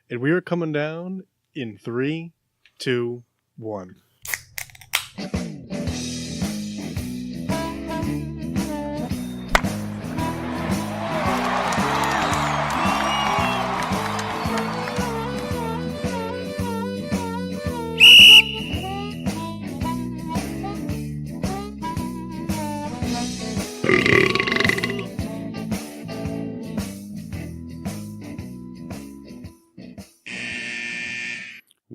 And we are coming down in 3, 2, 1.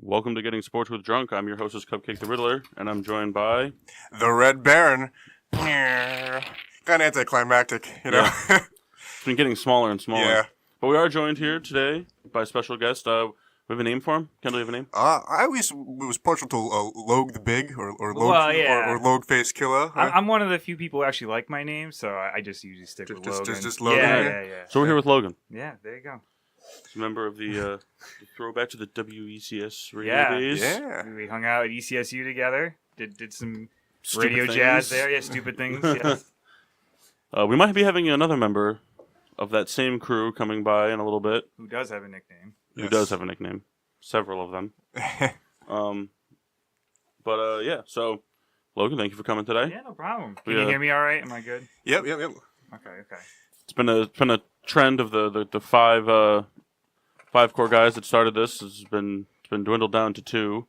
Welcome to Getting Sports with Drunk. I'm your hostess, Cupcake the Riddler, and I'm joined by... The Red Baron. Kind of anticlimactic, you know? Yeah. It's been getting smaller and smaller. Yeah. But we are joined here today by a special guest. We have a name for him? Kendall, you have a name? I always was partial to Logue the Big, or Logue, Well, yeah. or Logue Face Killer. Huh? I'm one of the few people who actually like my name, so I just usually stick with Logan. Just Logan? Yeah. So we're here with Logan. Yeah, there you go. He's a member of the throwback to the WECS radio days. Yeah. We hung out at ECSU together, did some Stupid radio things. jazz there. Yeah, stupid things. Yes. We might be having another member of that same crew coming by in a little bit. Who does have a nickname? Who Yes. does have a nickname. Several of them. Yeah, so Logan, thank you for coming today. Yeah, no problem. Can Yeah. you hear me all right? Am I good? Yep. Okay. It's been a trend of the five core guys that started this. It's been dwindled down to 2.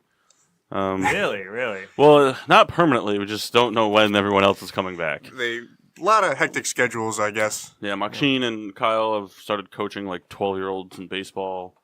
Really? Well, not permanently. We just don't know when everyone else is coming back. A lot of hectic schedules, I guess. Yeah, Maxine and Kyle have started coaching like 12-year-olds in baseball,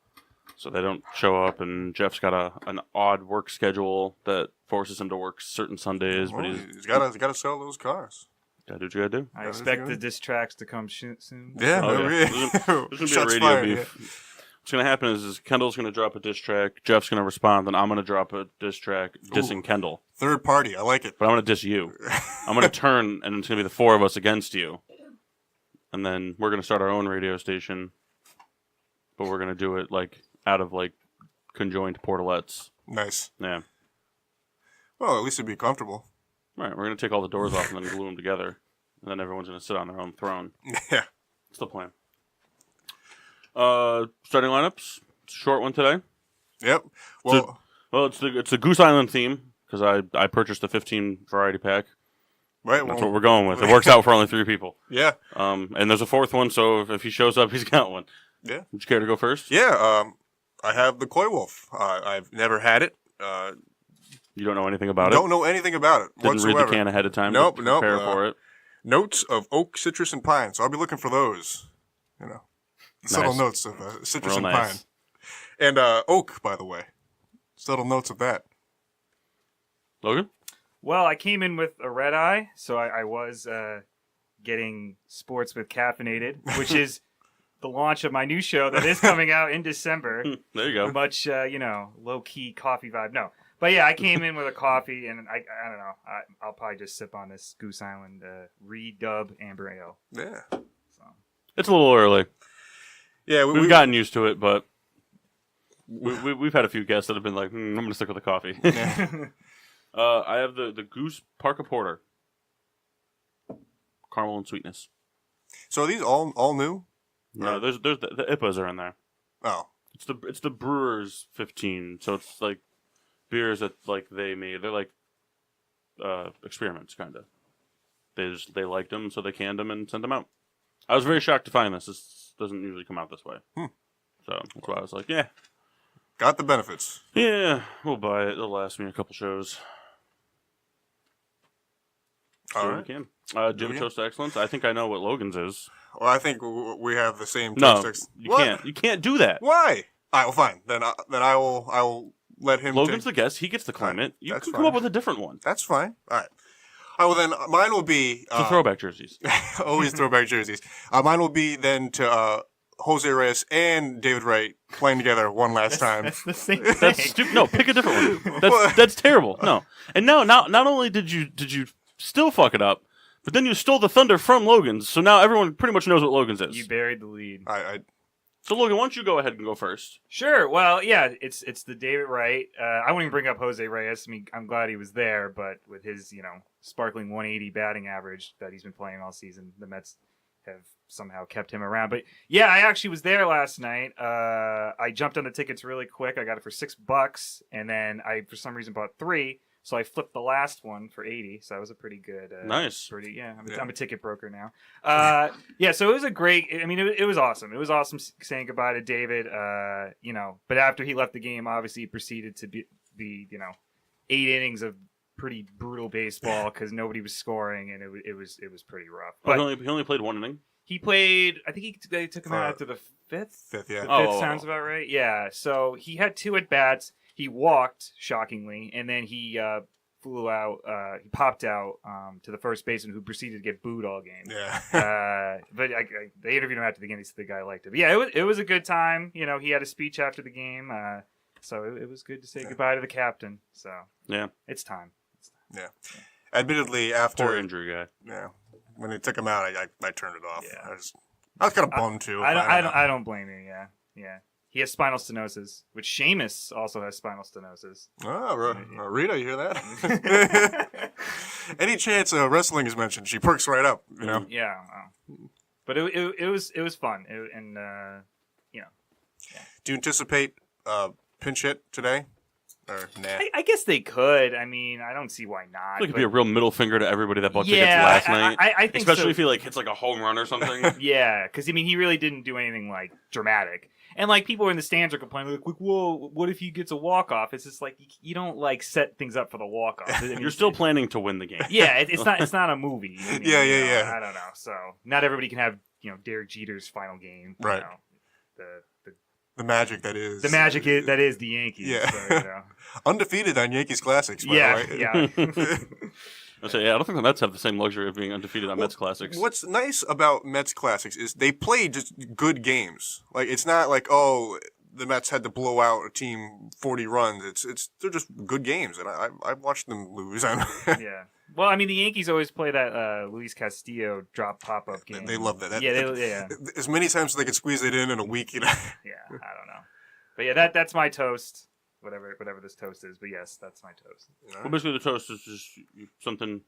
so they don't show up. And Jeff's got an odd work schedule that forces him to work certain Sundays. Well, But he's got to sell those cars. gotta do what you gotta do. I That was expect good. the diss tracks to come soon. Yeah, Oh, no, yeah. really. There's gonna be a Shots radio fired, beef. What's gonna happen is Kendall's gonna drop a diss track, Jeff's gonna respond, then I'm gonna drop a diss track dissing Kendall. Third party, I like it. But I'm gonna diss you. I'm gonna turn, and it's gonna be the 4 of us against you. And then we're gonna start our own radio station, but we're gonna do it like out of like conjoined portalets. Nice. Yeah. Well, at least it'd be comfortable. Right. We're gonna take all the doors off and then glue them together, and then everyone's gonna sit on their own throne. Yeah. That's the plan. Starting lineups. It's a short one today. Yep. Well, It's the Goose Island theme because I purchased the 15 variety pack. right. That's Well, what we're going with. It works out for only 3 people. yeah. And there's a 4th one, so if he shows up, he's got one. Yeah. Would you care to go first? Yeah. I have the Koi Wolf. I've never had it. You don't know anything about it? Don't know anything about it Didn't whatsoever. read the can ahead of time Nope, to nope, prepare for it. Notes of oak, citrus, and pine. So I'll be looking for those. You know, subtle Nice. notes of citrus Real and nice. pine. And oak, by the way. Subtle notes of that. Logan? Well, I came in with a red eye, so I was getting sports with caffeinated, which is the launch of my new show that is coming out in December. There you go. Much, low key coffee vibe. No, but yeah, I came in with a coffee, and I don't know. I'll probably just sip on this Goose Island redub amber ale. Yeah. So. It's a little early. Yeah, We've gotten used to it, but we've had a few guests that have been like, I'm going to stick with the coffee. I have the Goose Parka Porter. Caramel and sweetness. So are these all new? No, there's the IPAs are in there. Oh. It's the Brewers 15, so it's like beers that like they made. They're like experiments, kind of. They liked them, so they canned them and sent them out. I was very shocked to find this. This doesn't usually come out this way. So that's why I was like, yeah. Got the benefits. Yeah, we'll buy it. It'll last me a couple shows. All We right. can. Jim Yeah. Toast Excellence. I think I know what Logan's is. Well, I think we have the same No, toast. you What? can't. You can't do that. Why? All right, well, fine. Then I will let him. Logan's the take... guest. He gets to claim it. You That's can come fine. up with a different one. That's fine. All right. Well, then mine will be The throwback jerseys. always throwback jerseys. Mine will be then to Jose Reyes and David Wright playing together one last time. That's the same That's thing. stupid. No, pick a different one. What? That's terrible. No. And now, not only did you still fuck it up, but then you stole the thunder from Logan's. So now everyone pretty much knows what Logan's is. You buried the lead. So Logan, why don't you go ahead and go first? Sure. Well, yeah, it's the David Wright. I wouldn't even bring up Jose Reyes. I mean, I'm glad he was there, but with his sparkling 180 batting average that he's been playing all season, the Mets have somehow kept him around. But yeah, I actually was there last night. I jumped on the tickets really quick. I got it for $6, and then I for some reason bought 3. So I flipped the last one for $80. So that was a pretty good. Nice. I'm a ticket broker now. Yeah. So it was a great. I mean, it was awesome. It was awesome saying goodbye to David. But after he left the game, obviously he proceeded to be 8 innings of pretty brutal baseball because nobody was scoring, and it was pretty rough. But he only played 1 inning. he played. I think they took him out after the 5th. 5th, yeah. The 5th sounds about right. Yeah. So he had 2 at bats. He walked, shockingly, and then he flew out. He popped out to the first baseman, who proceeded to get booed all game. Yeah. But they interviewed him after the game. They said the guy liked it. But yeah, it was a good time. He had a speech after the game, so it was good to say goodbye to the captain. So Yeah. it's time. Yeah. Admittedly, after Poor injury guy. yeah, when they took him out, I turned it off. Yeah. I was kind of bummed too. I don't blame you. Yeah. He has spinal stenosis, which Sheamus also has spinal stenosis. Oh, Rita, you hear that? Any chance wrestling is mentioned, she perks right up. Yeah. But it was fun, Do you anticipate pinch hit today? Or nah? I guess they could. I mean, I don't see why not. It could be a real middle finger to everybody that bought tickets Yeah, last night. I think Especially so. if he hits like a home run or something. Yeah, because he really didn't do anything like dramatic. And like people in the stands are complaining, like, "Whoa, what if he gets a walk off?" It's just like you don't like set things up for the walk off. You're still planning to win the game. Yeah, it's not a movie. Yeah. I don't know. So not everybody can have Derek Jeter's final game. Right. The magic that is. The magic that is the Yankees. Yeah. So, Undefeated on Yankees Classics, by yeah, the way. yeah. I don't think the Mets have the same luxury of being undefeated on Mets Classics. What's nice about Mets Classics is they play just good games. Like, it's not like, oh, the Mets had to blow out a team 40 runs. They're just good games, and I watched them lose. Yeah. Well, I mean, the Yankees always play that Luis Castillo drop pop-up game. They love that. Yeah. As many times as they can squeeze it in a week, Yeah, I don't know. But yeah, that's my toast. Whatever this toast is, but yes, that's my toast. Well, basically, the toast is just something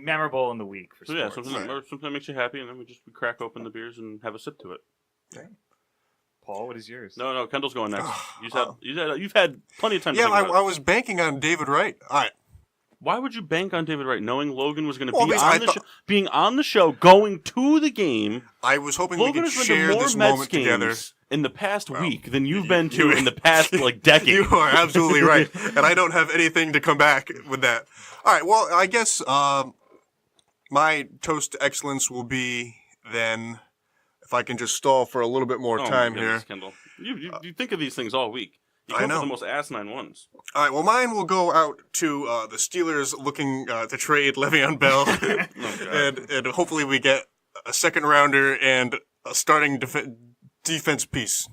memorable in the week for So sports. something that makes you happy, and then we crack open the beers and have a sip to it. Okay. Paul, what is yours? No, Kendall's going next. You've had plenty of time. Yeah, to think about I was banking on David Wright. All right. Why would you bank on David Wright, knowing Logan was going to Well, be because on the show, being on the show, going to the game? I was hoping Logan we could has been share to more this Mets moment games together. in the past week than you've been to in the past decade. You are absolutely right, and I don't have anything to come back with that. All right, well, I guess my toast to excellence will be then, if I can just stall for a little bit more time my here. goodness, Kendall. You think of these things all week. You I come up know. with the most asinine ones. All right, well, mine will go out to the Steelers looking to trade Le'Veon Bell, and hopefully we get a second rounder and a starting defense piece.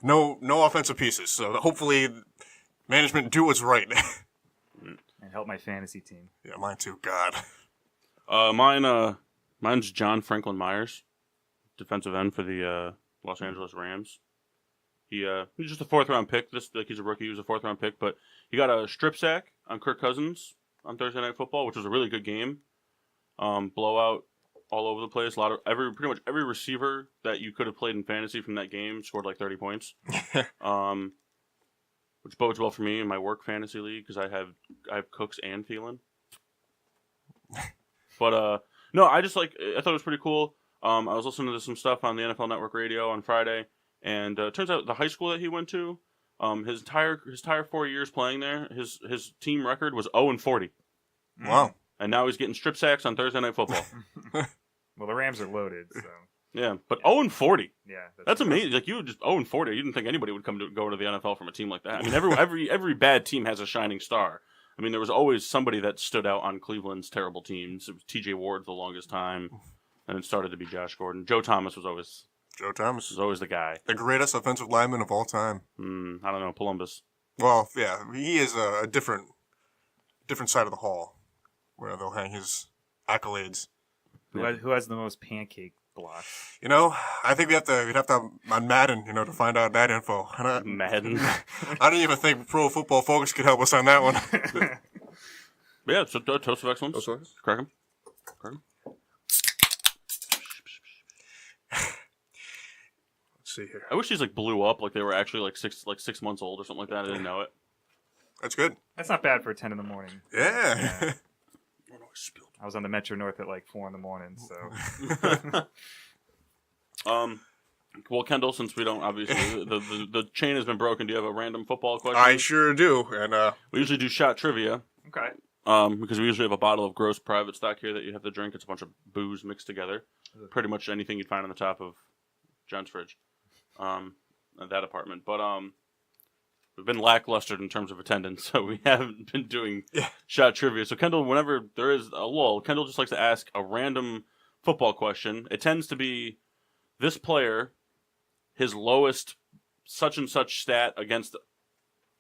No offensive pieces. So hopefully management do what's right. And help my fantasy team. Yeah, mine too. God. Mine's John Franklin Myers, defensive end for the Los Angeles Rams. He's just a 4th-round pick. He's a rookie. He was a 4th-round pick, but he got a strip sack on Kirk Cousins on Thursday Night Football, which was a really good game. Blowout all over the place. Pretty much every receiver that you could have played in fantasy from that game scored like 30 points. Which bodes well for me in my work fantasy league because I have Cooks and Thielen. But no, I thought it was pretty cool. I was listening to some stuff on the NFL Network radio on Friday. And it turns out the high school that he went to, his entire 4 years playing there, his team record was 0-40. Wow. And now he's getting strip sacks on Thursday Night Football. Well, the Rams are loaded, so Yeah, but 0-40. yeah, That's amazing. Like, you just 0-40. You didn't think anybody would go to the NFL from a team like that. I mean, every bad team has a shining star. I mean, there was always somebody that stood out on Cleveland's terrible teams. It was T.J. Ward for the longest time, and it started to be Josh Gordon. Joe Thomas was always the guy. The greatest offensive lineman of all time. I don't know, Columbus. Well, yeah, he is a different side of the hall where they'll hang his accolades. Who has the most pancake blocks? I think we'd have to on Madden, to find out that info. Madden. I don't even think Pro Football Focus could help us on that one. Yeah, so toast of excellence. Toast of excellence. Crack 'em. see here. I wish these like blew up, like they were actually like 6 months old or something like that. I didn't know it. That's good. That's not bad for 10 in the morning. Yeah. I was on the Metro North at like 4 in the morning, so. Well, Kendall, since we don't obviously the chain has been broken. Do you have a random football question? I sure do, and we usually do shot trivia. Okay. Because we usually have a bottle of gross private stock here that you have to drink. It's a bunch of booze mixed together. Pretty much anything you'd find on the top of John's fridge, that apartment. But we've been lackluster in terms of attendance, so we haven't been doing shot trivia. So Kendall, whenever there is a lull, Kendall just likes to ask a random football question. It tends to be this player, his lowest such and such stat against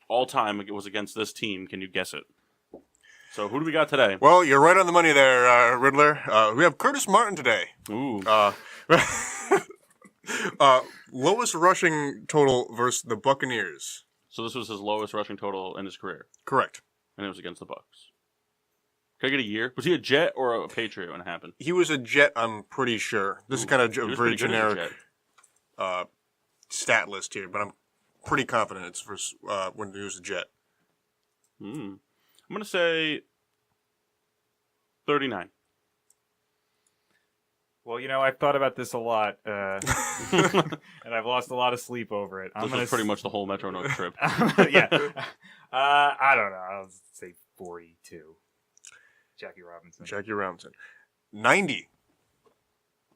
all time it was against this team. Can you guess it? So who do we got today? well, you're right on the money there, Riddler. We have Curtis Martin today. Ooh. Lowest rushing total versus the Buccaneers. So this was his lowest rushing total in his career, Correct. and it was against the Bucs. Can I get a year? Was he a Jet or a Patriot when it happened? He was a Jet, I'm pretty sure. This is kind of He a was very pretty good as a generic Jet. stat list here, but I'm pretty confident it's for when he was a Jet. I'm going to say 39. Well, I've thought about this a lot, and I've lost a lot of sleep over it. This was pretty much the whole Metro North trip. Yeah. I don't know. I'll say 42. Jackie Robinson. 90.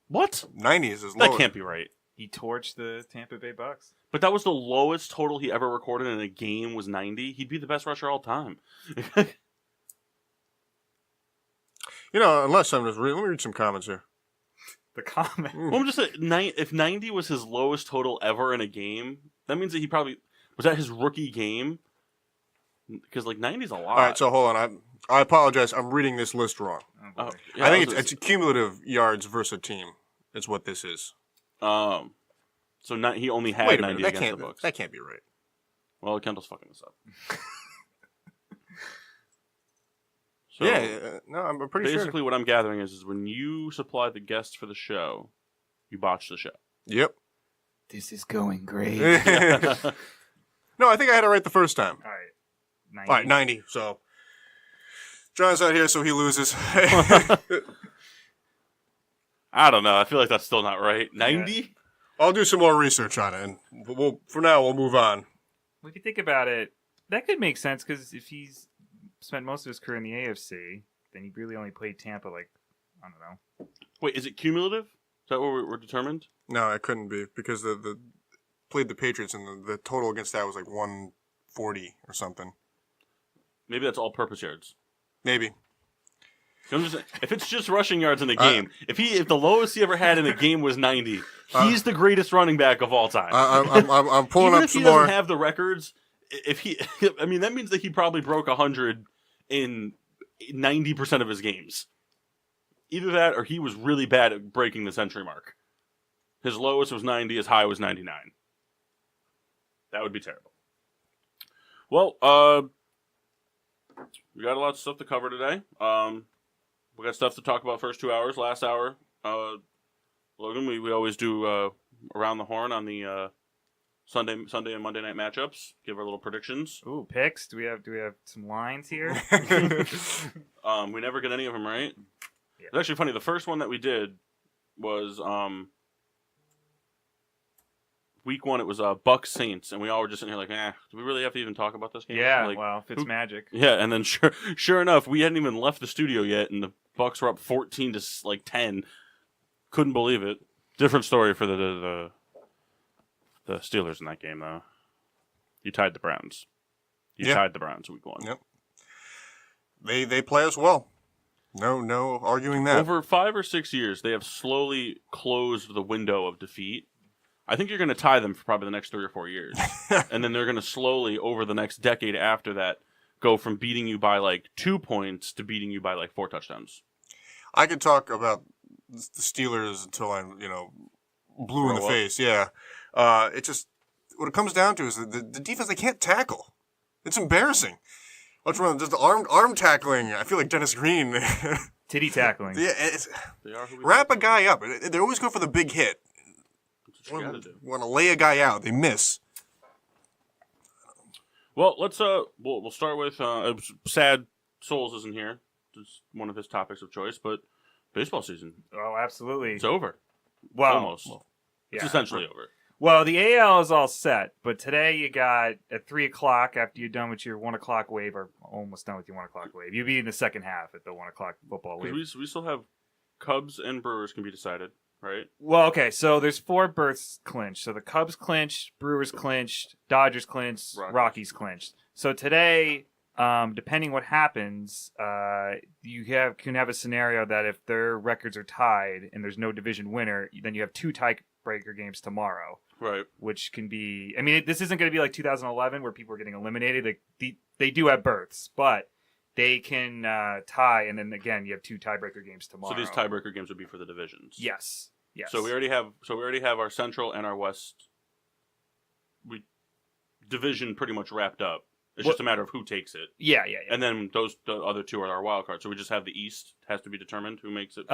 What? 90 is his That lowest. can't be right. He torched the Tampa Bay Bucks. But that was the lowest total he ever recorded in a game was 90. He'd be the best rusher all time. Unless I'm just let me read some comments here. The comment. Well, I'm just saying, if 90 was his lowest total ever in a game, that means that he probably was that his rookie game. Because 90 is a lot. All right, so hold on. I apologize. I'm reading this list wrong. Oh, boy. Yeah, I think it's cumulative yards versus a team. Is what this is. So he only had Wait a 90 minute. against the Bucs. That can't be right. Well, Kendall's fucking this up. So No, I'm pretty sure. basically, what I'm gathering is when you supply the guests for the show, you botch the show. Yep. This is going great. No, I think I had it right the first time. All right. 90. All right, 90. So John's not here, so he loses. I don't know. I feel like that's still not right. 90? I'll do some more research on it, and for now we'll move on. Well, if you think about it, that could make sense because if he's spent most of his career in the AFC, then he really only played Tampa I don't know. Wait, is it cumulative? Is that what we're determined? No, it couldn't be because the played the Patriots, and the total against that was like 140 or something. Maybe that's all-purpose yards. Maybe. If it's just rushing yards in a game, if the lowest he ever had in a game was 90, he's the greatest running back of all time. I'm pulling Even up if some he doesn't more. have the records, that means that he probably broke 100 in 90% of his games. Either that, or he was really bad at breaking the century mark. His lowest was 90, his high was 99. That would be terrible. Well, we got a lot of stuff to cover today. We got stuff to talk about first 2 hours. Last hour, Logan, we always do around the horn on the Sunday and Monday night matchups. Give our little predictions. Ooh, picks. Do we have some lines here? We never get any of them right. Yeah. It's actually funny. The first one that we did was week 1. It was Bucks Saints, and we all were just sitting here like, do we really have to even talk about this game? Yeah, Like, well, if it's magic. yeah, and then sure enough, we hadn't even left the studio yet, and the Bucks were up 14 to 10. Couldn't believe it. Different story for the Steelers in that game, though. You tied the Browns. You tied the Browns week 1. Yep. They play us well. No arguing that. Over 5 or 6 years, they have slowly closed the window of defeat. I think you're going to tie them for probably the next 3 or 4 years. And then they're going to slowly, over the next decade after that, go from beating you by 2 points to beating you by 4 touchdowns. I could talk about the Steelers until I'm, blue in the face. Yeah. It just, what it comes down to is the defense, they can't tackle. It's embarrassing. What's wrong? Just the arm tackling. I feel like Dennis Green. Titty tackling. Yeah, They are who we wrap a guy up. They always go for the big hit. That's what you gotta do. Want to lay a guy out, they miss. Well, let's we'll start with sad Souls isn't here. It's one of his topics of choice, but baseball season. Oh, absolutely. It's over. Well, Almost. It's essentially over. Well, the AL is all set, but today you got at 3 o'clock after you're done with your 1 o'clock wave, or almost done with your 1 o'clock wave. You'll be in the second half at the 1 o'clock football wave. We still have Cubs and Brewers can be decided, right? Well, okay, so there's 4 berths clinched. So the Cubs clinched, Brewers clinched, Dodgers clinched, Rockies clinched. So today, depending what happens, you can have a scenario that if their records are tied and there's no division winner, then you have 2 tiebreaker games tomorrow. Right. Which can be, I mean, this isn't going to be like 2011 where people are getting eliminated. Like they do have berths, but they can tie, and then again you have 2 tiebreaker games tomorrow. So these tiebreaker games would be for the divisions. Yes. So we already have our Central and our West division pretty much wrapped up. It's just a matter of who takes it. Yeah. And then the other 2 are our wild cards. So we just have the East has to be determined who makes it.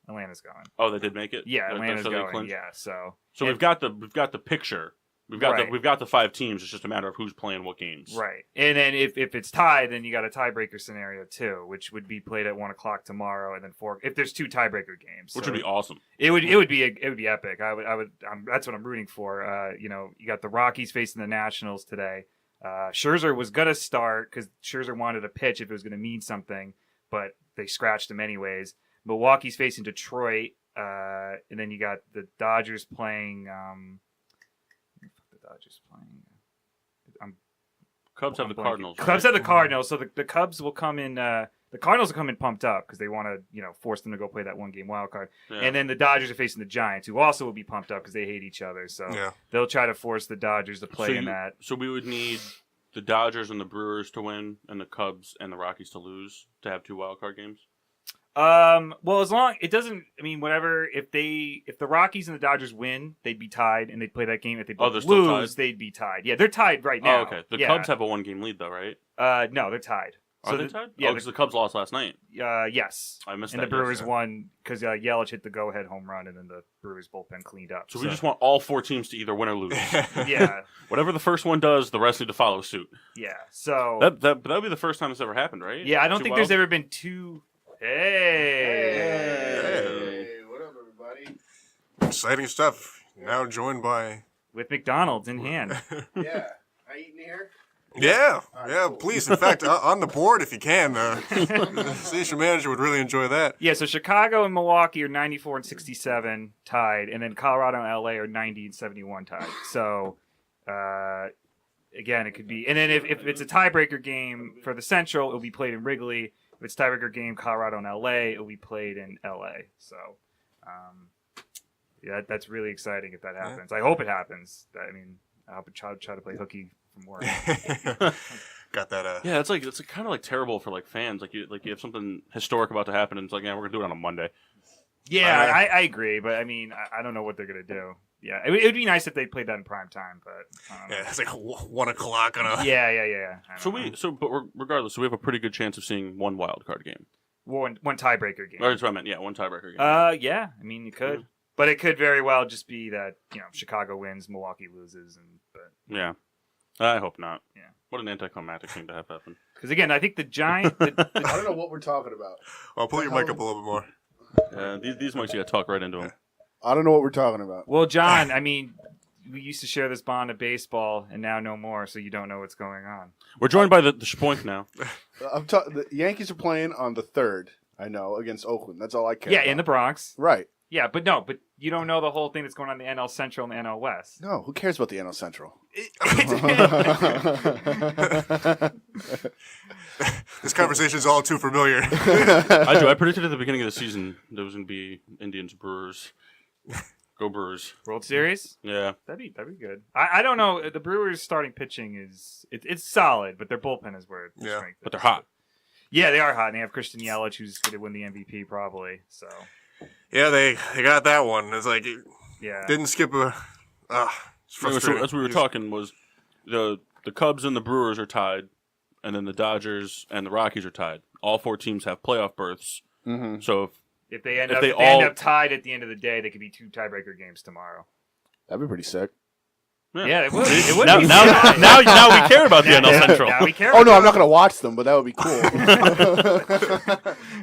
Atlanta's going. Oh, they did make it. Yeah, Atlanta's going. Yeah, so we've got the picture. We've got the 5 teams. It's just a matter of who's playing what games. Right. And then if it's tied, then you got a tiebreaker scenario too, which would be played at 1 o'clock tomorrow, and then 4 if there's 2 tiebreaker games, which would be awesome. It would be epic. That's what I'm rooting for. You got the Rockies facing the Nationals today. Scherzer was gonna start because Scherzer wanted to pitch if it was gonna mean something, but they scratched him anyways. Milwaukee's facing Detroit, and then you got the Dodgers playing. Cubs have the Cardinals. Cubs have the Cardinals, so the Cubs will come in. The Cardinals will come in pumped up because they want to, force them to go play that 1-game wild card. Yeah. And then the Dodgers are facing the Giants, who also will be pumped up because they hate each other. So they'll try to force the Dodgers to play in that. So we would need the Dodgers and the Brewers to win, and the Cubs and the Rockies to lose to have 2 wild card games. Well, as long it doesn't. I mean, whatever. If the Rockies and the Dodgers win, they'd be tied, and they'd play that game. If they both lose, they'd be tied. Yeah, they're tied right now. Oh, okay. The Cubs have a 1-game lead, though, right? No, they're tied. Are they tied? Yeah, because the Cubs lost last night. Yes. I missed that. And the Brewers won because Yelich hit the go-ahead home run, and then the Brewers bullpen cleaned up. So we just want all 4 teams to either win or lose. Yeah. Whatever the first one does, the rest need to follow suit. Yeah. So that would be the first time this ever happened, right? Yeah, I don't think there's ever been 2. Hey, what up, everybody? Exciting stuff. Now joined by with McDonald's in hand. Yeah, I eating here. Yeah, cool. Please. In fact, on the board if you can. The station manager would really enjoy that. Yeah, so Chicago and Milwaukee are 94 and 67 tied, and then Colorado and LA are 90 and 71 tied. So, again, it could be. And then if it's a tiebreaker game for the Central, it'll be played in Wrigley. If it's tiebreaker game, Colorado and LA, it'll be played in LA. So, that's really exciting if that happens. Yeah. I hope it happens. I mean, I'll try to play hooky from work. Got that? Yeah, it's kind of like terrible for like fans. Like you have something historic about to happen, and it's like, yeah, we're gonna do it on a Monday. Yeah, I agree, but I mean, I don't know what they're gonna do. Yeah, it would be nice if they played that in prime time, but it's like 1 o'clock on a. Yeah. But regardless, we have a pretty good chance of seeing 1 wild card game. One tiebreaker game. That's what I meant. Yeah, 1 tiebreaker game. Yeah. I mean, you could, but it could very well just be that Chicago wins, Milwaukee loses, yeah. I hope not. Yeah. What an anticlimactic thing to have happen. Because again, I think the Giants. I don't know what we're talking about. I'll pull your mic up a little bit more. These mics you got to talk right into them. I don't know what we're talking about. Well, John, I mean, we used to share this bond of baseball, and now no more, so you don't know what's going on. We're joined by the Schpoink now. The Yankees are playing on the 3rd, I know, against Oakland. That's all I care about. In the Bronx. Right. Yeah, but you don't know the whole thing that's going on in the NL Central and the NL West. No, who cares about the NL Central? This conversation is all too familiar. I do. I predicted at the beginning of the season there was going to be Indians Brewers. Go Brewers. World Series? Yeah. That'd be good. I don't know. The Brewers starting pitching it's solid, but their bullpen is where the strength is. But they're hot. Yeah, they are hot. And they have Christian Yelich, who's going to win the MVP probably. So. Yeah, they got that one. It's like didn't skip a. So as we were talking was the Cubs and the Brewers are tied, and then the Dodgers and the Rockies are tied. All 4 teams have playoff berths. Mm-hmm. So if they end up tied at the end of the day, they could be 2 tiebreaker games tomorrow. That'd be pretty sick. Yeah, it would. It would Now, be now, nice. now we care about the NL Central. Now we care. Oh no, about I'm not gonna watch them, but that would be cool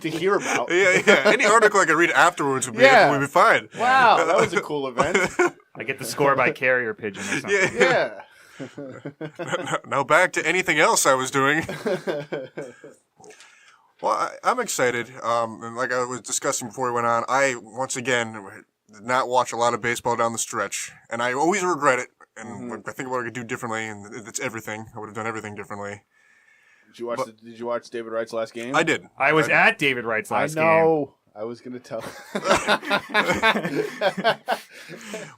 to hear about. Yeah. Any article I could read afterwards would be fine. Wow, that was a cool event. I get the score by carrier pigeon or something. Yeah. Now back to anything else I was doing. Well, I'm excited. And like I was discussing before we went on, I once again did not watch a lot of baseball down the stretch, and I always regret it. And I think what I could do differently, and it's everything. I would have done everything differently. Did you watch David Wright's last game? I did. I was at David Wright's last game. I know. I was gonna tell.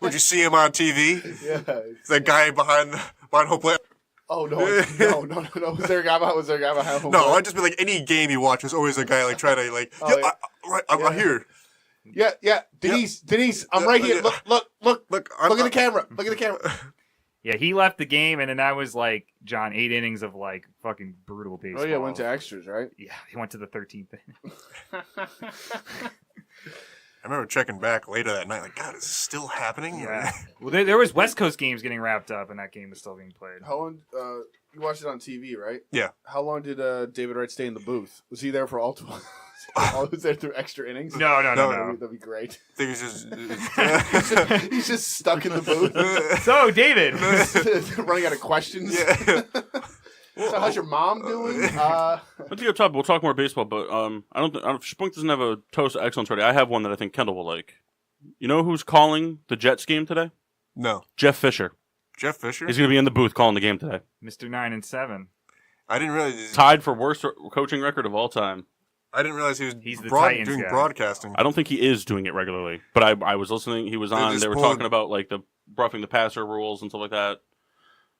Would you see him on TV? Yeah. That guy behind home plate. Oh no! No! Was there a guy behind home? No, plate? I'd just be like any game you watch. There's always a guy like trying to like. I'm here. Yeah. Denise, I'm right here. Look at the camera. Look at the camera. Yeah, he left the game, and then that was like, John, 8 innings of like fucking brutal baseball. Oh yeah, went to extras, right? Yeah, he went to the 13th inning. I remember checking back later that night, like, God, is this still happening? Yeah. Well, there was West Coast games getting wrapped up, and that game was still being played. How long? You watched it on TV, right? Yeah. How long did David Wright stay in the booth? Was he there for all 12? Was there through extra innings? No. That'd be great. I think it's just He's just stuck in the booth, So, David. running out of questions. Yeah. So, how's your mom doing? I think up top we'll talk more baseball, but I don't. Spunk doesn't have a toast of excellence ready. I have one that I think Kendall will like. You know who's calling the Jets game today? No. Jeff Fisher. Jeff Fisher? He's going to be in the booth calling the game today. Mr. 9-7. I didn't realize. Tied for worst coaching record of all time. I didn't realize he was He's the Titans doing guy. broadcasting. I don't think he is doing it regularly, but I was listening. He was on. They were talking about like the roughing the passer rules and stuff like that.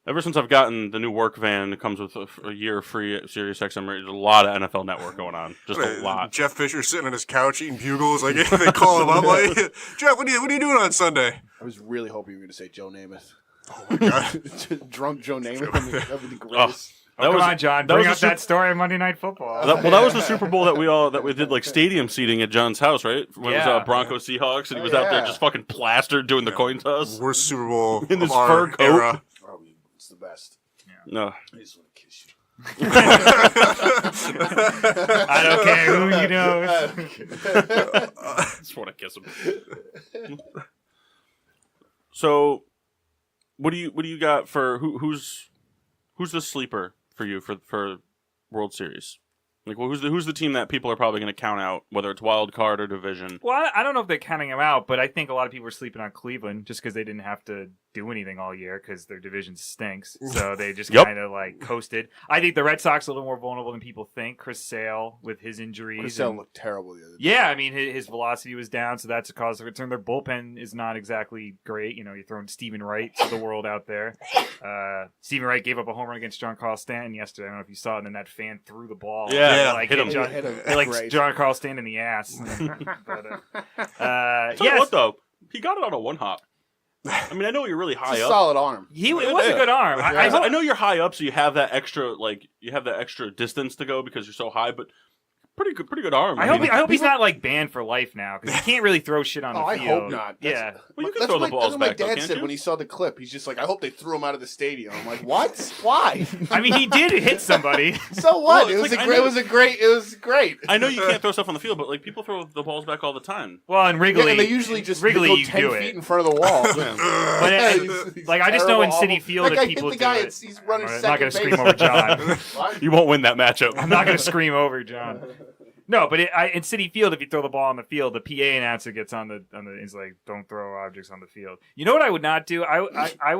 Ever since I've gotten the new work van that comes with a year of free Sirius XM, there's a lot of NFL Network going on. Just a lot. Jeff Fisher sitting on his couch eating bugles. Like they call him up, like, Jeff, what are you doing on Sunday? I was really hoping you were going to say Joe Namath. Oh my God, Drunk Joe Namath. That would be the greatest. Come on, John. Bring up that story on Monday Night Football. That was the Super Bowl that we did like stadium seating at John's house, right? When it was Broncos Seahawks, and he was out there just fucking plastered doing the coin toss. Worst Super Bowl in his of fur our coat. era. Oh, it's the best. No, I just want to kiss you. I don't care who you know. I just want to kiss him. So, what do you got for who's the sleeper for you for World Series? Like, well, who's the team that people are probably going to count out, whether it's wild card or division? Well, I don't know if they're counting them out, but I think a lot of people are sleeping on Cleveland just because they didn't have to do anything all year because their division stinks. So they just kind of like coasted. I think the Red Sox are a little more vulnerable than people think. Chris Sale with his injuries. Chris Sale looked terrible the other day. Yeah, I mean, his velocity was down, so that's a cause of concern. Their bullpen is not exactly great. You know, you're throwing Stephen Wright to the world out there. Stephen Wright gave up a home run against John Carl Stanton yesterday. I don't know if you saw it, and then that fan threw the ball. Yeah, like, hit him. Like John Carl Stanton in the ass. But, Tell you what, though, he got it on a one hop. I mean, I know you're really high It's a up. solid arm. it was a good arm. I know you're high up, so you have that extra distance to go because you're so high, but pretty good arm. I hope he's not like banned for life now because he can't really throw shit on the I field. hope not. Yeah. Well, you can throw the balls back. That's what my dad said when he saw the clip. He's just like, I hope they threw him out of the stadium. I'm like, what? Why? I mean, he did hit somebody. So what? Well, It was great. I know you can't throw stuff on the field, but like people throw the balls back all the time. Well, and Wrigley, Yeah, and they usually just Wrigley, go you 10 do feet it. in front of the wall. But He's like I just know in terrible, City awful. Field That guy that people hit do the guy. it. He's running I'm second not going to base. scream over John. What? You won't win that matchup. I'm not going to scream over John. No, but in City Field, if you throw the ball on the field, the PA announcer gets on the. It's like, don't throw objects on the field. You know what I would not do? I would not. I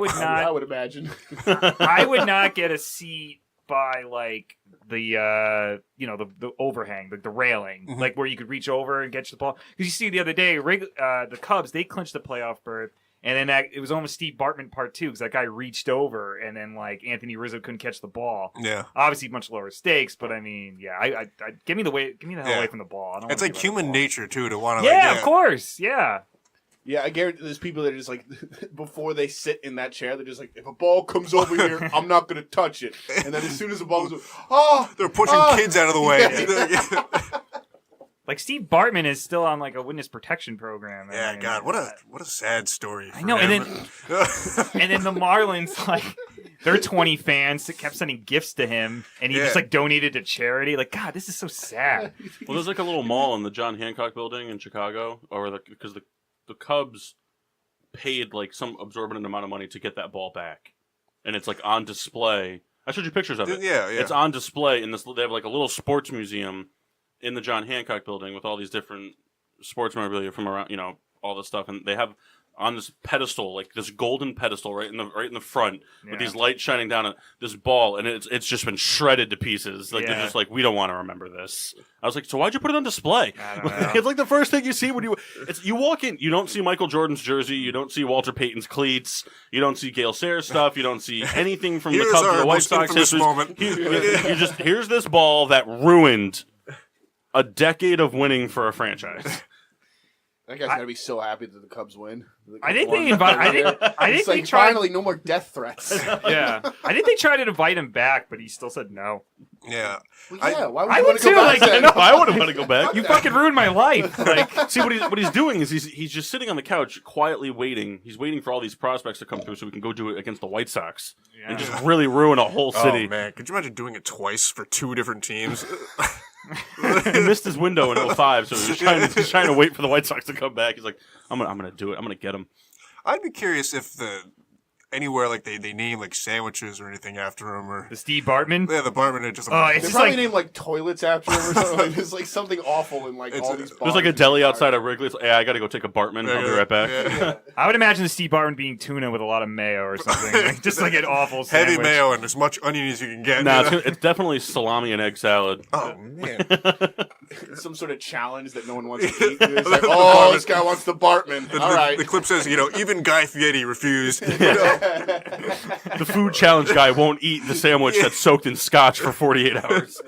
would imagine. I would not get a seat by like the the overhang, the railing, like where you could reach over and get the ball. Because you see the other day, the Cubs, they clinched the playoff berth. And then it was almost Steve Bartman part 2 because that guy reached over and then like Anthony Rizzo couldn't catch the ball. Yeah, obviously much lower stakes, but I mean, yeah, I give me the hell away from the ball. I don't it's wanna like give up human the ball. nature too to want to. Yeah, of course, yeah. Yeah, I guarantee there's people that are just like, before they sit in that chair, they're just like, if a ball comes over here, I'm not going to touch it. And then as soon as the ball goes, they're pushing kids out of the way. Like Steve Bartman is still on like a witness protection program. Yeah, mean, God, what a sad story. I know, and then the Marlins, like, their 20 fans kept sending gifts to him, and he just like donated to charity. Like, God, this is so sad. Well, there's like a little mall in the John Hancock Building in Chicago, because the Cubs paid like some absorbent amount of money to get that ball back, and it's like on display. I showed you pictures of it. Yeah. It's on display in this. They have like a little sports museum in the John Hancock Building with all these different sports memorabilia from around, all this stuff, and they have on this pedestal, like this golden pedestal right in the front, with these lights shining down at this ball, and it's just been shredded to pieces. Like they're just like, we don't want to remember this. I was like, so why'd you put it on display? I don't know. It's like the first thing you see when you walk in. You don't see Michael Jordan's jersey. You don't see Walter Payton's cleats. You don't see Gale Sayers stuff. You don't see anything from the Cubs or the White Sox history. Here's this ball that ruined a decade of winning for a franchise. That guy's gotta be so happy that the Cubs win. I think they invite. I think they tried. Finally, no more death threats. Yeah, I think they tried to invite him back, but he still said no. Yeah. Well, why would I you would want to too, go back? like, then? No, I wouldn't want to go back. You fucking ruined my life. Like, see what he's doing is he's just sitting on the couch quietly waiting. He's waiting for all these prospects to come through so we can go do it against the White Sox and just really ruin a whole city. Oh man, could you imagine doing it twice for two different teams? He missed his window in 05, so he's trying to wait for the White Sox to come back. He's like, I'm gonna do it. I'm gonna get him. I'd be curious if anywhere like they name like sandwiches or anything after him, or the Steve Bartman. yeah, the barman just It's They just probably like- named like toilets after him or something. Like, there's like something awful in like all these bars. There's like a deli outside of Wrigley's. Yeah, I gotta go take a Bartman. I'll be right back. Yeah. I would imagine the Steve Bartman being tuna with a lot of mayo or something. Like, just like an awful Heavy sandwich. mayo and as much onion as you can get. Nah, it's definitely salami and egg salad. Oh man. some sort of challenge that no one wants to eat. It's like, oh, this guy wants the Bartman. All right. The clip says, even Guy Fieri refused. The food challenge guy won't eat the sandwich that's soaked in scotch for 48 hours.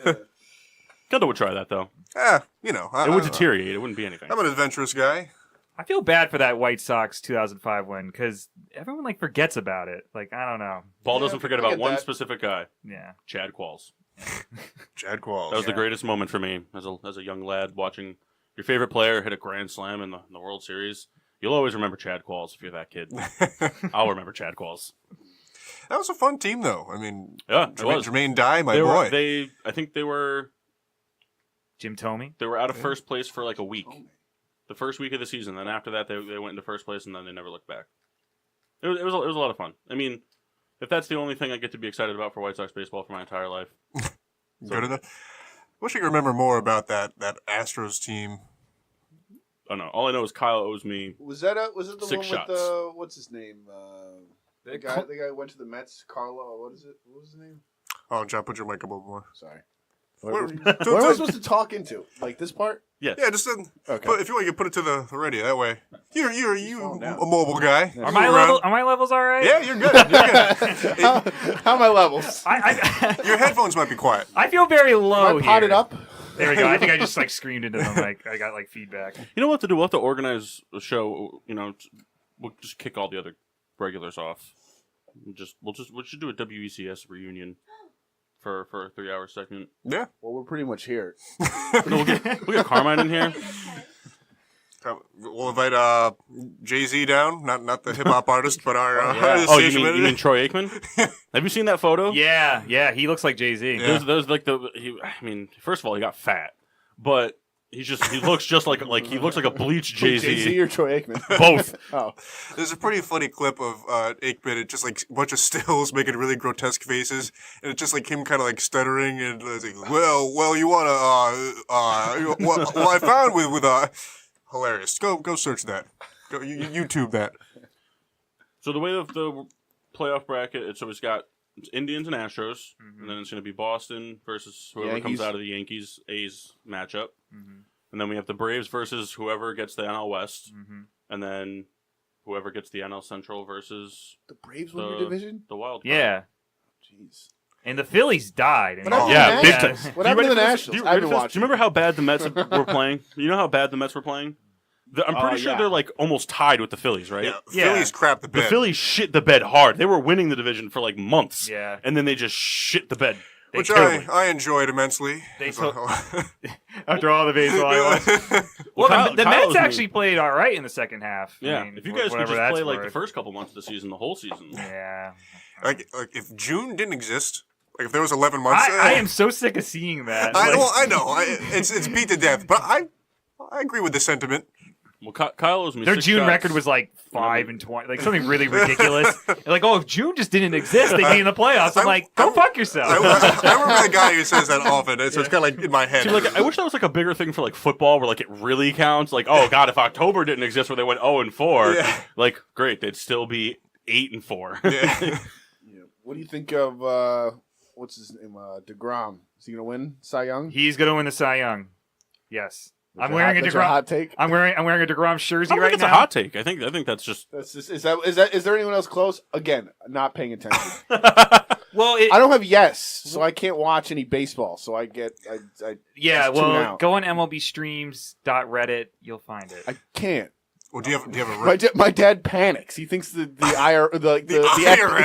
Gunda would try that, though. It would deteriorate. It wouldn't be anything. I'm an adventurous guy. I feel bad for that White Sox 2005 win because everyone like forgets about it. Like, I don't know. Ball doesn't forget about one that. specific guy. Yeah. Chad Qualls. Chad Qualls. That was the greatest moment for me as a young lad watching your favorite player hit a grand slam in the World Series. You'll always remember Chad Qualls if you're that kid. I'll remember Chad Qualls. That was a fun team, though. I mean, Yeah, it was. Jermaine Dye, my boy. I think they were Jim Thome. out of first place for like a week. The first week of the season. Then after that, they went into first place, and then they never looked back. It was a lot of fun. I mean, if that's the only thing I get to be excited about for White Sox baseball for my entire life. Good enough. Wish I could remember more about that Astros team. I don't know. All I know is Kyle owes me. Was it the 6 one shots. with the what's his name? The guy who went to the Mets, Carlo. What was his name? Oh, John, put your mic up a little more. Sorry. Where- What am I supposed to talk into? Like this part? Yes. Yeah, just Okay. But if you want, you can put it to the radio. That way, you're Phone down. a mobile guy. Are my levels all right? Yeah, you're good. You're good. How are my levels? Your headphones might be quiet. I feel very low Am I potted here. up? There we go. I think I just like screamed into them. Like I got like feedback. You know what to do? We'll have to organize a show. We'll just kick all the other regulars off. We should do a WECS reunion for a 3-hour segment. Yeah. Well, we're pretty much here. We'll get Carmine in here. We'll invite Jay-Z down, not the hip hop artist, but our Oh, you mean Troy Aikman? Have you seen that photo? Yeah. He looks like Jay-Z. Yeah. There's like first of all, he got fat, but he looks just like he looks like a bleached Jay-Z. Jay-Z or Troy Aikman? Both. Oh. There's a pretty funny clip of Aikman. It's just like a bunch of stills making really grotesque faces, and it's just like him kind of like stuttering and it's like, well, you wanna what I found with hilarious. Go search that. Go YouTube that. So the way of the playoff bracket, it's Indians and Astros, and then it's going to be Boston versus whoever Yankees. comes out of the Yankees A's matchup, and then we have the Braves versus whoever gets the NL West, and then whoever gets the NL Central versus The Braves won your division? the Wild Card. Yeah. Jeez. And the Phillies died. What happened Yeah, to the big Nationals? time. What Do you happened to the ready for this? Nationals? Do you I've ready been for this? watching. Do you remember how bad the Mets were playing? You know how bad the Mets were playing? I'm pretty sure yeah. they're like almost tied with the Phillies, right? Yeah. Phillies crap the The bed. Phillies shit the bed hard. They were winning the division for like months. Yeah. And then they just shit the bed. Which I enjoyed immensely. After all the baseball I watched. Well, the Mets actually played all right in the second half. Yeah, I mean, if you guys could just play like the first couple months of the season, the whole season. Yeah. Like if June didn't exist, like if there was 11 months. I am so sick of seeing that. I know. It's beat to death, but I agree with the sentiment. Well, Kyle owes me their 6 June shots. record was like 5-20, like something really ridiculous. Like, oh, if June just didn't exist, they'd be in the playoffs. I'm like, go fuck yourself. I remember the guy who says that often. So it's kind of like in my head. See, like, I wish that was like a bigger thing for like football, where like it really counts. Like, oh god, if October didn't exist, where they went 0-4, like great, they'd still be 8-4. Yeah. What do you think of what's his name? DeGrom. Is he gonna win Cy Young? He's gonna win the Cy Young. Yes. I'm wearing a DeGrom hot take. I'm wearing a DeGrom jersey right now. It's a hot take. I think that's just. Is there anyone else close? Again, not paying attention. Well, I don't have Yes, so I can't watch any baseball. So I get yeah. Well, go on MLBstreams.reddit. You'll find it. I can't. Well, do you have a my dad panics. He thinks the IRS.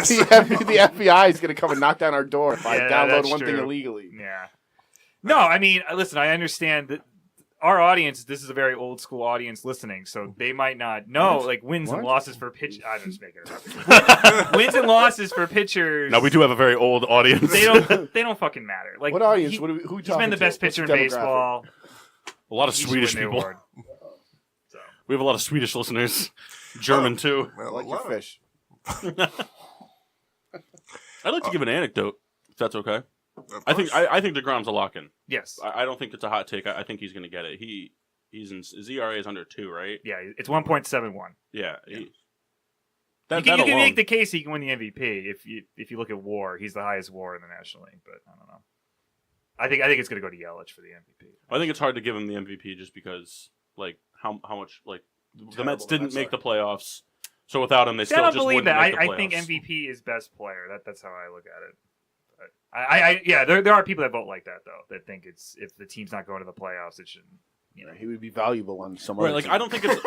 the FBI is going to come and knock down our door if I download one thing illegally. Yeah. No, I mean, listen, I understand that our audience, this is a very old school audience listening, so they might not know, like, wins and losses for pitch. I'm just making it up. Wins and losses for pitchers. No, we do have a very old audience. They don't fucking matter. Like, what audience? Who he's been the best pitcher in baseball. A lot of Swedish people. So. We have a lot of Swedish listeners. German, too. Well, like your fish. I'd like to give an anecdote, if that's okay. I think DeGrom's a lock-in. Yes. I don't think it's a hot take. I think he's going to get it. His ERA is under 2, right? Yeah, it's 1.71. Yeah. You can make the case he can win the MVP if you look at WAR. He's the highest WAR in the National League, but I don't know. I think it's going to go to Yelich for the MVP. I think it's hard to give him the MVP just because like how much like the Mets didn't make the playoffs, so without him they still just wouldn't make the playoffs. I think MVP is best player. That's how I look at it. There are people that vote like that though. That think it's if the team's not going to the playoffs, it shouldn't. You know, he would be valuable on some right. other Like team. I don't think it's.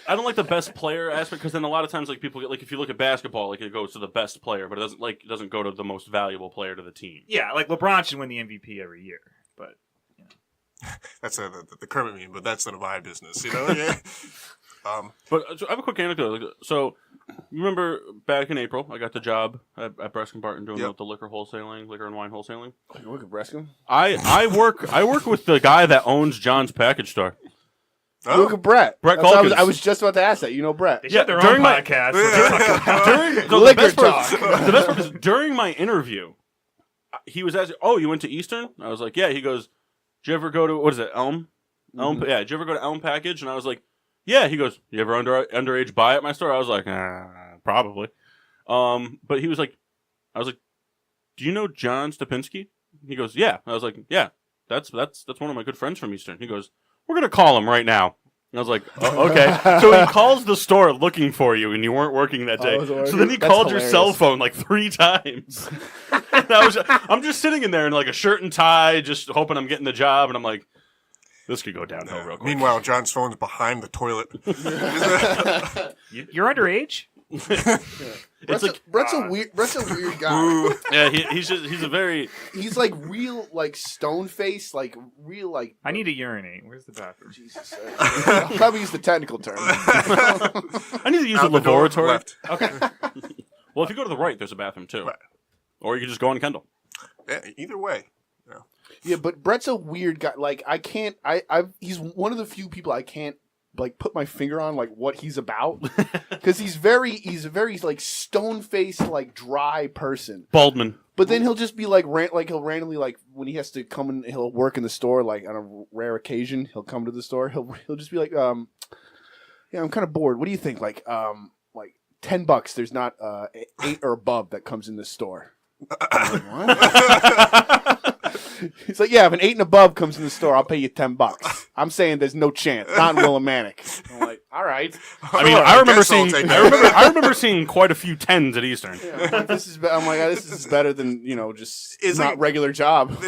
I don't like the best player aspect because then a lot of times like people get like if you look at basketball like it goes to the best player, but it doesn't go to the most valuable player to the team. Yeah, like LeBron should win the MVP every year, but you know. That's the Kermit meme, but that's none of my business, you know. Yeah. But so I have a quick anecdote. So, you remember back in April, I got the job at Breskin Barton doing the liquor and wine wholesaling. You work at Breskin? I work with the guy that owns John's Package Store. Oh. Look at Brett. Calkins. I was just about to ask that. You know Brett. They shut their own podcast. Liquor talk. The best part is during my interview, he was asking, "Oh, you went to Eastern?" I was like, "Yeah." He goes, "Did you ever go to what is it, Elm? Elm? Yeah. Did you ever go to Elm Package?" And I was like, "Yeah." He goes, "You ever underage buy at my store?" I was like, "Probably." But he was like, "I was like, do you know John Stepinski?" He goes, "Yeah." I was like, "Yeah, that's one of my good friends from Eastern." He goes, "We're gonna call him right now." And I was like, "Oh, okay." So he calls the store looking for you, and you weren't working that day. So then he called your cell phone like 3 times. I'm just sitting in there in like a shirt and tie, just hoping I'm getting the job, and I'm like, this could go downhill real quick. Meanwhile, John's phone's behind the toilet. You're underage? Brett's a weird guy. Yeah, he's a very he's like real like stone face, like real like. I need to urinate. Where's the bathroom? Jesus, I'll probably use the technical term. I need to use a laboratory. Left. Okay. Well, if you go to the right, there's a bathroom too, Right. Or you can just go on Kendall. Yeah, either way. Yeah, but Brett's a weird guy. Like I can't. He's one of the few people I can't like put my finger on like what he's about because he's a very like stone faced like dry person. Baldman. But then he'll just be like he'll randomly like when he has to come and he'll work in the store like on a rare occasion he'll come to the store he'll just be like yeah I'm kind of bored. What do you think like $10 there's not 8 or above that comes in this store. I'm like, what? He's like, yeah, if an 8 and above comes in the store, I'll pay you $10. I'm saying there's no chance. Not in Willimantic. I'm like, all right. I mean, I remember seeing quite a few 10s at Eastern. Yeah, I'm like, this is better than just not regular job.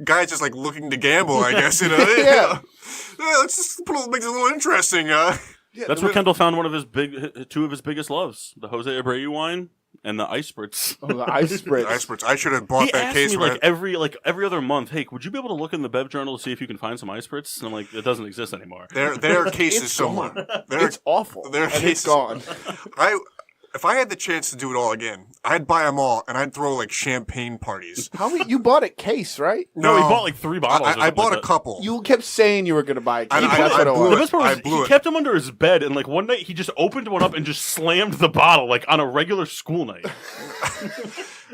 Guy's just like looking to gamble, I guess. You know. Yeah. Let's just make it a little interesting. That's where Kendall found two of his biggest loves: the Jose Abreu wine and the ice spritz. Oh, the ice spritz. Ice spritz. I should have bought He that asked case. me Man. every other month, hey, would you be able to look in the Bev Journal to see if you can find some ice spritz? And I'm like, it doesn't exist anymore. There are cases It's somewhere. gone. There are It's awful. There are and cases. it's gone. If I had the chance to do it all again, I'd buy them all and I'd throw like champagne parties. How many? You bought a case, right? No, he bought like 3 bottles. I bought a couple. You kept saying you were going to buy a case. I That's what it blew was. The best part I was blew he it. kept them under his bed, and like one night he just opened one up and just slammed the bottle like on a regular school night.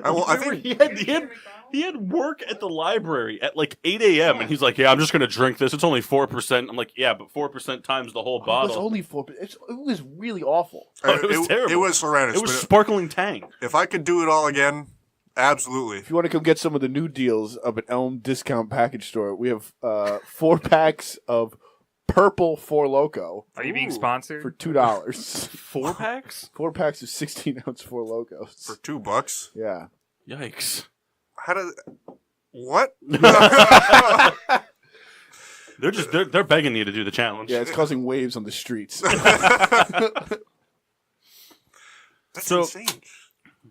I think He had work at the library at like 8 a.m. and he's like, "Yeah, I'm just gonna drink this. It's only 4%." I'm like, "Yeah, but 4% times the whole It was bottle." only 4. It was really awful. It was terrible. It was horrendous. It was but sparkling Tang. if I could do it all again, absolutely. If you want to come get some of the new deals up at Elm Discount Package Store, we have 4 packs of purple Four Loko Are you being sponsored? for $2. 4 packs? 4 packs of 16-ounce Four Lokos. For $2. Yeah. Yikes! How does what? They're begging you to do the challenge. Yeah, it's causing waves on the streets. That's So- insane.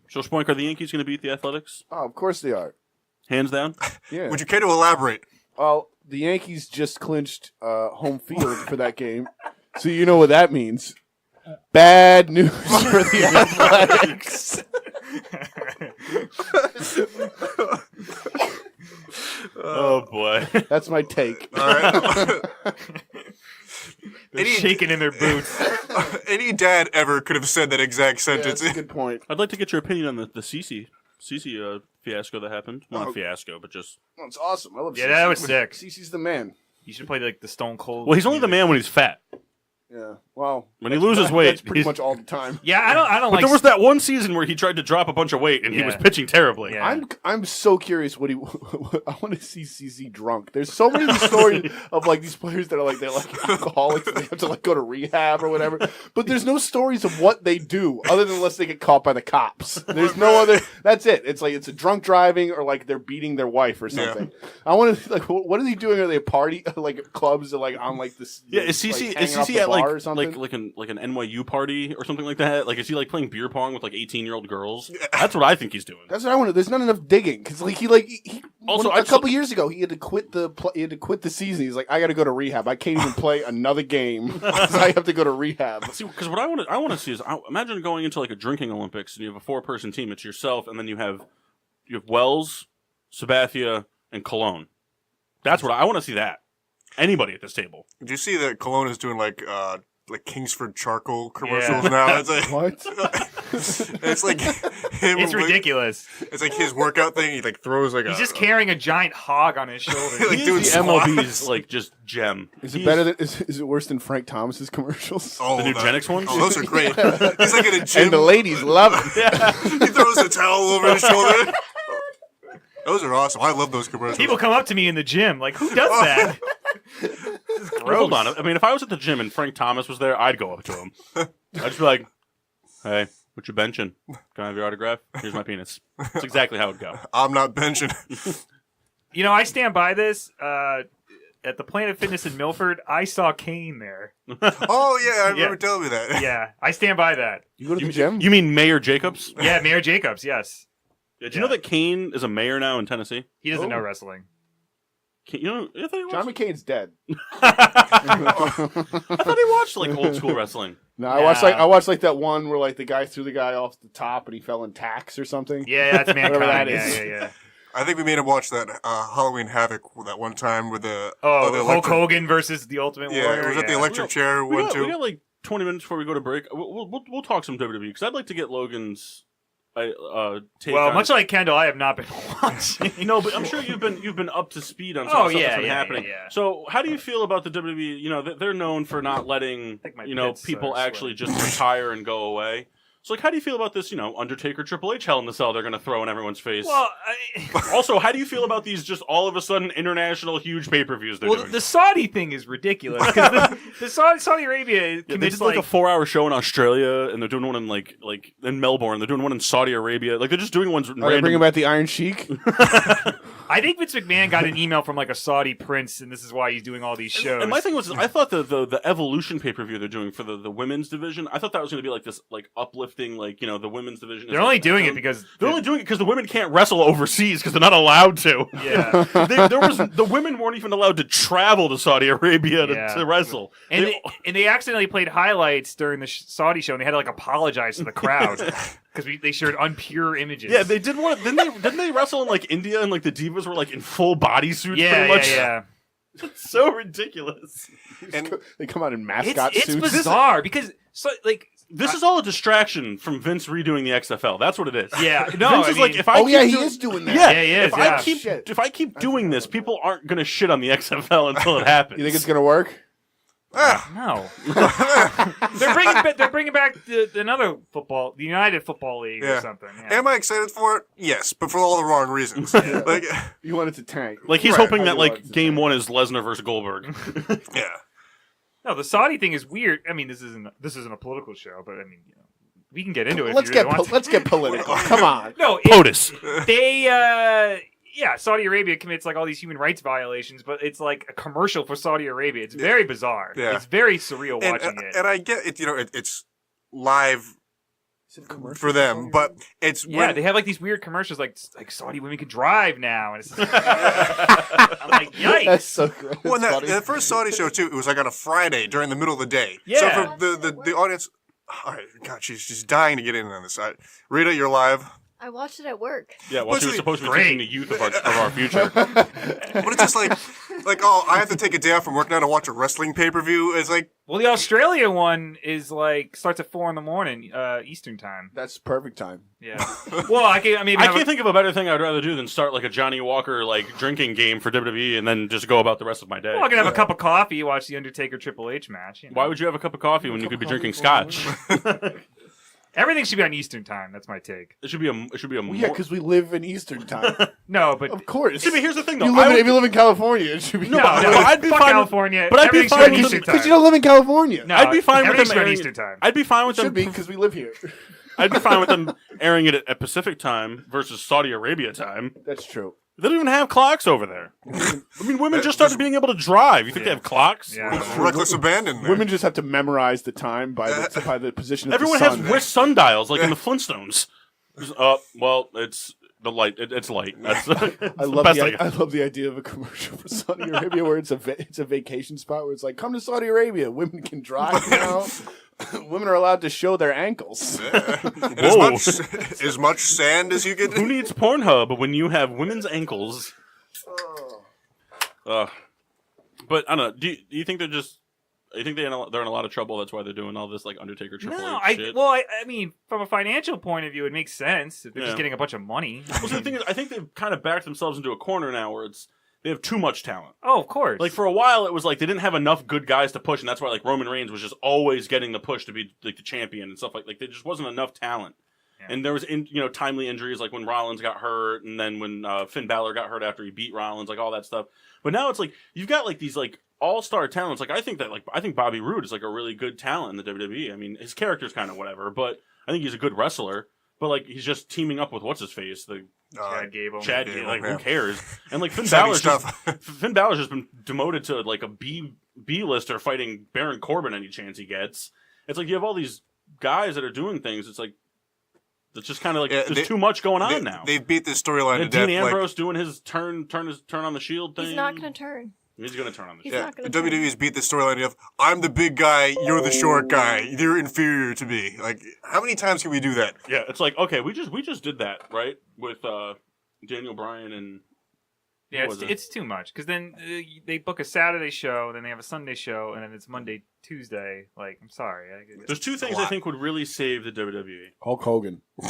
So, Spoink, are the Yankees going to beat the Athletics? Oh, of course they are. Hands down? Yeah. Would you care to elaborate? Well, the Yankees just clinched home field for that game, so you know what that means. Bad news for the Athletics. Oh, boy. That's my take. All right. They're shaking in their boots. Any dad ever could have said that exact Yeah, sentence. that's a good point. I'd like to get your opinion on the CC fiasco that happened. Well, not fiasco, but just... Oh, it's awesome. I love. Yeah, CeCe. that was sick. CeCe's the man. You should play like the Stone Cold. Well, he's only the man when he's fat. Yeah. Well, When he loses weight, that's pretty he's- much all the time. Yeah, I don't But like. there was that one season where he tried to drop a bunch of weight and he Yeah. was pitching terribly. Yeah. I'm so curious what he. I want to see CC drunk. There's so many stories of like these players that are they're like alcoholics. And they have to like go to rehab or whatever. But there's no stories of what they do other than unless they get caught by the cops. There's no other. That's it. It's like it's a drunk driving or like they're beating their wife or something. I want to like what are they doing? Are they a party like clubs or like on like this? Yeah, is CC like, is hanging off CC the at bar or something? like an NYU party or something like that? Like, is he like playing beer pong with like 18-year-old girls? That's what I think he's doing. That's what I want to. There's not enough digging because like he Also, a couple years ago he had to quit the season. He's like, I got to go to rehab. I can't even play another game because I have to go to rehab. See, because what I want to see is imagine going into like a drinking Olympics and you have a 4-person team. It's yourself, and then you have Wells, Sabathia, and Cologne. That's what I want to see. That anybody at this table. Did you see that Cologne is doing like Kingsford charcoal commercials now? It's like What? it's like him. It's ridiculous. It's like his workout thing. He like throws like He's just carrying a giant hog on his shoulder. Like, He doing is the squats. MLB's like just gem. Is it better than is it worse than Frank Thomas's commercials? Oh, The Nugenics ones? Oh, those are great. He's like in a gym. And the ladies love it. He throws a towel over his shoulder. Those are awesome. I love those commercials. People come up to me in the gym like, who does that? Hold on. I mean, if I was at the gym and Frank Thomas was there, I'd go up to him. I'd just be like, "Hey, what you benching? Can I have your autograph? Here's my penis." That's exactly how it would go. I'm not benching. You know, I stand by this. At the Planet Fitness in Milford, I saw Kane there. Oh yeah, I remember Yeah. telling me that. Yeah, I stand by that. You go to the gym? You mean Mayor Jacobs? Yeah, Mayor Jacobs, yes. Did you know that Kane is a mayor now in Tennessee? He doesn't Oh. know wrestling. You know, I thought he John watched, McCain's dead. I thought he watched like old school wrestling. No, I watched like that one where like the guy threw the guy off the top and he fell in tacks or something. Yeah, that's Mankind. Whatever that yeah, is. yeah. I think we made him watch that Halloween Havoc that one time with the Oh, the Hulk electric- Hogan versus the Ultimate Yeah, Warrior. was that the electric chair We one got, too? we got like 20 minutes before we go to break. We'll talk some WWE because I'd like to get Logan's take Well, on much like Kendall, I have not been watching. No, but I'm sure you've been up to speed on some of the stuff that's been happening. Yeah. So, how do you feel about the WWE? You know, they're known for not letting think my pits people are actually just retire and go away. So, like, how do you feel about this? You know, Undertaker, Triple H, Hell in the Cell they're going to throw in everyone's face. Well, Also, how do you feel about these just all of a sudden international huge pay-per-views they're doing? the Saudi thing is ridiculous because the Saudi Arabia Yeah, they commits did like a 4-hour show in Australia, and they're doing one in like in Melbourne. They're doing one in Saudi Arabia. Like they're just doing ones. Are they bringing back the Iron Sheik? I think Vince McMahon got an email from like a Saudi prince, and this is why he's doing all these shows. And my thing was, I thought the Evolution pay-per-view they're doing for the women's division, I thought that was going to be like this like uplifting, like, you know, the women's division. They're only doing it because the women can't wrestle overseas because they're not allowed to. Yeah. The women weren't even allowed to travel to Saudi Arabia to wrestle. And they accidentally played highlights during the Saudi show, and they had to like apologize to the crowd because they shared unpure images. Yeah, they did one. Didn't they wrestle in like India and like the divas were like in full bodysuits? pretty much. Yeah. It's so ridiculous. And they come out in mascot it's suits. bizarre because this is all a distraction from Vince redoing the XFL. That's what it is. Yeah, no, Vince is like, if I he is doing that. Yeah, he is. If I keep doing this, people aren't gonna shit on the XFL until it happens. You think it's gonna work? No. they're bringing back another football, the United Football League or something. Yeah. Am I excited for it? Yes, but for all the wrong reasons. Like, you want it to tank. Like he's hoping that like game 1 is Lesnar versus Goldberg. Yeah. No, the Saudi thing is weird. I mean, this isn't a political show, but I mean, you know, we can get into it. Let's get political. Come on. No, POTUS. They Saudi Arabia commits like all these human rights violations, but it's like a commercial for Saudi Arabia. It's very bizarre. Yeah. It's very surreal watching it. And I get it. You know, it's live for them, but it's they have like these weird commercials, like Saudi women can drive now, and it's I'm like, yikes. That's so good. Well, the first Saudi show too, it was like on a Friday during the middle of the day. Yeah. So for the audience, all right, God, she's dying to get in on this. Rita, you're live. I watched it at work. Yeah, well, she was supposed to be teaching the youth of our future. But it's just like, oh, I have to take a day off from work now to watch a wrestling pay-per-view. It's like, well, the Australia one is like starts at 4 a.m. Eastern time. That's perfect time. Yeah. Well, I can't think of a better thing I'd rather do than start like a Johnny Walker like drinking game for WWE and then just go about the rest of my day. Well, I can have a cup of coffee, watch the Undertaker Triple H match. You know. Why would you have a cup of coffee when you could be drinking scotch? Everything should be on Eastern time. That's my take. It should be a. Well, yeah, because we live in Eastern time. No, but of course. See, but here's the thing, though. If you live in California, it should be. No, I'd be fine California. But I'd be fine with because you don't live in California. No, I'd be fine with them on airing Eastern time. I'd be fine with them. Should be because we live here. I'd be fine with them airing it at Pacific time versus Saudi Arabia time. That's true. They don't even have clocks over there. I mean, women just started being able to drive. You think they have clocks? Yeah. reckless abandon there. Women just have to memorize the time by the position of Everyone the sun. has wrist sundials, like in the Flintstones. Well, it's the light. It's light. That's I love the idea of a commercial for Saudi Arabia where it's a vacation spot where it's like, come to Saudi Arabia, women can drive now. Women are allowed to show their ankles. As much sand as you get. Who needs Pornhub when you have women's ankles? But I don't know. Do you think they're just? You think they're in a lot of trouble? That's why they're doing all this like Undertaker Triple H shit. I mean, from a financial point of view, it makes sense. They're just getting a bunch of money. Well, so the thing is, I think they've kind of backed themselves into a corner now where they have too much talent. Oh, of course. Like for a while, it was like they didn't have enough good guys to push, and that's why like Roman Reigns was just always getting the push to be like the champion and stuff like there just wasn't enough talent. Yeah. And there was timely injuries like when Rollins got hurt, and then when Finn Balor got hurt after he beat Rollins, like all that stuff. But now it's like you've got like these like all-star talents. Like I think Bobby Roode is like a really good talent in the WWE. I mean, his character's kind of whatever, but I think he's a good wrestler. But like he's just teaming up with what's his face, the Chad Gable. Like who cares? And like Finn Balor's just been demoted to like a B-lister fighting Baron Corbin any chance he gets. It's like you have all these guys that are doing things. It's like it's just kind of like there's too much going on now. They've beat this storyline to death. Dean Ambrose doing his turn on the Shield thing. He's not going to turn. He's going to turn on the He's Shield. not going to WWE's beat the storyline of I'm the big guy, you're the short guy, you're inferior to me. Like, how many times can we do that? Yeah, it's like okay, we just did that right with Daniel Bryan and it's too much because then they book a Saturday show, then they have a Sunday show, and then it's Monday, Tuesday. Like, I'm sorry. There's two things I think would really save the WWE. Hulk Hogan. Well,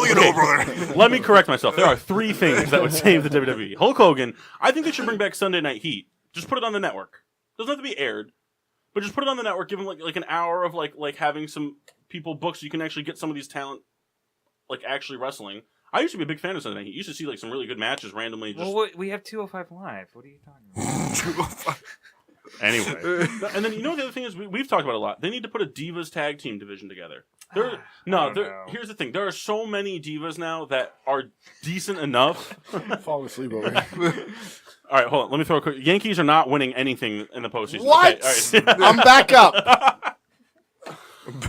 you know, brother. Let me correct myself. There are three things that would save the WWE. Hulk Hogan. I think they should bring back Sunday Night Heat. Just put it on the network. Doesn't have to be aired, but just put it on the network. Give them like an hour of like having some people booked so you can actually get some of these talent like actually wrestling. I used to be a big fan of Sunday Night Heat. You used to see like some really good matches randomly. Well, we have 205 Live. What are you talking about? Anyway, and then the other thing is we've talked about it a lot. They need to put a Divas tag team division together. Here's the thing. There are so many divas now that are decent enough. Falling asleep over here. All right, hold on. Let me throw a quick. Yankees are not winning anything in the postseason. What? Okay, all right. I'm back up.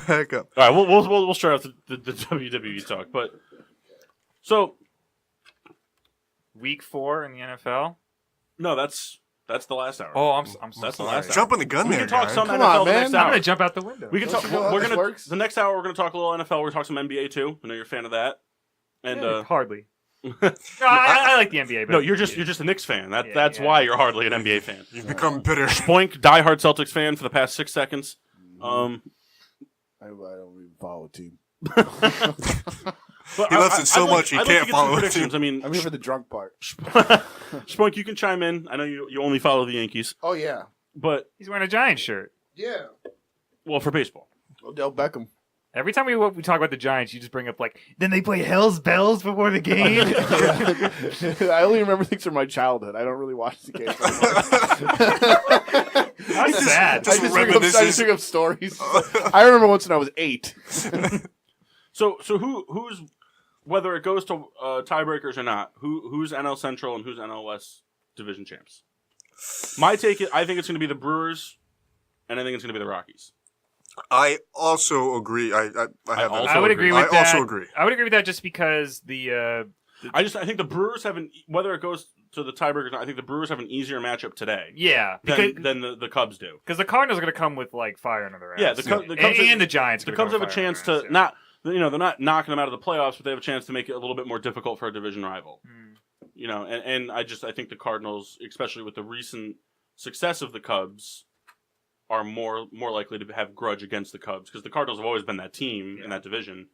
Back up. All right, we'll start off the WWE talk, but so Week 4 in the NFL. no, that's the last hour. Oh, I'm That's the sorry. last hour. Jumping the gun We there, can talk guy. some Come NFL on, the man. next I'm hour. gonna jump out the window. We can Don't talk. you know how We're this gonna works? the next hour. We're gonna talk a little NFL. We're gonna talk some NBA too. I know you're a fan of that. And Hardly. No, I like the NBA. But no, you're just a Knicks fan. That's yeah. why you're hardly an NBA fan. You've become bitter. Boink, diehard Celtics fan for the past 6 seconds. I don't even follow a team. But He loves it so much he I'd like can't to get some follow it. predictions. I mean, I'm here for the drunk part. Spoink, you can chime in. I know you only follow the Yankees, Oh yeah, but he's wearing a Giants shirt. yeah. well, for baseball. Odell Beckham. Every time we talk about the Giants, you just bring up then they play Hell's Bells before the game. I only remember things from my childhood. I don't really watch the games. That's sad. just I just reminisces. bring up stories. I remember once when I was 8. So who's whether it goes to tiebreakers or not? Who's NL Central and who's NL West division champs? My take is I think it's going to be the Brewers, and I think it's going to be the Rockies. I also agree. I have that. also I would agree with I that. also agree. I would agree with that just because the I think the Brewers have whether it goes to the tiebreakers or not, I think the Brewers have an easier matchup today because than the Cubs do. the Cardinals are going to come with fire under their ass. Yeah, the Cubs and the Giants. The are Cubs gonna have a come with chance fire under to their ass, they're not knocking them out of the playoffs, but they have a chance to make it a little bit more difficult for a division rival. Mm. And I think the Cardinals, especially with the recent success of the Cubs, are more likely to have grudge against the Cubs because the Cardinals have always been that team in that division.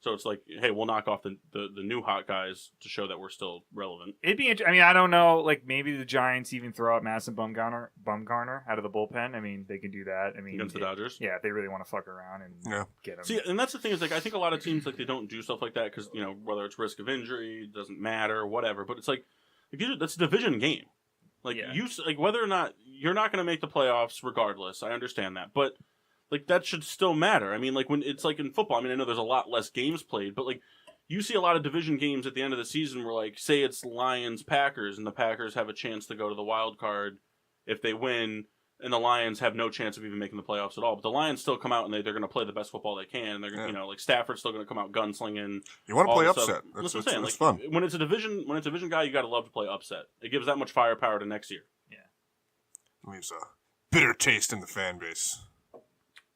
So it's like, hey, we'll knock off the new hot guys to show that we're still relevant. It'd be. I mean, I don't know. Maybe the Giants even throw out Madison Bumgarner out of the bullpen. I mean, they can do that. I mean, Against the Dodgers. Yeah, if they really want to fuck around and get them. See, and that's the thing is I think a lot of teams they don't do stuff like that because whether it's risk of injury, it doesn't matter, whatever. But it's like that's a division game. Whether or not you're not going to make the playoffs, regardless. I understand that, but that should still matter. I mean, when it's in football. I mean, I know there's a lot less games played, but you see a lot of division games at the end of the season where say it's Lions Packers and the Packers have a chance to go to the wild card if they win, and the Lions have no chance of even making the playoffs at all. But the Lions still come out and they're going to play the best football they can. And they're going Stafford's still going to come out gunslinging. You want to play upset. Stuff. That's what I'm saying. That's fun. When it's a division guy, you got to love to play upset. It gives that much firepower to next year. It leaves a bitter taste in the fan base.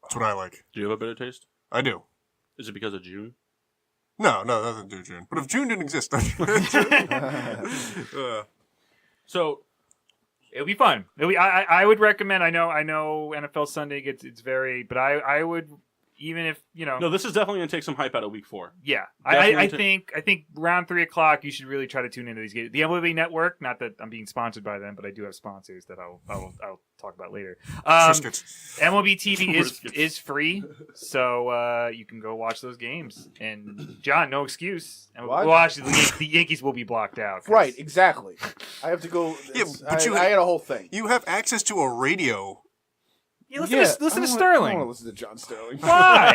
That's what I like. Do you have a bitter taste? I do. Is it because of June? No, nothing to do with June. But if June didn't exist, So It'll be fun. I would recommend. I know NFL Sunday it's very, but I would even if No, this is definitely going to take some hype out of week 4. Yeah, I think around 3:00 you should really try to tune into these games. The MLB Network, not that I'm being sponsored by them, but I do have sponsors that I'll talk about later. MLB TV is free, so you can go watch those games. And John, no excuse. What? Well, actually, the Yankees will be blocked out. Right, exactly. I have to go. Yeah, but I got a whole thing. You have access to a radio. Yeah, listen to Sterling. I want to listen to John Sterling. Why?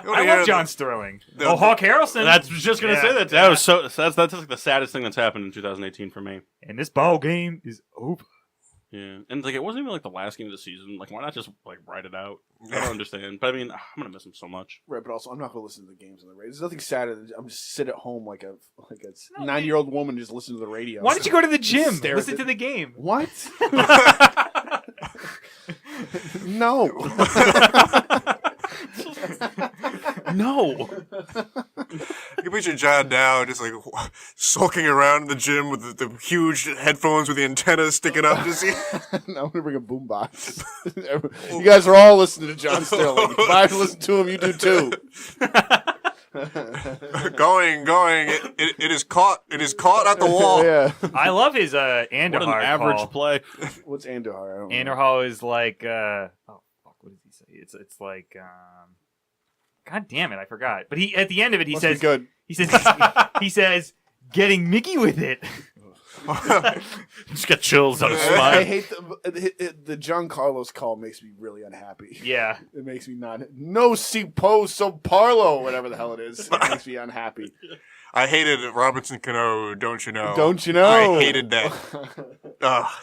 You wanna I hear love John Sterling. the- Hawk Harrelson. That's just going to say that. That was so. That's the saddest thing that's happened in 2018 for me. And this ball game is over. Yeah, and it wasn't even the last game of the season. Why not just write it out? I don't understand. But I mean, I'm gonna miss him so much. Right, but also I'm not going to listen to the games on the radio. There's nothing sadder than I'm just sit at home like a 9-year-old woman just listen to the radio. Why don't you go to the gym? Stare at Listen it. to the game. What? No. No. You can picture John now just sulking around in the gym with the huge headphones with the antennas sticking up to see. I'm going to bring a boombox. You guys are all listening to John Sterling. If I listen to him, you do too. going. It is caught. It is caught at the wall. Yeah. I love his Andahar What an average call. play. What's Andahar? I don't know. Andahar is what does he say? It's like God damn it, I forgot. But he at the end of it he Must be says good. he says getting Mickey with it. Just get chills on his I spine. hate the John Carlos call makes me really unhappy. Yeah. It makes me no si po so parlo, whatever the hell it is. It makes me unhappy. I hated Robinson Cano, don't you know? Don't you know? I hated that.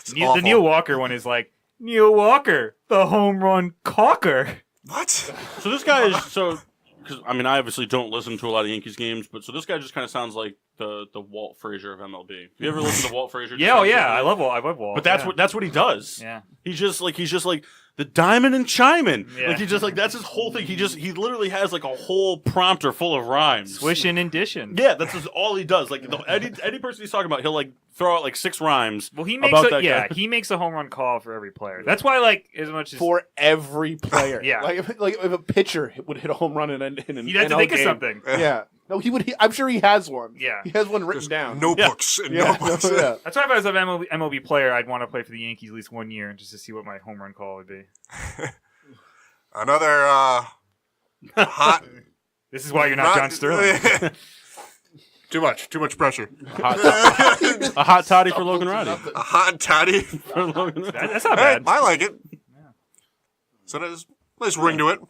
It's The awful. Neil Walker one is like, Neil Walker, the home run caulker. What? So this guy is because I mean I obviously don't listen to a lot of Yankees games, but so this guy just kind of sounds like the Walt Frazier of MLB. Have you ever listened to Walt Frazier? Yeah, oh yeah, I love Walt. But that's what he does. Yeah. He's just like the diamond and chiming. Yeah. Like he just like that's his whole thing. He literally has like a whole prompter full of rhymes. Swishing and dishing. Yeah, that's just all he does. Like any person he's talking about, he'll like throw out like 6 rhymes. Well, he makes about that guy. he makes a home run call for every player. That's why, like, as much as For every player. Yeah. Like if a pitcher would hit a home run in an you'd have to NL think of game. something. Yeah. No, he would. I'm sure he has one. Yeah. He has one written Just down. notebooks and Yeah. notebooks. Yeah. That's why if I was an MLB player, I'd want to play for the Yankees at least 1 year just to see what my home run call would be. Another hot. This is why you're not John Sterling. Too much pressure. A hot toddy for Logan Riley. A hot toddy. For Logan Riley. That's not Hey, bad. I like it. So there's a nice ring to it.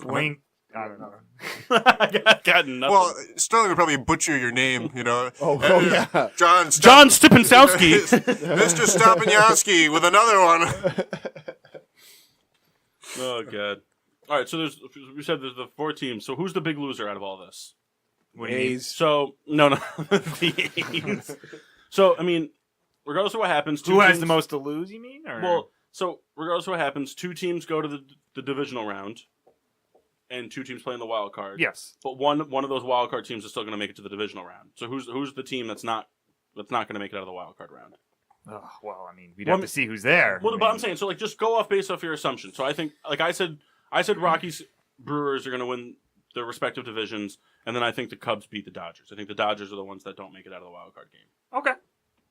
Swing. I don't know. I got nothing. Well, Sterling would probably butcher your name, you know. Oh yeah. John Stepinskowski. Mr. Stopinowski with another one. Oh god. All right, so we said there's the 4 teams. So who's the big loser out of all this? What do you mean? A's. So no, the A's. So I mean, regardless of what happens, Who has the most to lose, you mean? Or? Well, so regardless of what happens, 2 teams go to the divisional round, and 2 teams play in the wild card. yes. But one of those wild card teams is still going to make it to the divisional round. So who's the team that's not going to make it out of the wild card round? Oh, well, I mean, we'd have to see who's there. Well, I but mean, I'm saying, so like, just go off based off your assumption. So I think, like I said Rockies, Brewers are going to win their respective divisions, and then I think the Cubs beat the Dodgers. I think the Dodgers are the ones that don't make it out of the wild card game. Okay.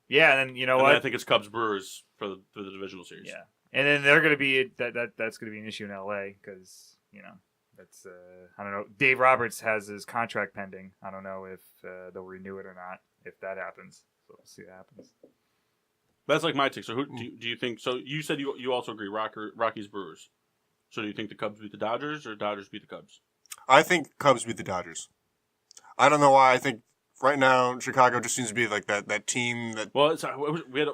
Yeah, and then you know And what? then I think it's Cubs Brewers for the divisional series. Yeah, and then they're going to be that's going to be an issue in LA because you know that's I don't know. Dave Roberts has his contract pending. I don't know if they'll renew it or not if that happens. So we'll see what happens. That's like my take. So who do you think? So you said you also agree Rockies Brewers. So do you think the Cubs beat the Dodgers or Dodgers beat the Cubs? I think Cubs beat the Dodgers. I don't know why. I think right now Chicago just seems to be like that team that. Well, we had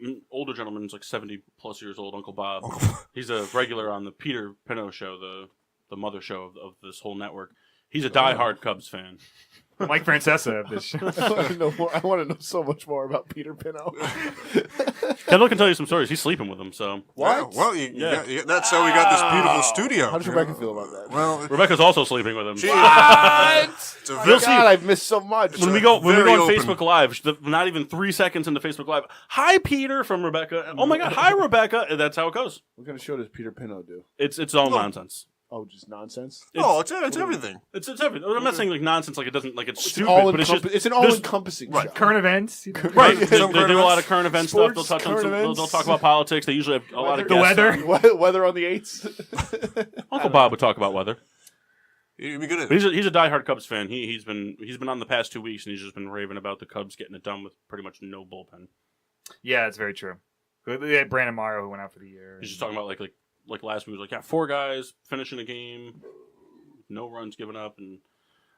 an older gentleman, who's like 70+ years old, Uncle Bob. He's a regular on the Peter Pinot show, the mother show of this whole network. He's a diehard Cubs fan. Mike Francesa of this show. I want to know more. I want to know so much more about Peter Pinot. Kendall can tell you some stories. He's sleeping with him, so. What? Yeah, well, that's how we got this beautiful studio. How does Rebecca feel about that? Well, Rebecca's also sleeping with him. she, it's a Oh, very, God, I've missed so much. When we go on very open. Facebook Live, not even 3 seconds into Facebook Live, hi Peter from Rebecca. Oh my God, hi Rebecca. And that's how it goes. What kind of show does Peter Pinot do? It's all nonsense. Oh, just nonsense. it's everything. It's everything. I'm not saying like nonsense, like it doesn't, like it's stupid, All but it's just it's an there's- all-encompassing right. show. Current events. You know? right. They Some do current a lot events. of current event Sports, stuff. They'll touch on current they'll events. talk about politics. They usually have a lot of The guests weather. on. Weather on the 8s. Uncle Bob would talk about weather. You'd be good at But it. he's a diehard Cubs fan. He's been on the past 2 weeks, and he's just been raving about the Cubs getting it done with pretty much no bullpen. Yeah, it's very true. We had Brandon Morrow who went out for the year. He's just talking about like last week was like, yeah, 4 guys finishing a game, no runs given up, and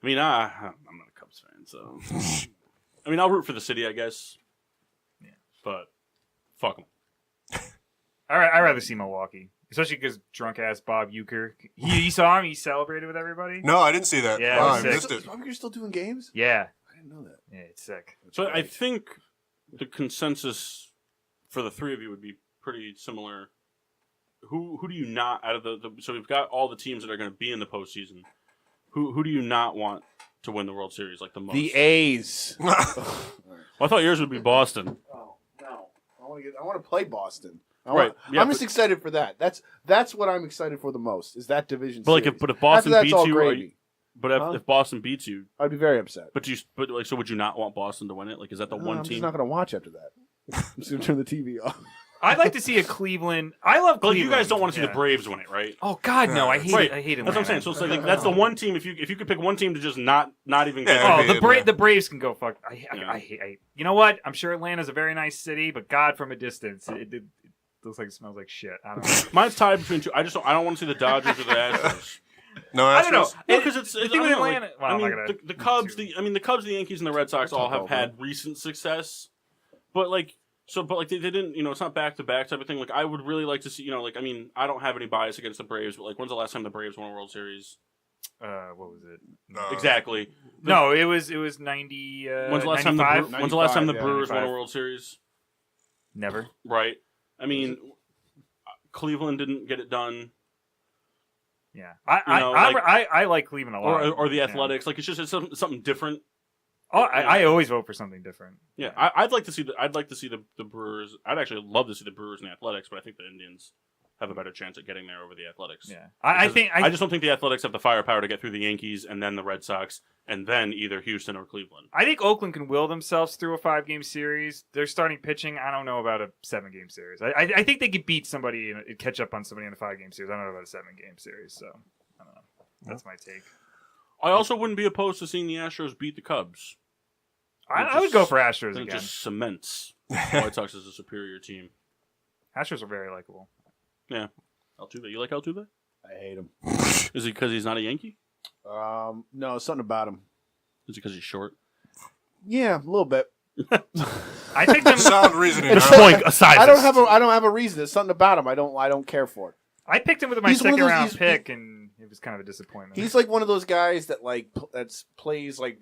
I mean I'm not a Cubs fan, so I mean I'll root for the city, I guess. Yeah. But fuck them. I'd rather see Milwaukee, especially because drunk ass Bob Uecker. You saw him. He celebrated with everybody. No, I didn't see that. Yeah, Wow, it I was sick. missed it. You're still doing games? Yeah, I didn't know that. yeah, it's sick. So I think the consensus for the 3 of you would be pretty similar. Who do you not out of the so we've got all the teams that are going to be in the postseason. Who do you not want to win the World Series like the most? The A's. Well, I thought yours would be Boston. Oh no! I want to play Boston. Right, yeah, I'm just excited for that. That's what I'm excited for the most. Is that division? But like series. if Boston After that's beats all you, gravy. if Boston beats you, I'd be very upset. but so would you not want Boston to win it? Like, is that the one I'm team? just not going to watch after that. I'm just going to turn the TV off. I'd like to see a Cleveland. I love But Cleveland. you guys don't want to see Yeah. the Braves win it, right? Oh God, no! I hate Right. it. I hate it. That's what I'm saying. So it's like that's the one team. If you could pick one team to just not even get. Yeah. Oh, the Braves can go fuck. I hate. You know what? I'm sure Atlanta's a very nice city, but God, from a distance, it looks like it smells like shit. I don't know. Mine's tied between two. I don't want to see the Dodgers or the Astros. No, I don't know. No, because it's The I thing don't with know, like, Atlanta. Well, I I'm mean, not gonna- the Cubs, the Yankees, and the Red Sox all have had recent success, but they didn't. It's not back to back type of thing. Like I would really like to see. I don't have any bias against the Braves, but like, when's the last time the Braves won a World Series? What was it? Exactly. No, it was 90. When's the last time 95? when's the last time the 95, Brewers won a 95. World Series? Never. Right. I mean, Cleveland didn't get it done. Yeah, I like Cleveland a lot. Or the Yeah. Athletics. Like it's something different. Oh, I always vote for something different. Yeah, I'd like to see the Brewers. I'd actually love to see the Brewers and the Athletics, but I think the Indians have a better chance at getting there over the Athletics. Yeah, I just don't think the Athletics have the firepower to get through the Yankees and then the Red Sox and then either Houston or Cleveland. I think Oakland can will themselves through a 5-game series. They're starting pitching. I don't know about a 7-game series. I think they could beat somebody and catch up on somebody in a 5-game series. I don't know about a 7-game series. So I don't know. That's my take. I also wouldn't be opposed to seeing the Astros beat the Cubs. I would go for Astros Then it again. just cements White Sox as a superior team. Astros are very likable. Yeah. Altuve. You like Altuve? I hate him. Is it because he's not a Yankee? No, something about him. Is it because he's short? Yeah, a little bit. I picked him. Solid reasoning. It's huh? Point aside. I don't have a reason. There's something about him. I don't care for it. I picked him with my He's one of second those- round he's- pick, and it was kind of a disappointment. He's like one of those guys that plays like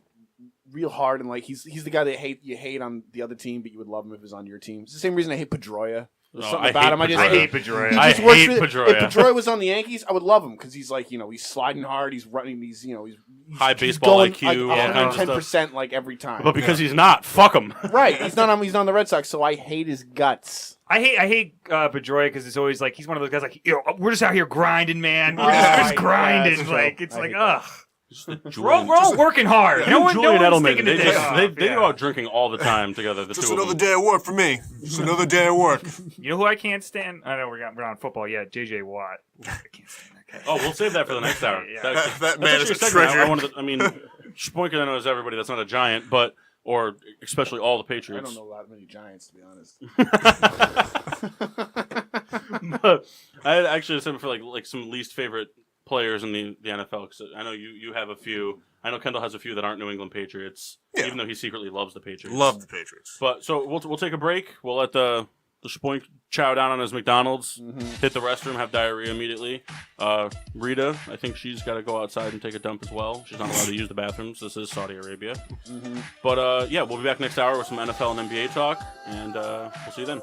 real hard, and like he's the guy that you hate on the other team, but you would love him if he was on your team. It's the same reason I hate Pedroia. There's something about him. I hate Pedroia. He I just works hate for the- Pedroia. If Pedroia was on the Yankees, I would love him because he's like he's sliding hard, he's running these he's High baseball going, IQ, like, all kinds of 110% like every time. But because he's not, fuck him. Right, he's not on the Red Sox, so I hate his guts. I hate Pedroia because it's always like he's one of those guys like we're just out here grinding, man. We're Yeah, just grinding. that's like true. it's I like hate ugh. Julian, We're all working hard. No one's Julian Edelman, taking they the day off. they Yeah. go out drinking all the time together. The Just two of another them. day of work for me. Just another day of work. You know who I can't stand? I know we're on football. Yeah, JJ Watt. I can't stand that guy. Oh, we'll save that for the next hour. Yeah. That man that's is a actually segment treasure. I wanted to, I mean, Spoinker knows everybody. That's not a Giant, but or especially all the I Patriots. don't know that many Giants, to be honest. But I had actually said for like some least favorite players in the NFL. Because I know you have a few. I know Kendall has a few that aren't New England Patriots, Yeah. even though he secretly loves the Patriots. Love the Patriots. But so we'll take a break. We'll let the Spoink chow down on his McDonald's, hit the restroom, have diarrhea immediately. Rita, I think she's got to go outside and take a dump as well. She's not allowed to use the bathrooms. This is Saudi Arabia. But yeah, we'll be back next hour with some NFL and NBA talk, and we'll see you then.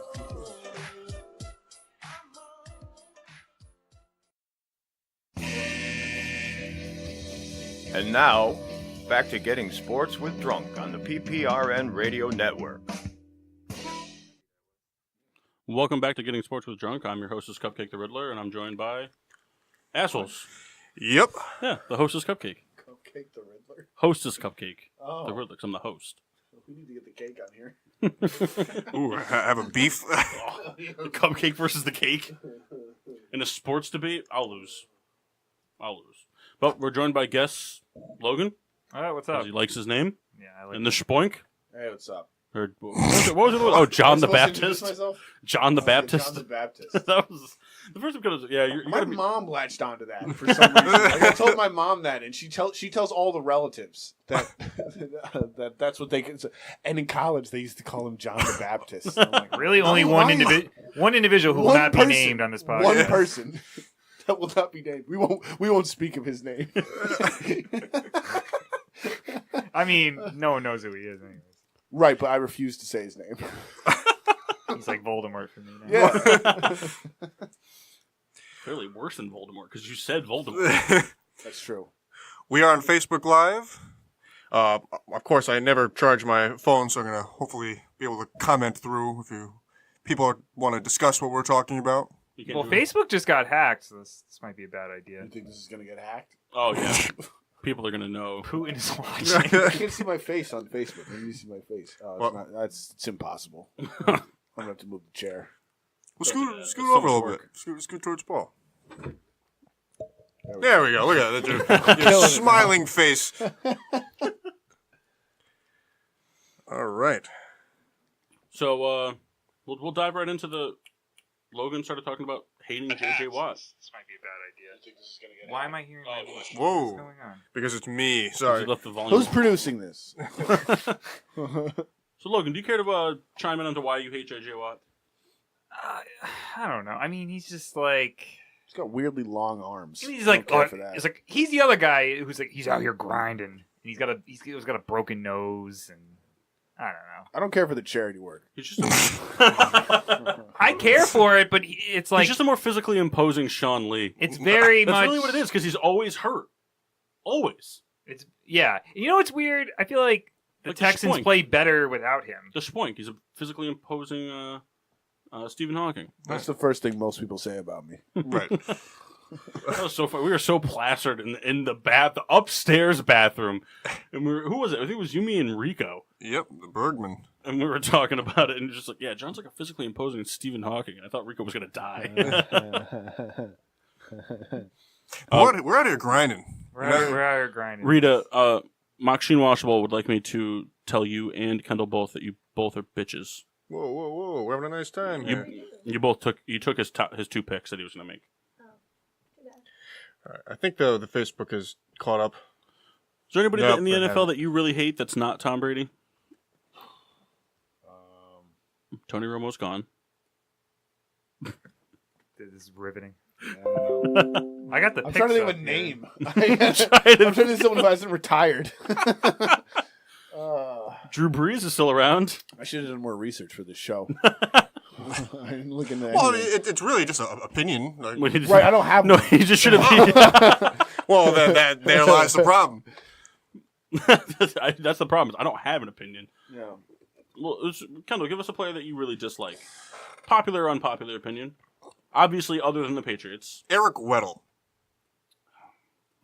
And now, back to Getting Sports with Drunk on the PPRN Radio Network. Welcome back to Getting Sports with Drunk. I'm your hostess, Cupcake the Riddler, and I'm joined by assholes. Yep. Yeah, the hostess Cupcake. Cupcake the Riddler. Hostess Cupcake. Oh, The Riddler, 'cause I'm the host. we need to get the cake on here. Ooh, have a beef. The cupcake versus the cake. In a sports debate, I'll lose. But we're joined by guest Logan, All right, what's because up? he likes his name, Yeah, I like and the Spoink. Hey, what's up? Or, what was it? Oh, John the Am I supposed to introduce Baptist. myself? John the Baptist. John the Baptist. That was the first one. Because yeah, you My gotta be, mom latched onto that for some reason. Like, I told my mom that, and she tells all the relatives that that's what they can. And in college, they used to call him John the Baptist. I'm like, really only No, one why one individual who will One not person. be named on this podcast. one person that will not be named. We won't speak of his name. I mean, no one knows who he is, anyways. Right, but I refuse to say his name. He's like Voldemort for me now. Yeah, clearly worse than Voldemort because you said Voldemort. that's true. We are on Facebook Live. Of course, I never charge my phone, so I'm going to hopefully be able to comment through if people want to discuss what we're talking about. You can't Well, do it. Facebook just got hacked, so this might be a bad idea. You think this is gonna get hacked? Oh yeah, people are gonna know. Putin is watching. I can't see my face on Facebook. Let me see my face. Oh, Well- it's impossible. I'm gonna have to move the chair. Well, scoot over a little bit. Scoot towards Paul. There we go. Look at that. Your smiling face. All right. So we'll dive right into the. Logan started talking about hating J.J. Watt. This might be a bad idea. Why am I hearing my voice? Whoa. What's going on? Because it's me. He Sorry. left the volume. Who's producing this? So Logan, do you care to chime in onto why you hate J.J. Watt? I don't know. I mean, he's just like He's got weirdly long arms. he's like I don't care for that. it's like he's the other guy who's like he's out here grinding. And he's got a broken nose and I don't know. I don't care for the charity work. He's just I care for it, but it's like he's just a more physically imposing Sean Lee. it's very That's much really what it is because he's always hurt. Always. It's yeah. You know what's weird? I feel like the Like the Texans Spoink. play better without him. The Spoink. He's a physically imposing Stephen Hawking. That's the first thing most people say about me. Right. That was so fun. We were so plastered in the upstairs bathroom, and who was it? I think it was you, me, and Rico. Yep, the Bergman. And we were talking about it, and just like, yeah, John's like a physically imposing Stephen Hawking. And I thought Rico was gonna die. We're out here grinding. We're out here grinding. Rita, Maxine Washable would like me to tell you and Kendall both that you both are bitches. Whoa. We're having a nice time here. You both took his two picks that he was gonna make. All right, I think the Facebook is caught up. Is there anybody Nope, in the I NFL haven't. that you really hate that's not Tom Brady? Tony Romo's gone. This is riveting. I don't know. I got the. I'm picks trying to think up of a here. name. I'm trying to think of someone who hasn't retired. Drew Brees is still around. I should have done more research for this show. I'm looking at Well, I mean, it's really just an opinion. Like, right, I don't have No, one. he just should have. well, there lies the problem. That's the problem. Is I don't have an opinion. Yeah. Well, Kendall, give us a player that you really dislike. Popular or unpopular opinion. Obviously, other than the Patriots. Eric Weddle.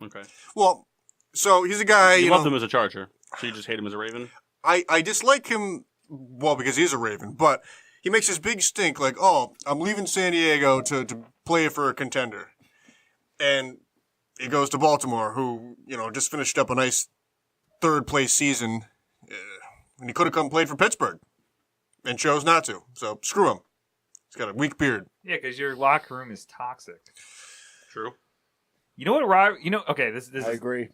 Okay. Well, so he's a guy. You You love know, him as a Charger, so you just hate him as a Raven. I dislike him. Well, because he's a Raven, but he makes this big stink like, oh, I'm leaving San Diego to play for a contender, and he goes to Baltimore, who just finished up a nice third place season, and he could have come played for Pittsburgh, and chose not to. So screw him. He's got a weak beard. Yeah, because your locker room is toxic. True. You know what, Rob? Okay, this I is. agree.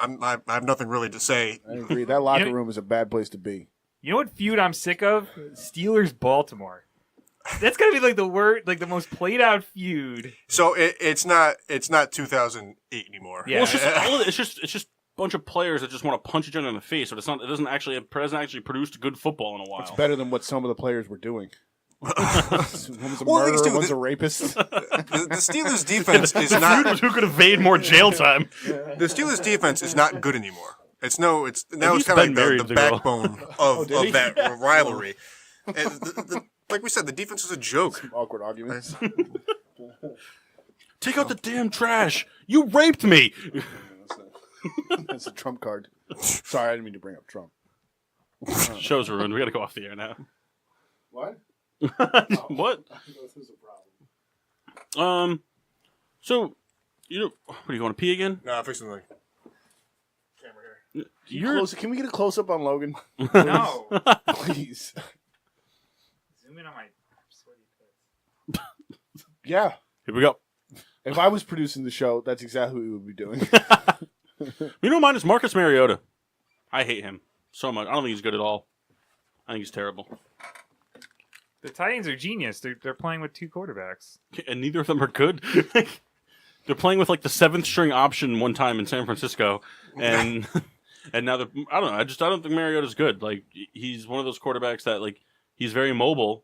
I have nothing really to say. I agree. That locker You know- room is a bad place to be. You know what feud I'm sick of? Steelers Baltimore. That's gotta be like the most played out feud. So it's not 2008 anymore. Yeah. Well, it's just a bunch of players that just want to punch each other in the face, but it hasn't actually produced good football in a while. It's better than what some of the players were doing. One's a Well, murderer, too, one's a rapist. The Steelers defense is Feud not. was who could evade more jail time. The Steelers defense is not good anymore. It's kind used of Ben like the Merriam's a girl. backbone did he? of that rivalry. And like we said, the defense is a joke. Awkward arguments. Take out the damn trash. You raped me. That's a Trump card. Sorry, I didn't mean to bring up Trump. Show's ruined. We got to go off the air now. What? What? So, what do you want to pee again? No, I'm fixing the camera here. Can we get a close up on Logan? No. Please. Zoom in on my sweaty pits. Yeah. Here we go. If I was producing the show, that's exactly what we would be doing. You know, mine is Marcus Mariota. I hate him so much. I don't think he's good at all. I think he's terrible. The Titans are genius. They're playing with two quarterbacks. And neither of them are good. They're playing with like the 7th string option one time in San Francisco, and now I don't know. I don't think Mariota's good. Like he's one of those quarterbacks that like he's very mobile,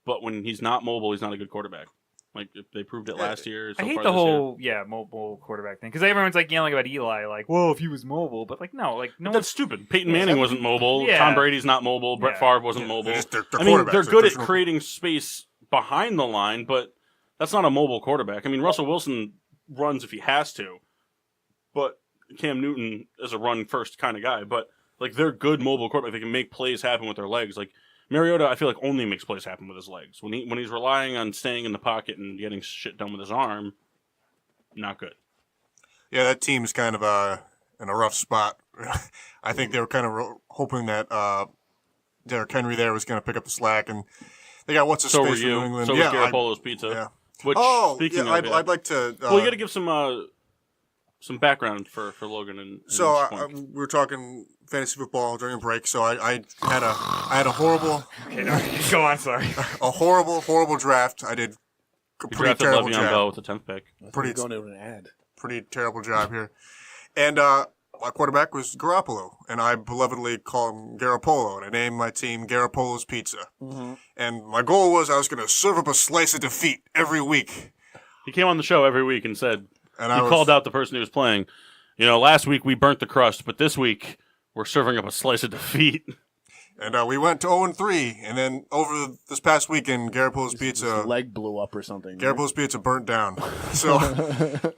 but when he's not mobile, he's not a good quarterback. Like they proved it last year. So I hate far the this year. whole mobile quarterback thing because everyone's like yelling about Eli, like, "Whoa, if he was mobile," but like, no, like no. That's stupid. Peyton Manning wasn't mobile. Yeah. Tom Brady's not mobile. Brett Yeah. Favre wasn't mobile. They're I mean, quarterbacks. they're good at There's no- creating space behind the line, but that's not a mobile quarterback. I mean, Russell Wilson runs if he has to, but Cam Newton is a run first kind of guy. But like they're good mobile quarterbacks. They can make plays happen with their legs. Like Mariota, I feel like, only makes plays happen with his legs. When he's relying on staying in the pocket and getting shit done with his arm, not good. Yeah, that team's kind of in a rough spot. I think they were kind of hoping that Derrick Henry there was going to pick up the slack, and they got what's his So were space from you. New England. So was yeah, Garoppolo's Pizza. yeah. Which, speaking of, I'd like to. well, you got to give some background for Logan and So Spunk. we were talking fantasy football during break. So I had a horrible, Okay, no, go on. Sorry. a horrible draft. I did a You pretty drafted terrible Le'Veon job. Bell with the 10th pick. Pretty going to an ad. pretty terrible job here. And my quarterback was Garoppolo, and I belovedly call him Garoppolo, and I named my team Garoppolo's Pizza. Mm-hmm. And my goal was I was going to serve up a slice of defeat every week. He came on the show every week and said, And he called out the person who was playing. Last week we burnt the crust, but this week we're serving up a slice of defeat. And we went to 0-3, and then over this past weekend, Garoppolo's Pizza... His leg blew up or something. Garoppolo's Pizza burnt down. So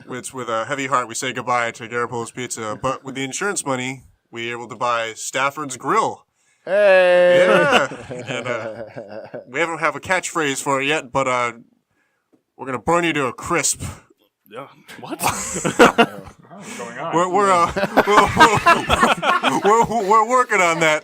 it's with a heavy heart we say goodbye to Garoppolo's Pizza. But with the insurance money, we were able to buy Stafford's Grill. Hey! Yeah. And we haven't have a catchphrase for it yet, but we're going to burn you to a crisp. Yeah. What? What's going on? We're working on that.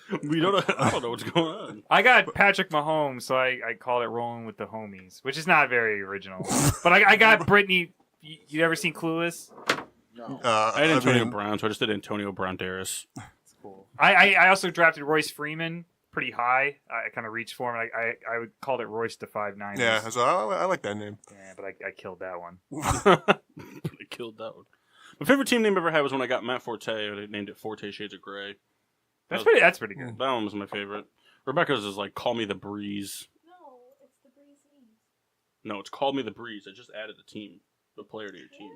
I don't know what's going on. I got Patrick Mahomes, so I called it Rolling with the Homies, which is not very original. But I got Brittany. You ever seen Clueless? I had Antonio Brown, so I just did Antonio Brown-Daris. That's cool. I also drafted Royce Freeman pretty high. I kind of reached for him. I would called it Royce to 5'9". Yeah, so I like that name. Yeah, but I killed that one. I killed that one. My favorite team name I ever had was when I got Matt Forte. I named it Forte Shades of Grey. That's pretty good. That one was my favorite. Rebecca's is like Call Me the Breeze. No, it's the breeze. No, it's Call Me the Breeze. I just added the player to your team.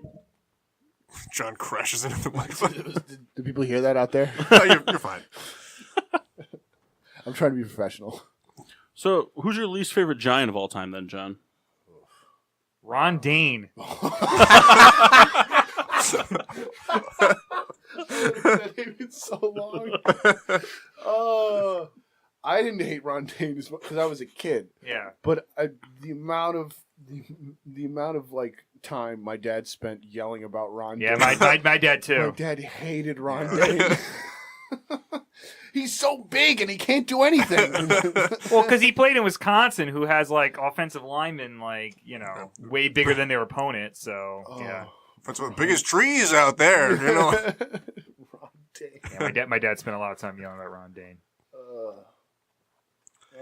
John crashes into the microphone. Do people hear that out there? No, you're fine. I'm trying to be professional. So, who's your least favorite Giant of all time then, John? Ron Dane. That name is so long. I didn't hate Ron Dane because I was a kid. Yeah. But the amount of like time my dad spent yelling about Ron Dane. Yeah, my dad too. My dad hated Ron Dane. He's so big and he can't do anything. Well, because he played in Wisconsin, who has like offensive linemen, way bigger than their opponent. So yeah, That's what biggest trees out there, Ron Dane. Yeah, my dad spent a lot of time yelling about Ron Dane.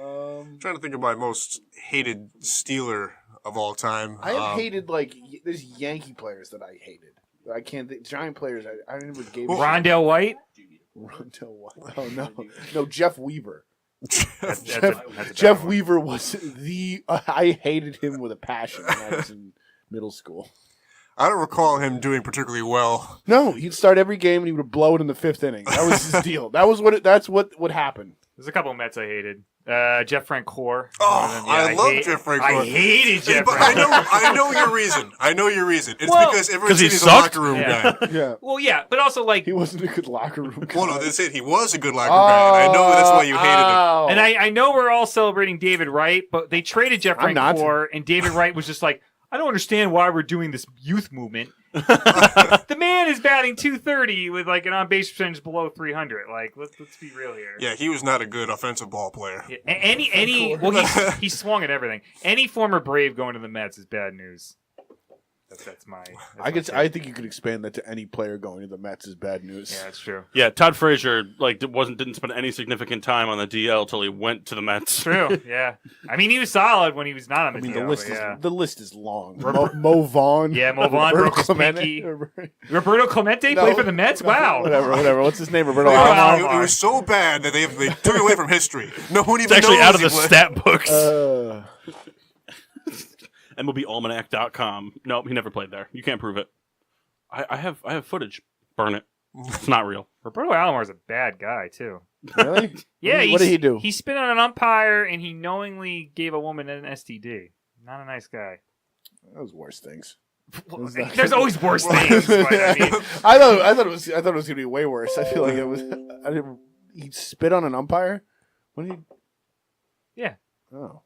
I'm trying to think of my most hated Steeler of all time. I have hated there's Yankee players that I hated. I can't think Giant players. I never gave. Rondell White. Rondell White. Oh no, Jeff Weaver. That's Jeff Weaver was I hated him with a passion when I was in middle school. I don't recall him doing particularly well. No, he'd start every game and he would blow it in the 5th inning. That was his deal. That's what would happen. There's a couple of Mets I hated. Jeff Francoeur. Oh, I love Jeff Francoeur. I hated Jeff But Francoeur. I know your reason. It's Well, because everyone said he he's a sucked? locker room Yeah. guy. Yeah, Well, yeah, but also he wasn't a good locker room guy. Well, no, they said he was a good locker room guy, and I know that's why you hated him. And I know we're all celebrating David Wright, but they traded Jeff I'm not. Francoeur, and David Wright was just like, I don't understand why we're doing this youth movement. The man is batting .230 with an on-base percentage below 300. Let's be real here. Yeah, he was not a good offensive ball player. Yeah, he swung at everything. Any former Brave going to the Mets is bad news. That's my. I think you could expand that to any player going to the Mets is bad news. Yeah, that's true. Yeah, Todd Frazier didn't spend any significant time on the DL till he went to the Mets. True. Yeah. I mean, he was solid when he was not on the I mean, DL. the list is long. Mo Vaughn. Yeah, Mo Vaughn, Roberto broke his Clemente. pinky. Roberto Clemente played for the Mets? Wow. Whatever. What's his name? Roberto Wow. Alomar. It was so bad that they took it away from history. No one even It's actually knows out of the he played. stat books. MLBalmanac.com. Nope, he never played there. You can't prove it. I have footage. Burn it. It's not real. Roberto Alomar's a bad guy, too. Really? Yeah. What did he do? He spit on an umpire, and he knowingly gave a woman an STD. Not a nice guy. Those worse things. There's always worse things. But, I mean, I thought it was gonna be way worse. I feel like it was. he spit on an umpire? When he? Yeah. Oh.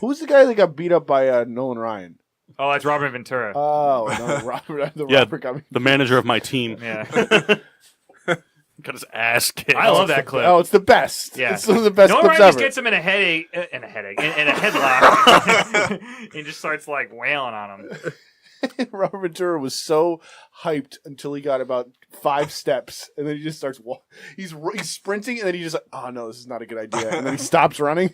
Who's the guy that got beat up by Nolan Ryan? Oh, that's Robert Ventura. Oh, no, Robert got me. The manager of my team. Yeah. Got his ass kicked. I love that clip. Oh, it's the best. Yeah. It's one of the best Nolan clips Ryan just ever. gets him in a headlock, and just starts like wailing on him. Robert Ventura was so hyped until he got about 5 steps, and then he just starts. He's sprinting, and then he just like, oh no, this is not a good idea, and then he stops running.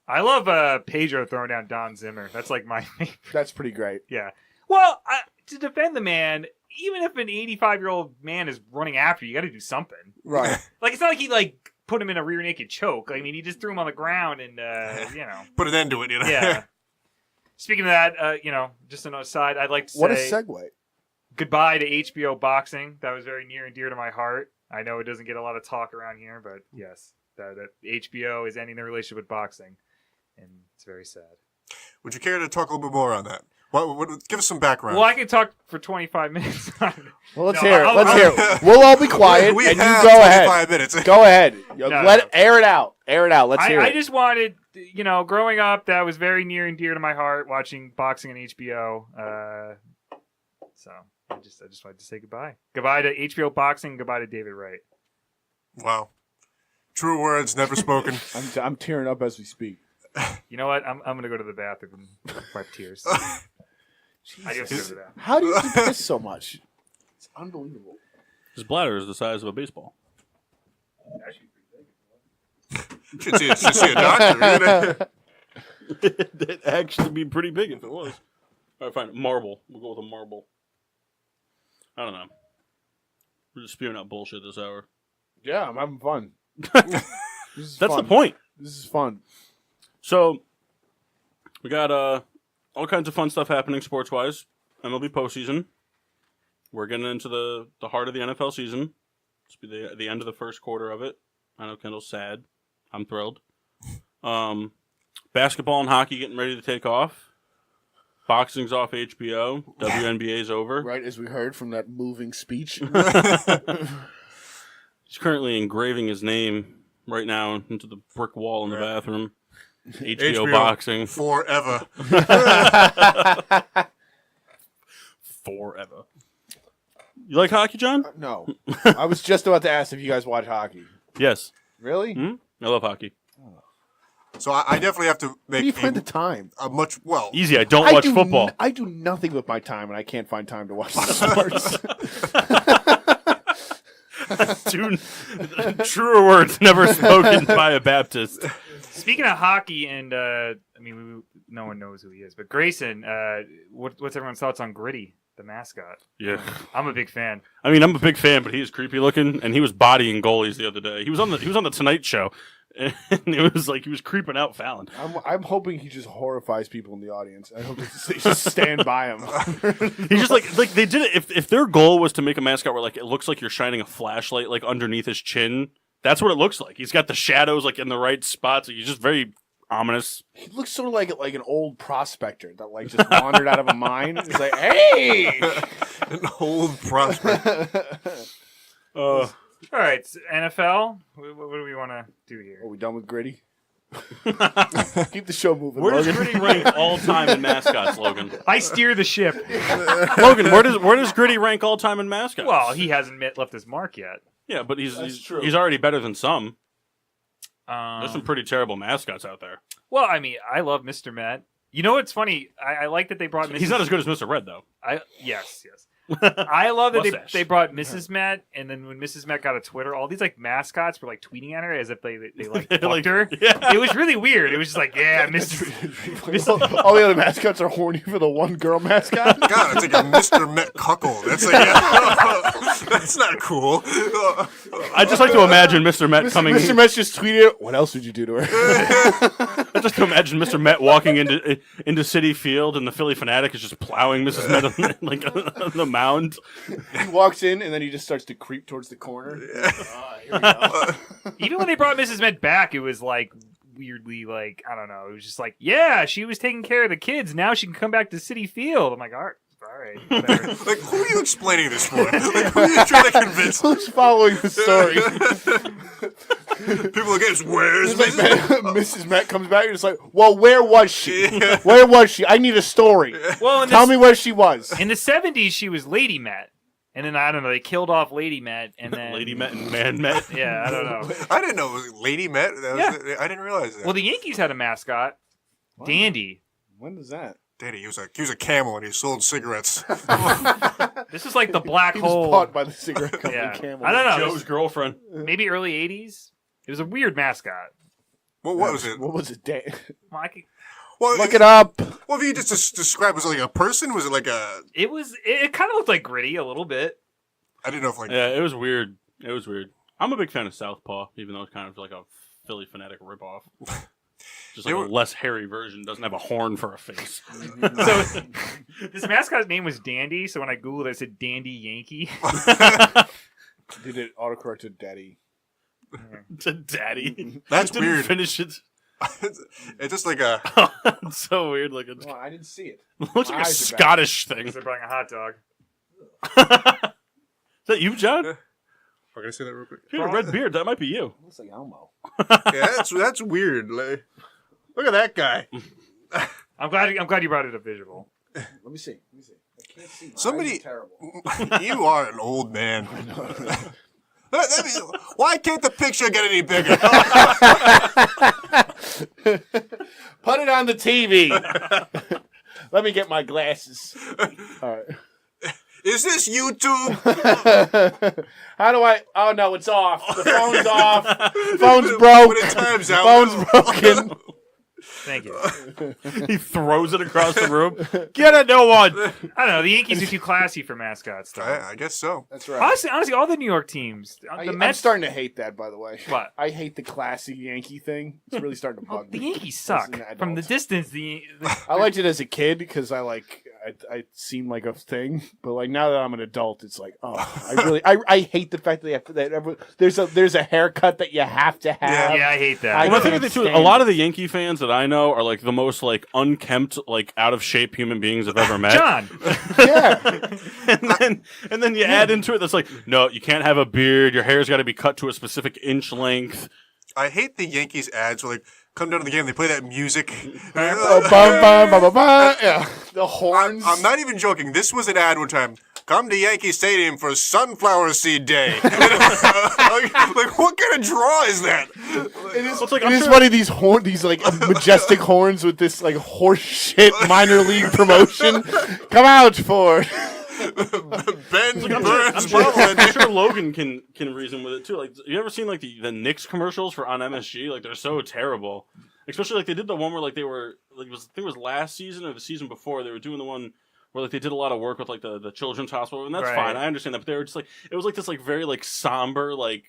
I love Pedro throwing down Don Zimmer. That's like my favorite. That's pretty great. Yeah. Well, to defend the man, even if an 85-year-old man is running after you, got to do something. Right. Like, it's not like he, like, put him in a rear naked choke. I mean, he just threw him on the ground and, you know. Put an end to it, you know? Yeah. Speaking of that, you know, just an aside, I'd like to say... What a segue. Goodbye to HBO boxing. That was very near and dear to my heart. I know it doesn't get a lot of talk around here, but yes, that HBO is ending their relationship with boxing. And it's very sad. Would you care to talk a little bit more on that? Give us some background. Well, I can talk for 25 minutes. Well, let's No, hear it. I'll- Let's I'll- hear it. We'll all be quiet, we and you have go 25 ahead. minutes. Go ahead. No. Air it out. Air it out. Let's hear I it. just wanted, you know, growing up, that was very near and dear to my heart, watching boxing on HBO. So I just wanted to say goodbye. Goodbye to HBO boxing. Goodbye to David Wright. Wow. True words, never spoken. I'm tearing up as we speak. You know what? I'm gonna go to the bathroom and wipe tears. I do have to go to the bathroom. How do you piss so much? It's unbelievable. His bladder is the size of a baseball. Should see a doctor. It'd actually be pretty big if it was. All right, fine. Marble. We'll go with a marble. I don't know. We're just spewing out bullshit this hour. Yeah, I'm having fun. That's the point. This is fun. So, we got all kinds of fun stuff happening sports-wise. MLB postseason. We're getting into the heart of the NFL season. It's the end of the first quarter of it. I know Kendall's sad. I'm thrilled. Basketball and hockey getting ready to take off. Boxing's off HBO. WNBA's over. Right as we heard from that moving speech. He's currently engraving his name right now into the brick wall in the bathroom. HBO boxing. Forever. Forever. You like hockey, John? No. I was just about to ask if you guys watch hockey. Yes. Really? I love hockey. So I definitely have to How do make you find the time? a much, well, Easy. I don't watch football. I do nothing with my time, and I can't find time to watch sports. Truer words never spoken by a Baptist. Speaking of hockey, and I mean, no one knows who he is, but Grayson, what's everyone's thoughts on Gritty, the mascot? Yeah. I'm a big fan. I mean, I'm a big fan, but he's creepy looking, and he was bodying goalies the other day. He was on the Tonight Show, and it was like he was creeping out Fallon. I'm hoping he just horrifies people in the audience. I hope they just stand by him. He's just like they did it. If their goal was to make a mascot where like it looks like you're shining a flashlight like underneath his chin, that's what it looks like. He's got the shadows like in the right spots. He's just very ominous. He looks sort of like an old prospector that like just wandered out of a mine. He's like, hey, an old prospect. All right, NFL. What do we want to do here? Are we done with Gritty? Keep the show moving. Where does Logan. Gritty rank all time in mascots, Logan? I steer the ship. Logan, where does Gritty rank all time in mascots? Well, he hasn't left his mark yet. yeah, but he's true. he's already better than some. There's some pretty terrible mascots out there. Well, I mean, I love Mr. Met. You know what's funny? I like that they brought. He's not as good as Mr. Red though. Yes. I love that Mustache. they brought Mrs. Met, and then when Mrs. Met got a Twitter, all these like mascots were like tweeting at her as if they like fucked her. Yeah. It was really weird. It was just like, yeah, Mr. All the other mascots are horny for the one girl mascot. God, it's like a Mr. Met cuckold. That's like, that's not cool. I just like to imagine Mr. Met coming. Mr. Met's just tweeted, what else would you do to her? I just to imagine Mr. Met walking into Citi Field and the Philly Fanatic is just plowing Mrs. Met on the mound. He walks in and then he just starts to creep towards the corner. Here we go. Even when they brought Mrs. Met back, it was like weirdly like I don't know. It was just like, yeah, she was taking care of the kids. Now she can come back to Citi Field. I'm like, all all right. Whatever. Like, who are you explaining this for? Like, who are you trying to convince? Who's following the story? People are getting, where's It's like Mrs. Mrs. Met comes back and it's like, well, where was she? Yeah. Where was she? I need a story. Well, Tell me where she was. in the 70s, she was Lady Met. And then, I don't know, they killed off Lady Met. And then Lady Met and Man Met. Yeah, I don't know. I didn't know it was Lady Met. I didn't realize that. Well, the Yankees had a mascot. What? Dandy. When was that? Daddy, he was a camel and he sold cigarettes. This is like the black He was hole. bought by the cigarette company Yeah. Camel. I don't know. Joe's girlfriend. Maybe early 80s? It was a weird mascot. What was it? What was it? Well, Well, Look it up. Well, if you just describe it as like a person, was it like a? it kind of looked like Gritty a little bit. I didn't know if like. Yeah, it was weird. It was weird. I'm a big fan of Southpaw, even though it's kind of like a Philly Fanatic ripoff. Just like a less hairy version. Doesn't have a horn for a face. So this mascot's name was Dandy. So when I Googled it, it said Dandy Yankee. Did it autocorrected Daddy? To Daddy. That's Didn't weird. Finish it. It's just like a. It's so weird. Like Well, I didn't see it. looks My like a eyes are bad. Scottish thing. They're buying a hot dog. Is that you, John? We're gonna say that real quick. You have a red beard. That might be you. Looks like Elmo. Yeah, that's weird. Like, look at that guy. I'm glad you brought it a visual. Let me see. I can't see. My Somebody- eyes are terrible. You are an old man. Why can't the picture get any bigger? Put it on the TV. Let me get my glasses. All right. Is this YouTube? How do I? Oh no, it's off. The phone's off. The phone's broke. When it times out. Phone's broken. Thank you. He throws it across the room. Get a new one. I don't know. The Yankees are too classy for mascots, though. I guess so. That's right. Honestly, all the New York teams. The I'm Mets. starting to hate that, by the way. What? I hate the classy Yankee thing. It's really starting to Well, bug the me. Yankees suck. As an adult. From the distance, the I liked it as a kid because I seemed like a thing, but like now that I'm an adult, it's like, oh, I hate the fact that they have that there's a haircut that you have to have. yeah, I hate that. I Well, I can't think too, a stand lot it. of the Yankee fans that I know are like the most like unkempt, like out of shape human beings I've ever met. John. Yeah. and then you add into it that's like, no, you can't have a beard. Your hair's got to be cut to a specific inch length. I hate the Yankees ads where like come down to the game, they play that music. Bum, bum, bum, bum, bum. Yeah. The horns. I'm not even joking. This was an ad one time. Come to Yankee Stadium for Sunflower Seed Day. like, what kind of draw is that? It is, It's like, it I'm is sure- funny, these like majestic horns with this like horse shit minor league promotion. Come out for Ben I'm Burns sure, Bubbling. I'm sure Logan can reason with it too. Like, you ever seen like the Knicks commercials for on MSG? Like, they're so terrible. Especially like they did the one where like they were like I think it was last season or the season before they were doing the one where like they did a lot of work with like the children's hospital, and that's Right. fine. I understand that, but they were just like it was like this like very like somber like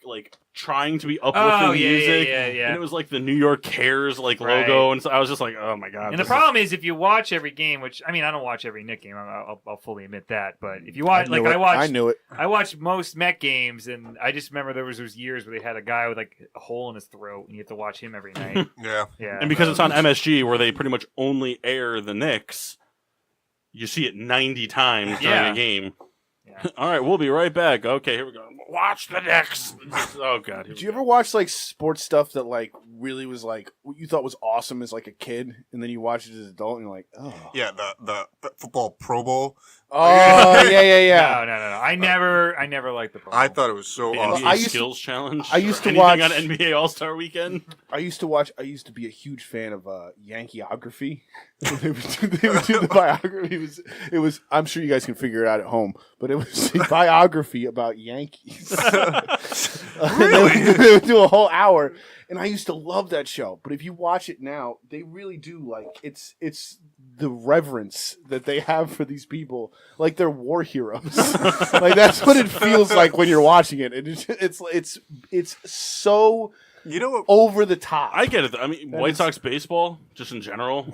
trying to be uplifting music. yeah. And it was like the New York Cares like Right. logo, and so I was just like, oh my god. And the this problem is, if you watch every game, which I mean, I don't watch every Knick game. I'll fully admit that. But if you watch, I knew it. I watched most Met games, and I just remember there was those years where they had a guy with like a hole in his throat, and you have to watch him every night. Yeah. Yeah, And because it's on MSG, where they pretty much only air the Knicks, you see it 90 times during Yeah. a game. Yeah. All right, we'll be right back. Okay, here we go. Watch the Knicks. Oh god. Did you ever watch like sports stuff that like really was like what you thought was awesome as like a kid, and then you watch it as an adult, and you're like, oh, Yeah, the football Pro Bowl. oh, yeah. No. I never liked the Pro Bowl. I thought it was so The awesome. NBA I used to- Skills Challenge? I used or to anything watch- on NBA All-Star Weekend. I used to be a huge fan of Yankeeography. they would do the biography. It was. I'm sure you guys can figure it out at home, but it was a biography about Yankees. Really? They would do a whole hour, and I used to love that show. But if you watch it now, they really do like it's the reverence that they have for these people, like they're war heroes. Like that's what it feels like when you're watching it. And it's so You know what? over the top. I get it. I mean, That White is- Sox baseball, just in general.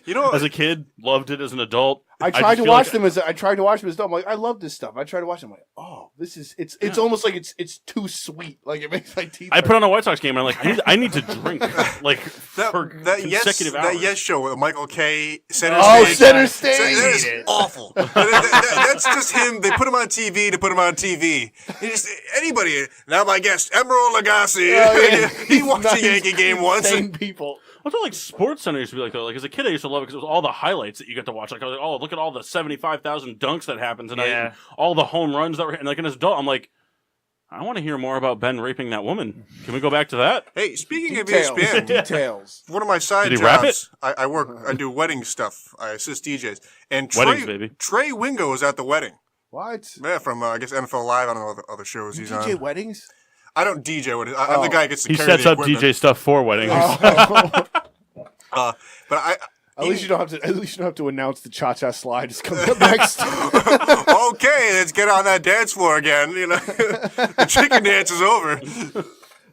You know what? As a kid, loved it. As an adult, I tried to watch them as though I'm like, I love this stuff. I tried to watch them. I'm like, oh, this is it's almost like it's too sweet. Like it makes my teeth. I put on a White Sox game and I'm like, I need to drink like for consecutive hours. That Yes show with Michael K. Center Stage. That is awful. That's just him. They put him on TV to put him on TV. Anybody. Now my guest, Emerald Lagasse. Oh, yeah. He watched a Yankee game once. People. I feel like Sports Center used to be like, though. Like as a kid, I used to love it because it was all the highlights that you get to watch. Like I was like, oh, look at all the 75,000 dunks that happened tonight, and all the home runs that were. And like as an adult, I'm like, I want to hear more about Ben raping that woman. Can we go back to that? Hey, speaking of ESPN, details. One of my side jobs, I do wedding stuff. I assist DJs, and Weddings, baby. Trey Wingo was at the wedding. What? Yeah, from I guess NFL Live. I don't know other shows he's on. DJ weddings? I don't DJ weddings. I'm the guy who gets to He carry sets the up equipment. DJ stuff for weddings. But at least you don't have to announce the cha-cha slide is coming up next. Okay, let's get on that dance floor again. You know, the chicken dance is over.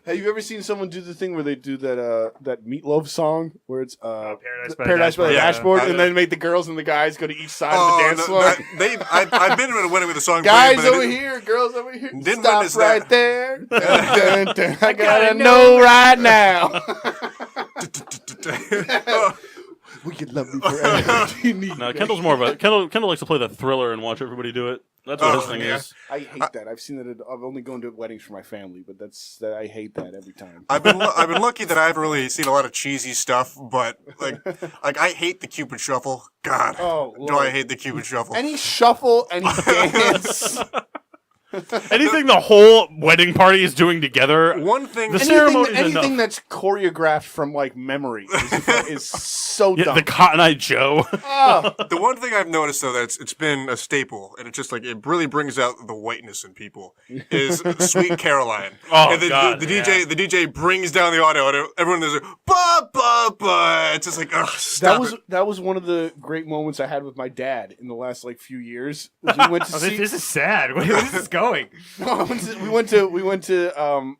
Have you ever seen someone do the thing where they do that Meatloaf song where it's Paradise by the Dashboard, and then make the girls and the guys go to each side of the dance floor? I've been in a wedding with a song. Guys over here, girls over here. Didn't Stop witness right that. there. Dun, dun, I gotta know right now. We could love you forever. No, Kendall's more of a Kendall likes to play the Thriller and watch everybody do it. That's what his thing is. I hate that. I've seen that. I've only gone to weddings for my family, but I hate that every time. I've been lucky that I haven't really seen a lot of cheesy stuff, but like I hate the Cupid Shuffle. God, do I hate the Cupid Shuffle? Any shuffle, any dance. Anything the whole wedding party is doing together. One thing, the ceremony is anything enough. that's choreographed from like memory is so dumb. The Cotton Eye Joe. The one thing I've noticed though it's been a staple, and it's just like it really brings out the whiteness in people is Sweet Caroline. And the DJ brings down the audio, and everyone is like, ba ba ba. It's just like, That was one of the great moments I had with my dad in the last like few years. We went to see. This is sad. Where is this going? No, we went to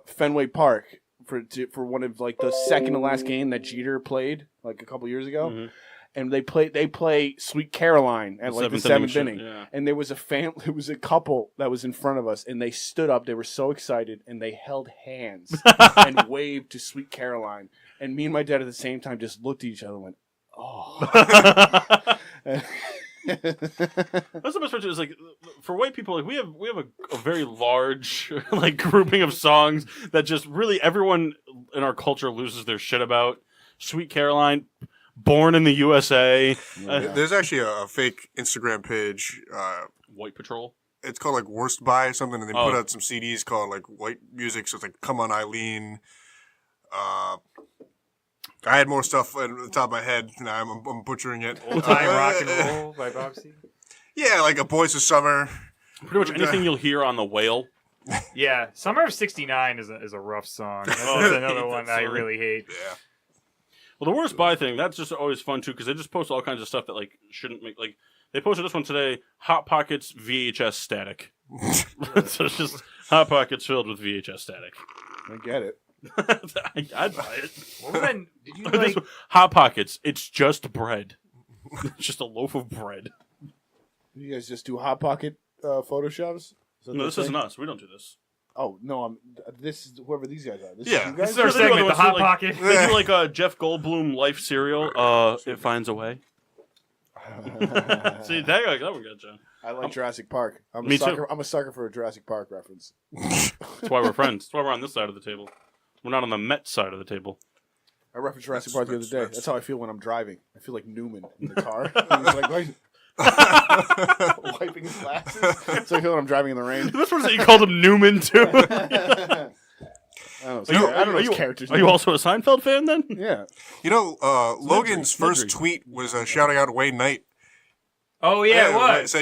Fenway Park for one of like the second to last game that Jeter played like a couple years ago, and they play Sweet Caroline at like the seventh inning, and there was a couple that was in front of us, and they stood up, they were so excited, and they held hands and waved to Sweet Caroline, and me and my dad at the same time just looked at each other and went, oh. That's the best part. Is like for white people, like we have a very large like grouping of songs that just really everyone in our culture loses their shit about. Sweet Caroline, Born in the USA. There's actually a fake Instagram page. White Patrol. It's called like Worst Buy or something, and they put out some CDs called like white music. So it's like Come On Eileen. I had more stuff at the top of my head. Now I'm butchering it. Old Time Rock and Roll by Bob C. Yeah, like A Boys of Summer. Pretty much anything you'll hear on The Whale. Yeah, Summer of '69 is a rough song. That's another one that I really hate. Yeah. Well, the Worst Buy thing, that's just always fun too, because they just post all kinds of stuff that like shouldn't make like. They posted this one today: Hot Pockets VHS static. So it's just Hot Pockets filled with VHS static. I get it. I'd buy it. What was that? Did you like Hot Pockets? It's just bread. It's just a loaf of bread. You guys just do Hot Pocket photoshops? No, this isn't us. We don't do this. Oh no, this is whoever these guys are. This Yeah. is you guys? This is our segment, the Hot Pocket. They do like a Jeff Goldblum life cereal. It finds a way. See, that one got you. I like Jurassic Park. Me too. I'm a sucker for a Jurassic Park reference. That's why we're friends. That's why we're on this side of the table. We're not on the Met side of the table. I referenced Jurassic Park the other day. That's how I feel when I'm driving. I feel like Newman in the car. He's like, wiping his glasses. It's like when I'm driving in the rain. This was you called him Newman too. I don't know his characters. Are you also a Seinfeld fan then? Yeah. You know, Logan's first tweet was shouting out Wayne Knight. Oh yeah, it was.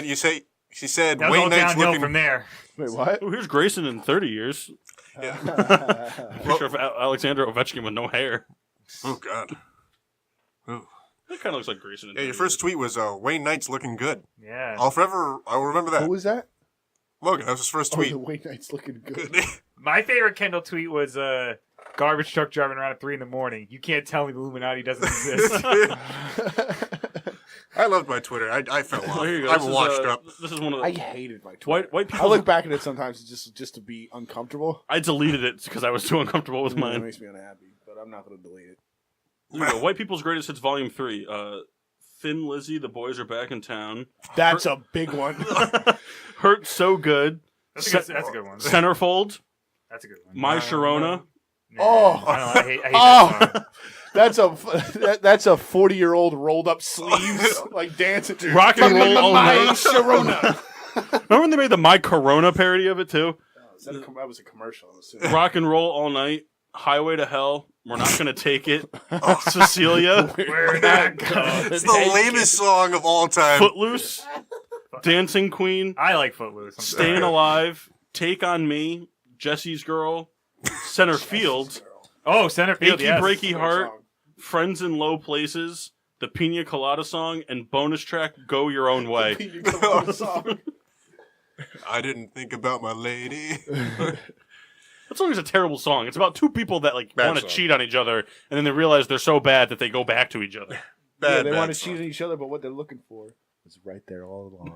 She said That was all Wayne Knight's downhill looking from there. Wait, what? Oh, here's Grayson in 30 years. Yeah. Picture of Alexander Ovechkin with no hair. Oh God. That kind of looks like Grayson. In 30 your first years. tweet was Wayne Knight's looking good. Yeah. I'll remember that. Who was that? Logan, that was his first Oh, tweet. the Wayne Knight's looking good. My favorite Kendall tweet was garbage truck driving around at 3 a.m. You can't tell me the Illuminati doesn't exist. I loved my Twitter. I fell off. Well, here you go. I'm This is, washed up. This is one of the I hated my Twitter. white I people. look back at it sometimes just to be uncomfortable. I deleted it because I was too uncomfortable with It mine. makes me unhappy, but I'm not going to delete it. Here we go. White People's Greatest Hits Volume 3. Thin Lizzy, The Boys Are Back in Town. That's a big one. Hurt So Good. That's a good one. Centerfold. That's a good one. My Sharona. Oh. I hate Oh. that song. That's a 40-year-old rolled up sleeves like dancing. Rock and Roll All My Night. Sharona. Remember when they made the My Corona parody of it too? That was a commercial. I'm assuming. Rock and Roll All Night. Highway to Hell. We're Not Gonna Take It. Cecilia. We're not gonna It's the lamest song of all time. Footloose. Dancing Queen. I like Footloose. I'm sorry. Staying Alive. Take on Me. Jesse's Girl. Center Field. Oh, Centerfield, Achy yes. Breaky Heart. Friends in Low Places. The Pina Colada Song. And bonus track Go Your Own Way. I didn't think about my lady. That song is a terrible song. It's about two people that Bad want to song. cheat on each other, and then they realize they're so bad that they go back to each other. They Bad want to song. cheat on each other, but what they're looking for is right there all along.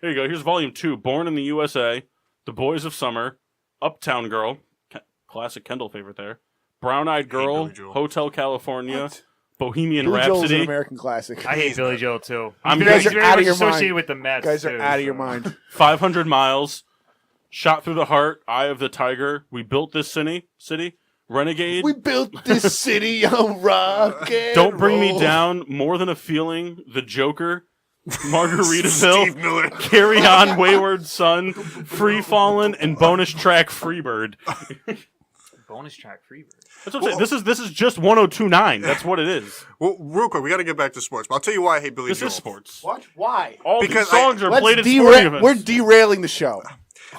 Here you go. Here's Volume 2. Born in the USA. The Boys of Summer. Uptown Girl. Classic Kendall favorite there. Brown Eyed Girl. Billy Joel. Hotel California. Bohemian Billy Joel's an Rhapsody. American classic. I hate Billy Joel, too. I'm You guys He's are very out of much your associated mind. with the Mets, You guys are too, out of your so. mind. 500 Miles. Shot Through the Heart. Eye of the Tiger. We Built This City. Renegade. We built this city on rock and Don't Bring Me roll. Down. More Than a Feeling. The Joker. Steve Margaritaville. Miller. Carry On, Wayward Son. Free Fallin', and bonus track Freebird. Bonus track Freebird. That's what I'm saying. This is just 102.9. That's what it is. Well, real quick, we got to get back to sports. But I'll tell you why I hate Billy This Joel. is sports. What? Why? All Because these songs are Let's played at sporting events. We're derailing the show.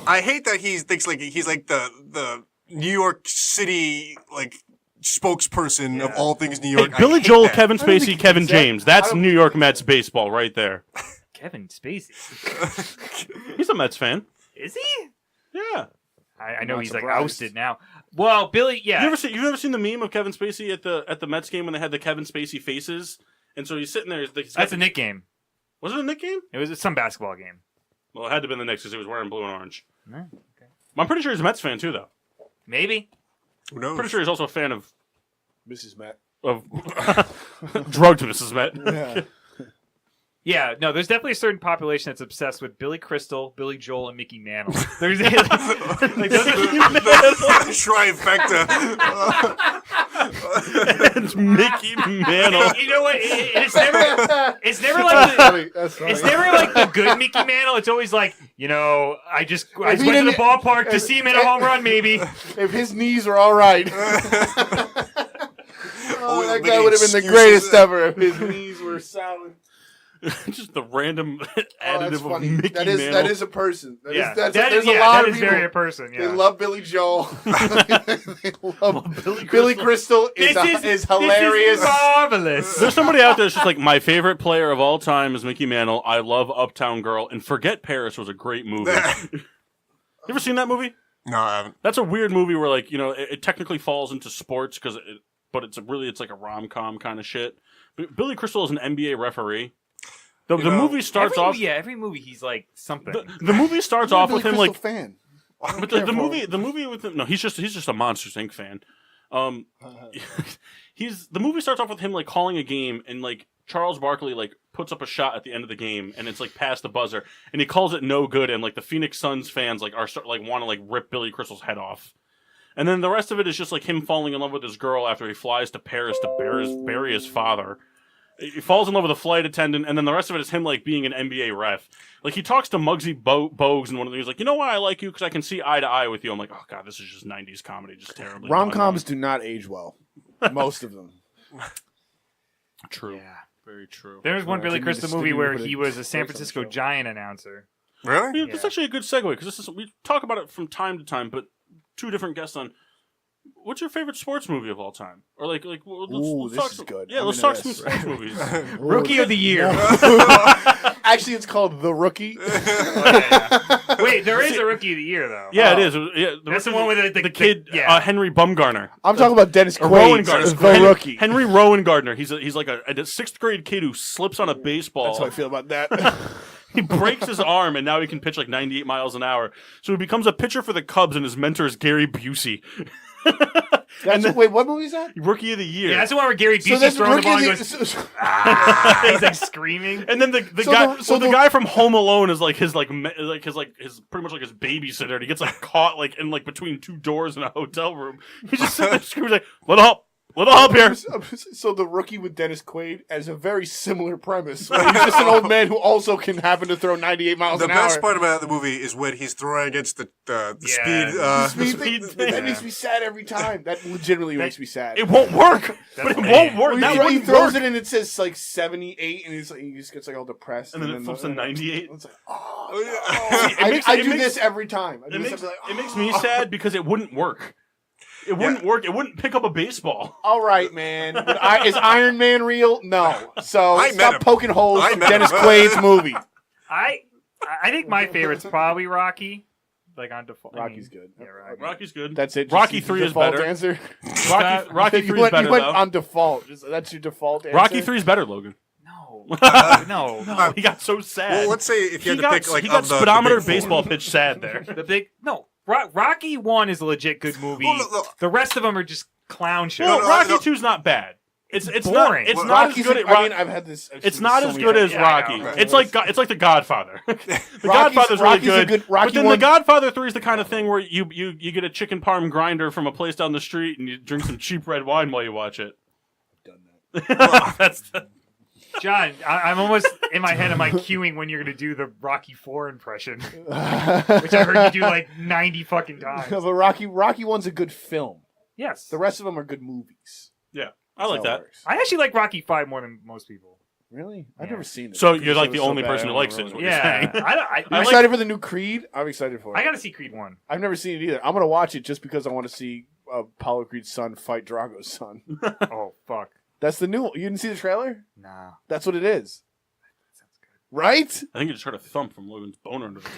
I hate that he thinks like he's like the New York City like spokesperson of all things New Hey, York. I Billy hate Joel, that. Kevin I don't Spacey, think Kevin he's that- James. That's I don't New think York he- Mets baseball right there. Kevin Spacey. He's a Mets fan. Is he? Yeah. I know Not he's like surprised. ousted now. Well, Billy, yeah. You've ever seen the meme of Kevin Spacey at the Mets game when they had the Kevin Spacey faces? And so he's sitting there. That's a Nick game. Was it a Nick game? It was some basketball game. Well, it had to have been the Knicks because he was wearing blue and orange. No, okay. I'm pretty sure he's a Mets fan too, though. Maybe. Who knows? Pretty sure he's also a fan of Mrs. Matt. drugged Mrs. Met. Yeah. Yeah, no, there's definitely a certain population that's obsessed with Billy Crystal, Billy Joel, and Mickey Mantle. There's like, those are- Trifecta. It's Mickey Mantle. you know what? It's never like the, Funny. That's funny. it's never like the good Mickey Mantle. It's always like, you know, I just If went he to the didn't- ballpark to see him hit a home run, maybe. If his knees were all right. Always That guy making would have been the excuses. greatest ever if his knees were sound. Just the random Oh, that's additive of funny. Mickey That is Mantle. that is a person. That is- Yeah, that's that there's is, a yeah, lot that of is people. very a person. Yeah. They love Billy Joel. They love Billy Billy Crystal is hilarious. This is marvelous. There's somebody out there that's just like, my favorite player of all time is Mickey Mantle. I love Uptown Girl. And Forget Paris was a great movie. You ever seen that movie? No, I haven't. That's a weird movie where, like, you know, it technically falls into sports but it's like a rom-com kind of shit. But Billy Crystal is an NBA referee. The movie starts off. every movie he's like something. The movie starts I'm a off Billy with him Crystal like. fan. But the movie with him. No, he's just a Monsters Inc. fan. The movie starts off with him like calling a game, and like Charles Barkley like puts up a shot at the end of the game, and it's like past the buzzer, and he calls it no good, and like the Phoenix Suns fans like want to like rip Billy Crystal's head off. And then the rest of it is just like him falling in love with his girl after he flies to Paris to bury his father. He falls in love with a flight attendant, and then the rest of it is him like being an NBA ref. Like he talks to Muggsy Bogues, and one of them he's like, "You know why I like you? Because I can see eye to eye with you." I'm like, "Oh god, this is just '90s comedy, just terribly." Rom-coms do not age well. Most of them. True. Yeah. Very true. There was one I Billy didn't Crystal mean to movie stick where you with he a was a San voice on the Francisco show. Giant announcer. Really? Yeah, that's actually a good segue because we talk about it from time to time, but two different guests on. what's your favorite sports movie of all time? Or let's Ooh, talk this is some, good. Yeah, I'm let's into talk some this. sports movies. Rookie of the year. Actually, it's called The Rookie. Wait, there is a Rookie of the year though. Yeah, it is. Yeah, That's the one with the kid, yeah. Henry Bumgarner. I'm talking about Dennis Or Rowan Quaid, Gardner. The Rookie. Henry Rowan Gardner. He's like a sixth grade kid who slips on a baseball. That's how I feel about that. He breaks his arm, and now he can pitch like 98 miles an hour. So he becomes a pitcher for the Cubs, and his mentor is Gary Busey. Wait, what movie is that? Rookie of the year. Yeah, that's the one where Gary So Busey's that's throwing the ball and Rookie goes, of the... he's like screaming. And then the So guy, the- the guy from Home Alone is like his pretty much like his babysitter. And he gets like caught like in like between two doors in a hotel room. He just sits there screaming like, "Little help here!" So The Rookie with Dennis Quaid has a very similar premise. Where he's just an old man who also can happen to throw 98 miles The an hour. best part about the movie is when he's throwing against the Yeah. speed. That makes me sad every time. That legitimately makes me sad. It won't work. But it won't work. Well, That he wouldn't throws work. it and it says like 78, and he's like, he just gets like all depressed. And then it flips to 98. It's like, oh, Oh, no. yeah. I do this every time. I do It this makes, every, like, it makes me sad because it wouldn't work. It wouldn't work. It wouldn't pick up a baseball. All right, man. But is Iron Man real? No. So I met stop him. poking holes I in met Dennis him. Quaid's movie. I think my favorite's probably Rocky. Like on default. Rocky's good. Yeah, Rocky. Rocky's good. That's it. Rocky Just 3 is default better. Answer. Rocky You 3 is went better, though. on default. That's your default answer. Rocky 3 is better, Logan. No. No. No, he got so sad. Well, let's say if you had to pick like he got of the speedometer big four. baseball pitch sad there. The big Rocky 1 is a legit good movie. Well, no. The rest of them are just clown shows. No, no, Rocky no. 2's not bad. It's boring. Not, it's Well, not as Rocky's good a- at I Rocky. mean, I've had this. I've It's seen not so as many good times. as Yeah, I Rocky. know. It's like The Godfather. The Godfather's really Rocky's a good. good- But Rocky then one- The Godfather 3 is the kind of thing where you get a chicken parm grinder from a place down the street and you drink some cheap red wine while you watch it. Done that. That's the, John, I'm almost in my head. I'm like queuing when you're gonna do the Rocky 4 impression, which I heard you do like 90 fucking times. No, but Rocky 1's a good film. Yes, The rest of them are good movies. yeah, I like That's how it that. works. I actually like Rocky 5 more than most people. Really? I've Yeah. never seen it. So Because you're it like was the so only bad, person I who don't likes it. Is remember what you're Yeah, saying. You I like- excited for the new Creed? I'm excited for it. I gotta see Creed 1. I've never seen it either. I'm gonna watch it just because I want to see Apollo Creed's son fight Drago's son. Oh fuck, That's the new one. You didn't see the trailer? nah. That's what it is. Sounds Right? I think you just heard a thump from Logan's boner under the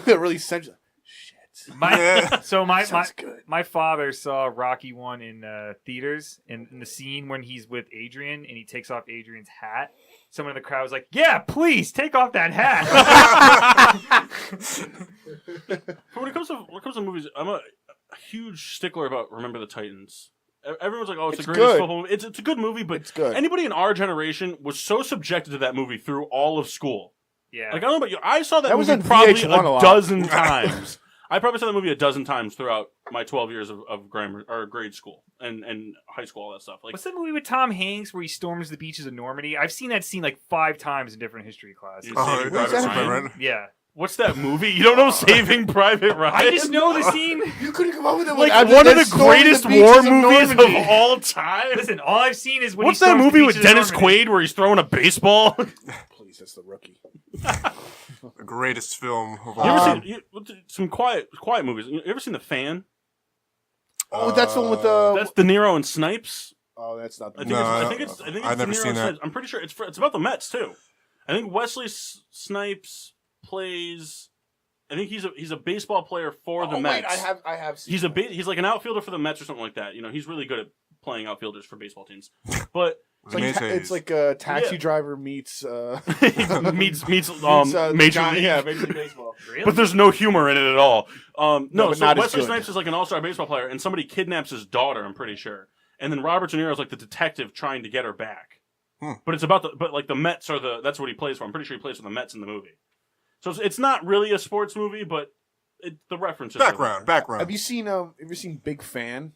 table. Really sensual. Shit. My so my Sounds good. my father saw Rocky 1 in theaters, and in the scene when he's with Adrian and he takes off Adrian's hat. Someone in the crowd was like, "Yeah, please take off that hat." When it comes to movies, I'm a huge stickler about Remember the Titans. Everyone's like, "Oh, it's It's the greatest good. football movie." It's a good movie, but It's good. anybody in our generation was so subjected to that movie through all of school. Yeah, Like I don't know about you, I saw that That was movie on probably VH1 a a lot. dozen times. I probably saw that movie a dozen times throughout my 12 years of grammar or grade school and high school, all that stuff. Like, what's that movie with Tom Hanks where he storms the beaches of Normandy? I've seen that scene like 5 times in different history classes. Oh, Saving where's Private that? Ryan. Yeah, what's that movie? You don't know Saving Private Ryan? I just know the scene. You couldn't come up with it. like without one of that the storming greatest beaches war of movies of Normandy. all time. Listen, all I've seen is when What's he that storms movie the with beaches of Dennis Normandy. Quaid where he's throwing a baseball? Please, that's the Rookie. The greatest film of You all ever time. seen some quiet movies? You ever seen The Fan? Oh, that's the one with That's De Niro and Snipes. Oh, that's not the I think No, I think it's I've never De Niro seen and that. Snipes. I'm pretty sure it's about the Mets too. I think Wesley Snipes plays. I think he's a baseball player for the Mets. Wait, I have seen He's that. he's like an outfielder for the Mets or something like that. You know, he's really good at playing outfielders for baseball teams. But It's like a taxi Yeah. driver meets meets meets, Major John- League. Yeah, Major League Baseball. Really? But there's no humor in it at all. No, but so not as Wesley good. Snipes is like an all-star baseball player, and somebody kidnaps his daughter. I'm pretty sure, and then Robert De Niro is like the detective trying to get her back. But it's about the Mets are that's what he plays for. I'm pretty sure he plays for the Mets in the movie. So it's not really a sports movie, but the reference is Background. Have you seen Big Fan?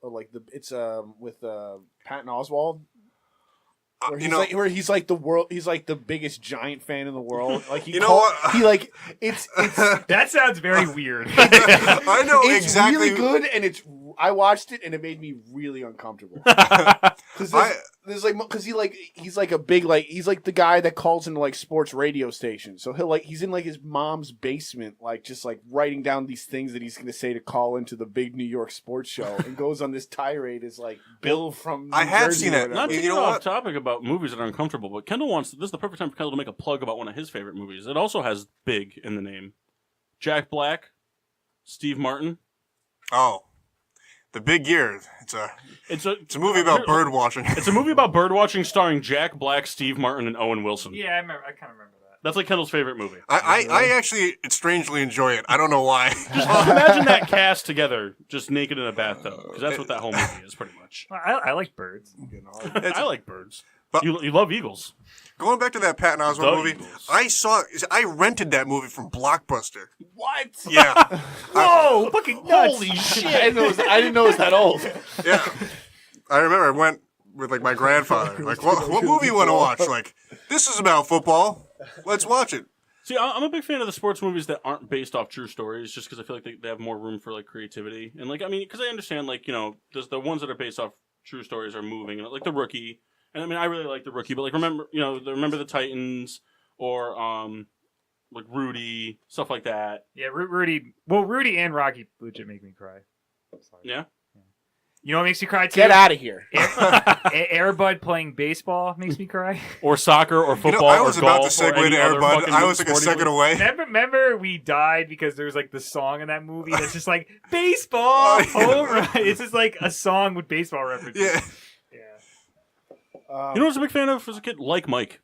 Or like it's with Patton Oswalt. Where he's like the world. He's like the biggest giant fan in the world. Like he, You know what? He like it's That sounds very weird. I know it's exactly. really good, and I watched it, and it made me really uncomfortable. 'Cause there's like because he's like a big he's like the guy that calls into like sports radio stations. So he's in like his mom's basement, like just like writing down these things that he's going to say to call into the big New York sports show, and goes on this tirade as like Bill from. I had seen that. Not to You get know off what? topic about movies that are uncomfortable, but Kendall wants. This is the perfect time for Kendall to make a plug about one of his favorite movies. It also has "big" in the name. Jack Black, Steve Martin. Oh, The Big Year. It's a movie about bird watching. It's a movie about bird watching starring Jack Black, Steve Martin, and Owen Wilson. Yeah, I kind of remember that. That's like Kendall's favorite movie. I actually strangely enjoy it. I don't know why. Just imagine that cast together, just naked in a bathtub, because that's what that whole movie is, pretty much. Well, I like birds. I like birds. But- You love eagles. Going back to that Patton Oswalt The movie, Eagles. I rented that movie from Blockbuster. What? Yeah, Whoa, fucking nuts! Holy shit! I didn't know it was that old. yeah. I remember I went with like my grandfather. Like, what movie you want to watch? Like, this is about football. Let's watch it. See, I'm a big fan of the sports movies that aren't based off true stories, just because I feel like they have more room for like creativity and like because I understand like the ones that are based off true stories are moving, and like The Rookie, and I mean I really like The Rookie, but like remember the Titans or like Rudy, stuff like that. Yeah, Rudy. Well, Rudy and Rocky legit make me cry. Sorry. Yeah. You know what makes me cry too? Get out of here. Airbud playing baseball makes me cry. Or soccer or football I was or about golf to segue or any to other Airbud. fucking I was like a sporting second movie. away. Remember we died because there was like the song in that movie that's just like baseball home run. It's just like a song with baseball references. Yeah, You know what I was a big fan of as a kid? Like Mike.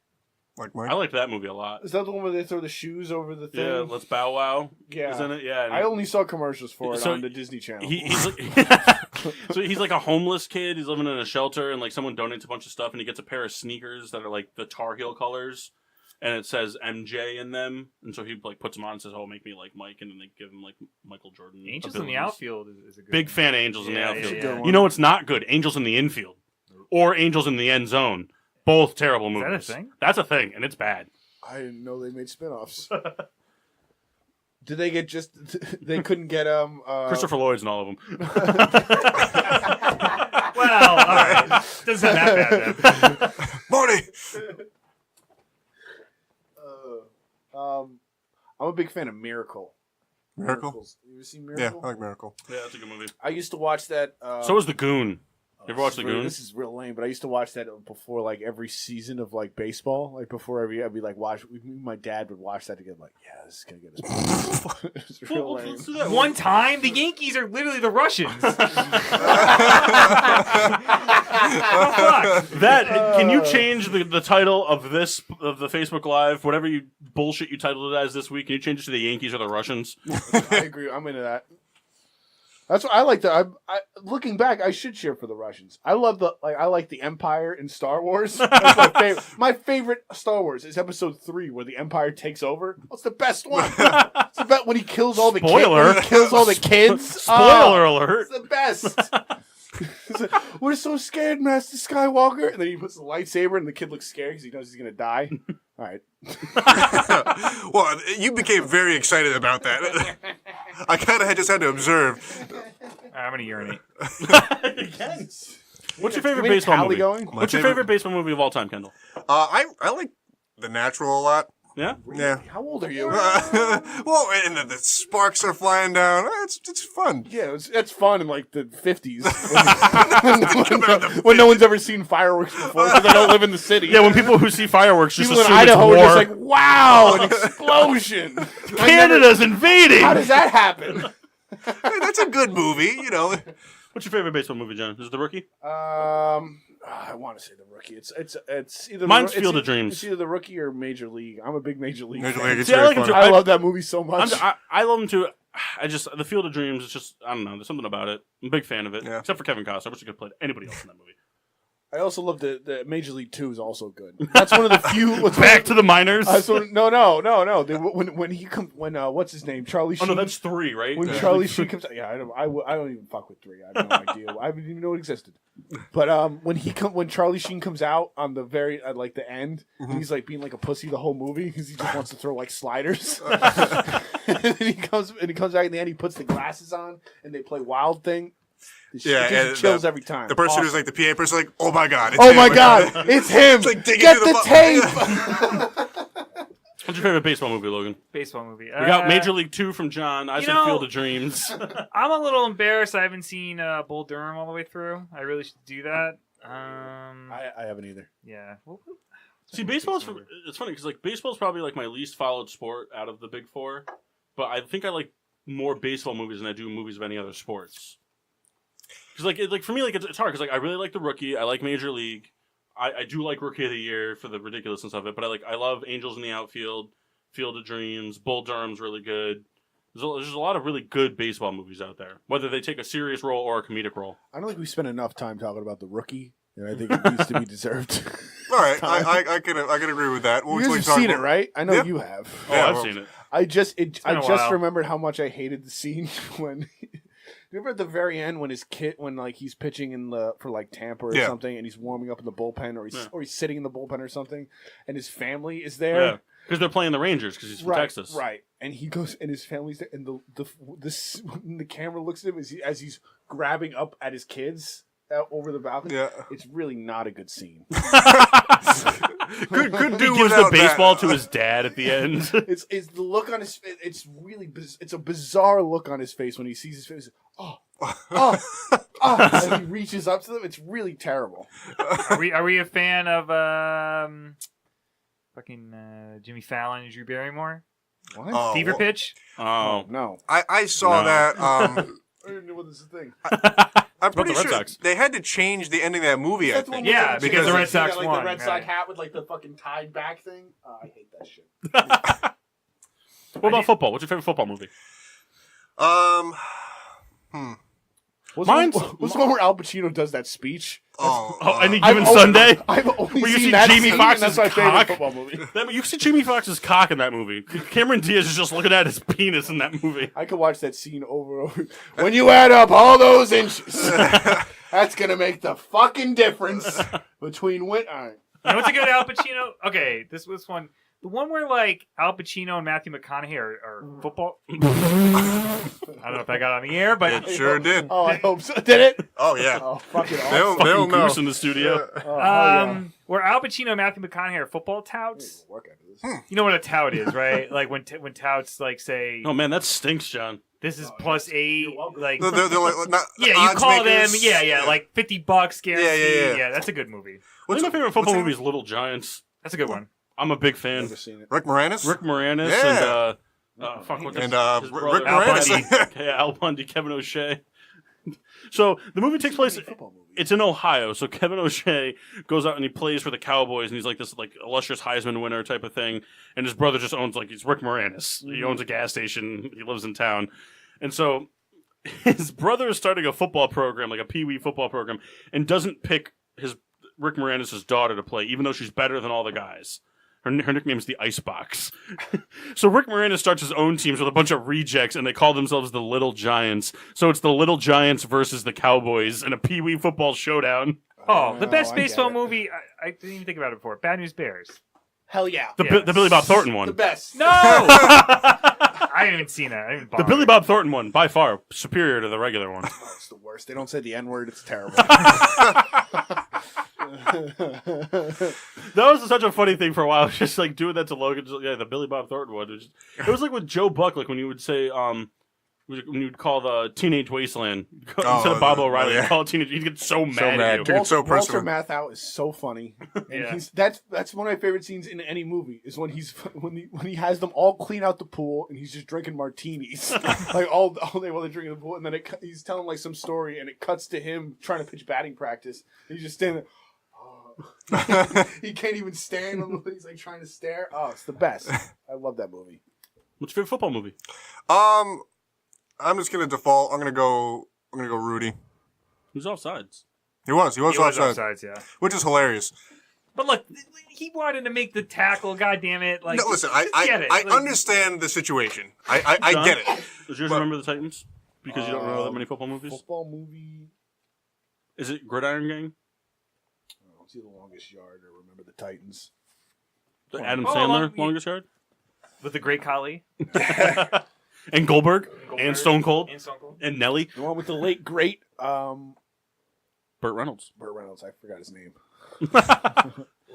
like Mike. I liked that movie a lot. Is that the one where they throw the shoes over the thing? Yeah, Let's Bow Wow. Yeah. Is in it? Yeah. and I only saw commercials for it So on the Disney Channel. He's like, so he's like a homeless kid. He's living in a shelter, and like someone donates a bunch of stuff, and he gets a pair of sneakers that are like the Tar Heel colors, and it says MJ in them. And so he like puts them on and says, "Oh, make me like Mike," and then they give him like Michael Jordan. Angels in the abilities. Outfield is a good Big one. fan of Angels in the Yeah, Outfield. yeah, yeah. You know it's not good. Angels in the Infield or Angels in the End Zone. Both terrible that a movies. thing? That's a thing, and it's bad. I didn't know they made spin-offs. Did they get just... They couldn't get... Christopher Lloyd's in all of them. Well, all right. Doesn't sound that bad then. Marty. I'm a big fan of Miracle. Miracle? Miracles. You ever seen Yeah, Miracle? I like Miracle. Yeah, that's a good movie. I used to watch that... So is The Goon. You ever watch The Goon? This is real lame, but I used to watch that before like every season of like baseball. Like before I'd be like watch. My dad would watch that together. Like, yeah, this is gonna get us. It's real lame. Let's do that. One time, the Yankees are literally the Russians. Oh, fuck. That can you change the title of the Facebook Live, whatever you bullshit you titled it as this week? Can you change it to the Yankees or the Russians? I agree. I'm into that. That's what I like. Looking back, I should cheer for the Russians. I like the Empire in Star Wars. That's my favorite. My favorite Star Wars is Episode 3, where the Empire takes over. That's the best one. It's the best when he kills all the Spoiler. kids. When he kills all the kids. Spoiler alert! It's the best. He's like, we're so scared, Master Skywalker. And then he puts the lightsaber, and the kid looks scared because he knows he's gonna die. All right. Well, you became very excited about that. I kind of just had to observe. I'm gonna urinate. What's your favorite We have baseball Tally movie? going? What's your favorite baseball movie of all time, Kendall? I like The Natural a lot. Yeah? Yeah. How old are you? Well, and the sparks are flying down. It's fun. Yeah, it's fun in like the 50s when no one's ever seen fireworks before because I don't live in the city. Yeah, when people who see fireworks just People in assume Idaho it's are war. just like, wow, an explosion. Canada's invading! How does that happen? Hey, that's a good movie, you know. What's your favorite baseball movie, John? Is it The Rookie? I want to say The Rookie. It's either Mine's the, Field of Dreams. It's either The Rookie or Major League. I'm a big Major League Major fan. League, it's See, I very like 'em fun. too. I love that movie so much. I love them too. I just the Field of Dreams. It's just I don't know. There's something about it. I'm a big fan of it. Yeah. Except for Kevin Costner. I wish I could have played anybody else in that movie. I also love the Major League 2 is also good. That's one of the few. Back to the minors. No. When what's his name? Charlie Oh Sheen. no, that's 3, right? When Charlie Sheen comes out, yeah, I don't even fuck with 3. I have no idea. I didn't even know it existed. But when Charlie Sheen comes out on the very at like the end, and he's like being like a pussy the whole movie because he just wants to throw like sliders. And then he comes back in the end. He puts the glasses on, and they play Wild Thing. It Yeah, gives you and chills every time. The person Awesome. who's like the PA person, like, oh my god, it's Oh him. my god, it's him! Like digging Get through the tape! What's your favorite baseball movie, Logan? Baseball movie. We got Major League 2 from John. I said Field of Dreams. I'm a little embarrassed. I haven't seen Bull Durham all the way through. I really should do that. I haven't either. Yeah. See, baseball's it's funny because like baseball's probably like my least followed sport out of the big four, but I think I like more baseball movies than I do movies of any other sports. Because like for me, like it's hard because like I really like The Rookie. I like Major League. I do like Rookie of the Year for the ridiculousness of it, but I love Angels in the Outfield, Field of Dreams, Bull Durham's really good. There's a lot of really good baseball movies out there, whether they take a serious role or a comedic role. I don't think we spent enough time talking about The Rookie, and I think it needs to be deserved. All right, I can agree with that. You guys have seen it, right? I know Yeah. you have. Oh, Yeah, I've well, seen it. I just been a while. remembered how much I hated the scene when. Remember at the very end when he's pitching for like Tampa or Yeah. something, and he's warming up in the bullpen, or Yeah. he's sitting in the bullpen or something, and his family is there. Yeah, because they're playing the Rangers because he's from Texas. Right, and he goes, and his family's there, and the camera looks at him as he's grabbing up at his kids over the balcony. Yeah. It's really not a good scene. Could He do gives the without baseball that. to his dad at the end. It's the look on his. It's really it's a bizarre look on his face when he sees his face. Oh, and he reaches up to them. It's really terrible. Are we a fan of Jimmy Fallon and Drew Barrymore? What? Oh, Fever well, Pitch? Oh, No. I saw No. that. I didn't know what this is a thing. I'm pretty the Red sure Sox. they had to change the ending of that movie. I think. Yeah, because the Red Sox like won, the Red Sox right. hat with like the fucking tied back thing. I hate that shit. what about football? What's your favorite football movie? Mine's- What's the one where Al Pacino does that speech? Oh, any I've given only- Sunday. I've only Where you seen see that Jamie scene, Foxx's and that's my favorite cock. football movie. You see Jamie Foxx's cock in that movie. Cameron Diaz is just looking at his penis in that movie. I could watch that scene over and over. When you add up all those inches, that's gonna make the fucking difference between win. All right. You know what's a good Al Pacino? Okay, this was one. The one where like Al Pacino and Matthew McConaughey are football. I don't know if I got on the air, but It sure did. Oh, I hope so. Did it? Oh yeah. Oh, fucking They'll, awesome. they'll know. Goose in the studio. Oh, hell yeah. where Al Pacino and Matthew McConaughey are football touts. Work after this. You know what a tout is, right? Like when touts like say Oh man, that stinks, John. this is plus 8, welcome. like They're like, not yeah, you odds call makers. them like $50 guaranteed. Yeah. That's a good movie. I think my favorite football movie is Little Giants. That's a good one. I'm a big fan. Never seen it. Rick Moranis. Rick Moranis Yeah. and what's And, his Rick brother? Al Moranis. Bundy. Yeah, Al Bundy, Kevin O'Shea. So the movie takes place. Football movie. It's in Ohio. So Kevin O'Shea goes out and he plays for the Cowboys, and he's like this like illustrious Heisman winner type of thing. And his brother just owns he's Rick Moranis. He owns a gas station. He lives in town, and so his brother is starting a football program, like a pee-wee football program, and doesn't pick his Rick Moranis' daughter to play, even though she's better than all the guys. Her nickname is the Icebox. So Rick Moranis starts his own teams with a bunch of rejects, and they call themselves the Little Giants. So it's the Little Giants versus the Cowboys in a pee-wee football showdown. Oh, the best I get baseball it. movie. I didn't even think about it before. Bad News Bears. Hell yeah. The Billy Bob Thornton one. The best. No, I haven't even seen it. I haven't The Billy Bob Thornton one, by far, superior to the regular one. Oh, it's the worst. They don't say the N-word. It's terrible. That was such a funny thing for a while. Just like doing that to Logan. Just, the Billy Bob Thornton one. It was like with Joe Buck, like when you would say, when you'd call the Teenage Wasteland instead of Bob O'Reilly, yeah. you'd call it Teenage. He'd get so mad at mad. you. Dude, it's so Walter personal. Matthau is so funny. And Yeah. that's one of my favorite scenes in any movie is when he has them all clean out the pool and he's just drinking martinis like all day while they're drinking the pool, and then he's telling like some story and it cuts to him trying to pitch batting practice. He's just standing there. He can't even stand on the. He's like trying to stare. Oh, it's the best. I love that movie. What's your favorite football movie? I'm just gonna default. I'm gonna go Rudy. Who's offsides? He was He was offside, offsides, yeah. which is hilarious. But look, he wanted to make the tackle. God damn it! Like, No, listen, just get it. I Like, understand the situation. I John? get it. Does yours But- remember the Titans? Because you don't know that many football movies? Football movie. Is it Gridiron Gang? Oh, it's either Longest Yard or Remember the Titans. The Adam Oh, Sandler yeah. Longest Yard? with the Great Khali. And Goldberg. And Stone Cold. And Nelly. The one with the late great Burt Reynolds. Burt Reynolds. I forgot his name.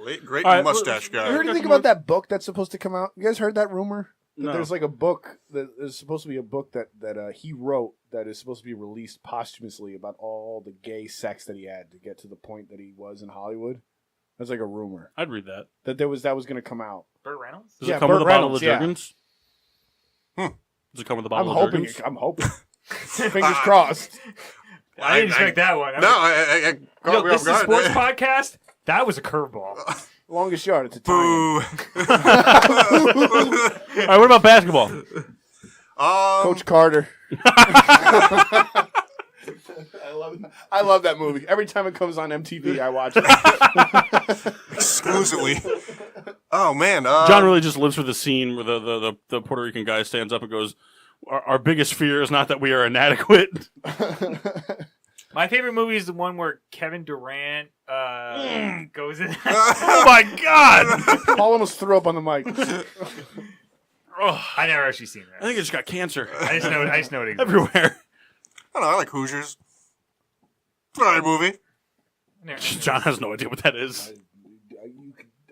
Late great All right, mustache You guy. heard anything about that book that's supposed to come out? You guys heard that rumor? That No. there's like a book that is supposed to be a book that he wrote that is supposed to be released posthumously about all the gay sex that he had to get to the point that he was in Hollywood. That's like a rumor I'd read that. that was going to come out. Burt Reynolds? Does Yeah, it come Burt with a bottle Reynolds, of yeah. Jergens? Does it come with a I'm bottle of hoping. Jergens? I'm hoping. Fingers crossed. I didn't expect that one. No, I Yo, caught me this is a off sports guard. podcast? That was a curveball. Longest yard. It's a tie. Boo. All right, what about basketball? Coach Carter. I love that movie. Every time it comes on MTV, I watch it. Exclusively. Oh man, John really just lives for the scene where the Puerto Rican guy stands up and goes, our biggest fear is not that we are inadequate. My favorite movie is the one where Kevin Durant goes in. Oh my God! Paul almost threw up on the mic. Oh, I never actually seen I that. think I just got cancer I just know it exists. everywhere. I don't know. I like Hoosiers. All right, movie. John has no idea what that is.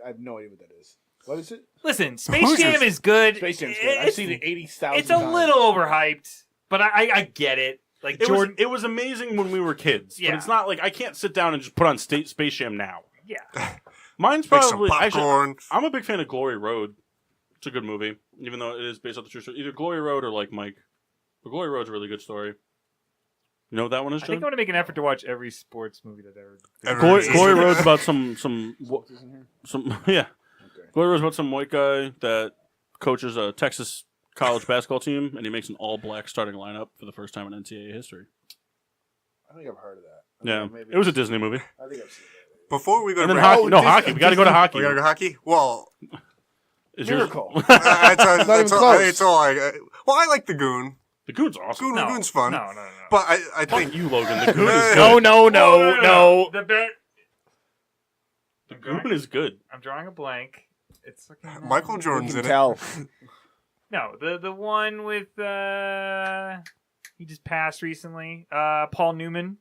I have no idea what that is. What is it? Listen, Space Jam is good. Space Jam's good. I've seen it 80,000 It's a little overhyped, but I get it. Like Jordan. It was amazing when we were kids, Yeah. but it's not like I can't sit down and just put on Space Jam now. Yeah. Mine's Make some probably popcorn. I'm a big fan of Glory Road. It's a good movie, even though it is based on the true story. Either Glory Road or like Mike. But Glory Road's a really good story. You know what that one is, I think I'm John? gonna make an effort to watch every sports movie that ever. Glory Road's about some yeah. Okay. Glory Road's about some white guy that coaches a Texas college basketball team, and he makes an all-black starting lineup for the first time in NCAA history. I think I've heard of that. Yeah, Maybe it was a Disney movie. I think I've seen that. Before we go And to then break, hockey. No, hockey. We got to go to hockey. we gotta go hockey. Well, Is yours- Miracle. that's Not even all, close. it's all well, I like the Goon. The Goon's awesome. Goon's fun. No. But I Fuck think you, Logan. The Goon is No, good. no. The bet. The Goon is good. I'm drawing a blank. It's fucking Michael You Jordan's can in tell. No, the one with he just passed recently. Paul Newman.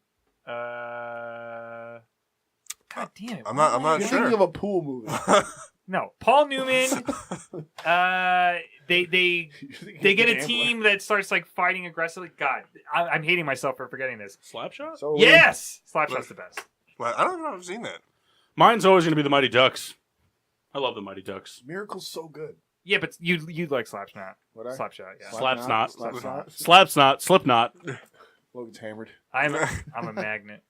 God damn it! I'm not You're thinking sure. of a pool movie. No, Paul Newman. They get a team that starts like fighting aggressively. God, I'm hating myself for forgetting this. Slapshot? So Yes, Slapshot's the best. Well, I don't know if I've seen that. Mine's always going to be the Mighty Ducks. I love the Mighty Ducks. Miracle's so good. Yeah, but you'd like Slapshot. What I? Slapshot. Yeah, Slapsnot. Slapsnot. Slapsnot. Slipknot. Logan's hammered. I'm a magnet.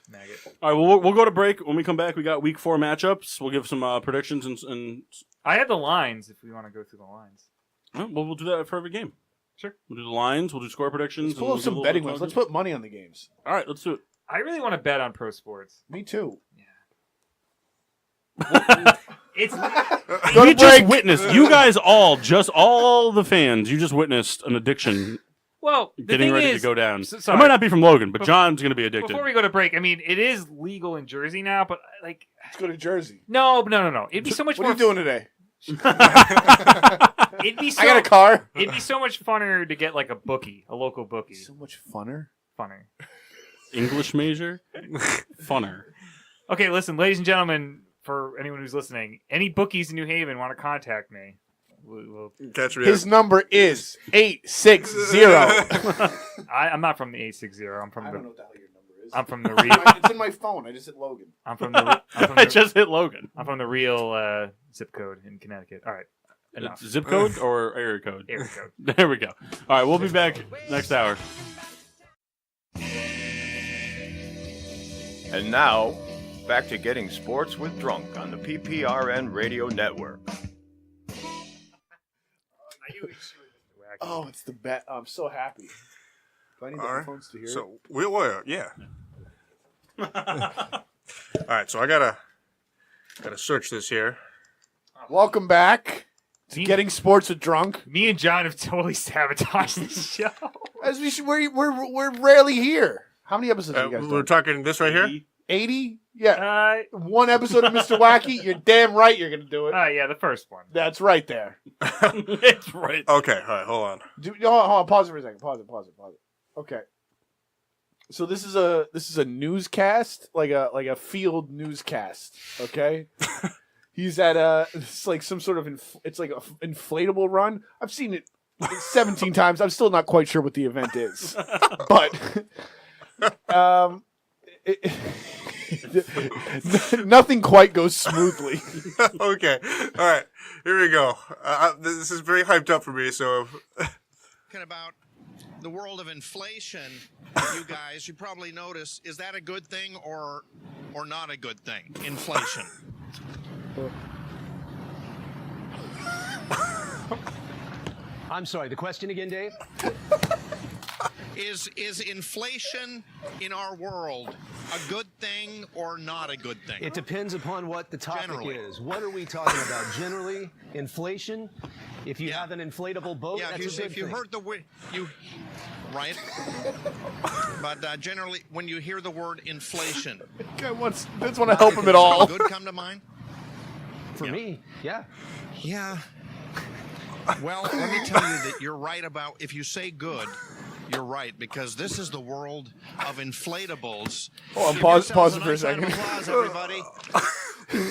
Maggot. All right, well, we'll go to break. When we come back, we got Week 4 matchups. We'll give some predictions and I have the lines if we want to go through the lines. well, we'll do that for every game. Sure. We'll do the lines. We'll do score predictions. Let's pull up and some we'll give a betting little ones. Let's totals. put money on the games. All right, let's do it. I really want to bet on pro sports. Me too. It's Go You to just break. witnessed. You guys all the fans. You just witnessed an addiction well, the getting thing ready is, to go down. so- It sorry. might not be from Logan, but Bef- John's going to be addicted. Before we go to break, I mean, it is legal in Jersey now, but like, Let's go to Jersey. no. It'd be so much What are more. you doing today? It'd be so. I got a car. It'd be so much funner to get like a bookie, a local bookie. So much funner. Funner. English major? Funner. Okay, listen, ladies and gentlemen, for anyone who's listening, any bookies in New Haven want to contact me. We'll, Catch me His number is 860. I'm not from the 860. I'm from I don't know the. what the hell your number is. I'm from the real. It's in my phone. I just hit Logan. I'm from the. I just hit Logan. I'm from the real zip code in Connecticut. All right, enough. Zip code or area code? Area code. There we go. All right, we'll be back next hour. And now, back to getting sports with Drunk on the PPRN Radio Network. Oh, it's the bet. I'm so happy. Do I need the All right. headphones to hear it? So yeah. All right, so I gotta search this here. Welcome back to Me- Getting Sports with Drunk. Me and John have totally sabotaged the show. As we should, we're rarely here. How many episodes have you guys We're done? talking this right here. 80? Yeah. One episode of Mr. Wacky, you're damn right you're going to do it. Yeah, the first one. That's right there. It's right. Okay, all right, hold on. Hold on, pause it for a second. Pause it. Okay. So this is a newscast, like a field newscast, okay? He's at it's like some sort of it's like an inflatable run. I've seen it 17 times. I'm still not quite sure what the event is. But nothing quite goes smoothly. Okay, all right, here we go. This is very hyped up for me, so... Talking about the world of inflation, you guys, you probably notice, is that a good thing or not a good thing? Inflation. I'm sorry, the question again, Dave? Is inflation in our world a good thing or not a good thing? It depends upon what the topic Generally. is. What are we talking about? Generally, inflation? If you have an inflatable boat, Yeah, that's a good if you thing. heard the word, right? But generally, when you hear the word inflation, I just want to help him at all. Good come to mind? For me, yeah. Yeah. Well, let me tell you that you're right about, if you say good, you're right, because this is the world of inflatables. Hold on, Give pause yourselves it a for a nice round of second. applause, everybody.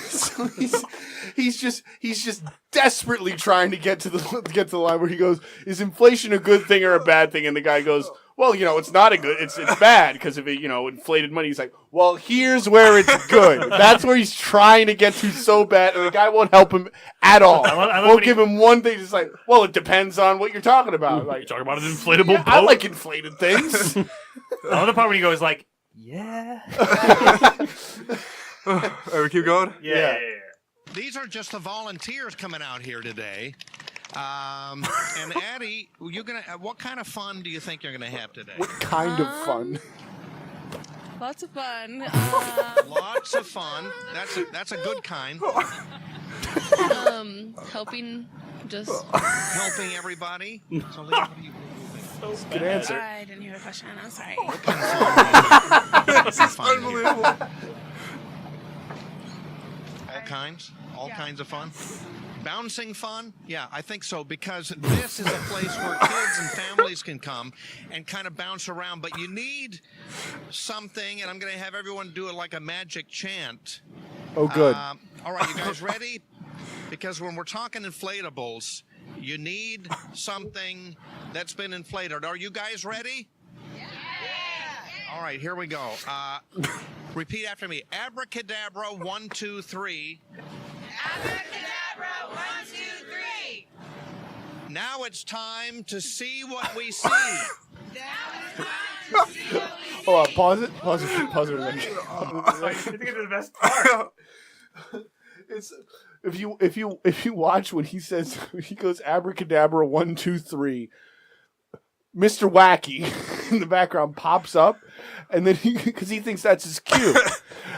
So he's just desperately trying to get to the line where he goes, is inflation a good thing or a bad thing? And the guy goes, well, it's not a good, it's bad because of it, inflated money. He's like, well, here's where it's good. That's where he's trying to get to so bad, and the guy won't help him at all. I love Won't when give him one thing. Just like, well, it depends on what you're talking about. Like, You talking about an inflatable boat? I like inflated things. I love the part when he goes like, yeah. All right, we keep going? Yeah. These are just the volunteers coming out here today. And Addie, what kind of fun do you think you're gonna have today? What kind of fun? Lots of fun. Lots of fun. That's a good kind. Helping Helping everybody. So, Leah, what do you think? Good answer. I didn't hear the question. I'm sorry. What kind of fun? This is unbelievable. All kinds of fun. Bouncing fun? Yeah, I think so, because this is a place where kids and families can come and kind of bounce around, but you need something, and I'm going to have everyone do it like a magic chant. Oh, good. All right, you guys ready? Because when we're talking inflatables, you need something that's been inflated. Are you guys ready? Yeah! All right, here we go. Repeat after me. Abracadabra, 1, 2, 3. Abracadabra, 1, 2, 3. Now it's time to see what we see. Hold on, pause it for a second. I think it's the best part. It's if you watch when he goes abracadabra 1, 2, 3, Mr. Wacky in the background pops up, and then because he thinks that's his cue,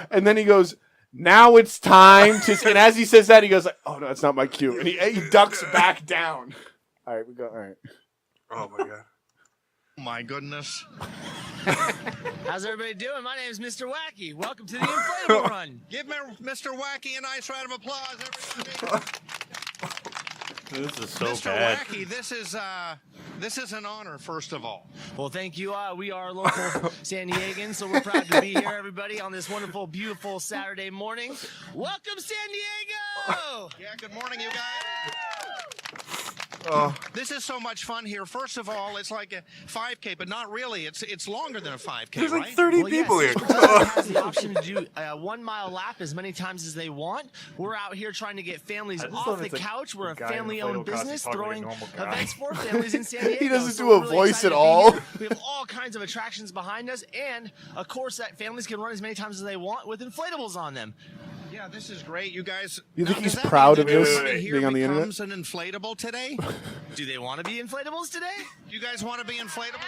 and then he goes, now it's time to, and as he says that, he goes like, oh no, that's not my cue, and he ducks back down. All right, we go. All right. Oh my god. My goodness. How's everybody doing? My name is Mr. Wacky. Welcome to the Inflatable Run. Give Mr. Wacky a nice round of applause, everybody. This is so Mr. bad. Wacky, this is an honor, first of all. Well, thank you. We are local San Diegans, so we're proud to be here, everybody, on this wonderful, beautiful Saturday morning. Welcome, San Diego! Yeah, good morning, you guys. Oh, This is so much fun here. First of all, it's like a 5K, but not really. It's longer than a 5K, there's right? like 30 Well, people yes, here. each participant has the option to do a 1 mile lap as many times as they want. We're out here trying to get families I just off love the it's a couch. We're a guy in family-owned inflatable costume business talking like a throwing normal guy. events for families in San Diego. He doesn't So do a we're really voice excited at to be all. here. We have all kinds of attractions behind us, and a course that families can run as many times as they want with inflatables on them. Yeah, this is great. You guys. You think Now, he's does that proud mean of that this, everybody here being on the internet? becomes an inflatable today? Do they want to be inflatables today? You guys want to be inflatable?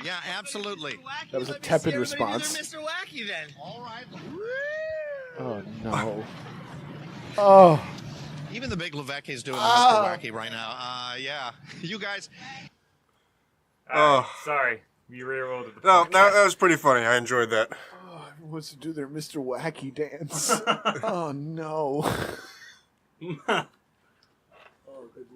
Yeah, absolutely. That was a Let me tepid see everybody do response. their Mr. Wacky then. All right. Oh no. Oh. Even the big Levesque is doing the Mr. Wacky right now. Yeah. You guys. Sorry. You rear-rolled the No, podcast. that was pretty funny. I enjoyed that. wants to do their Mr. Wacky dance. Oh, no.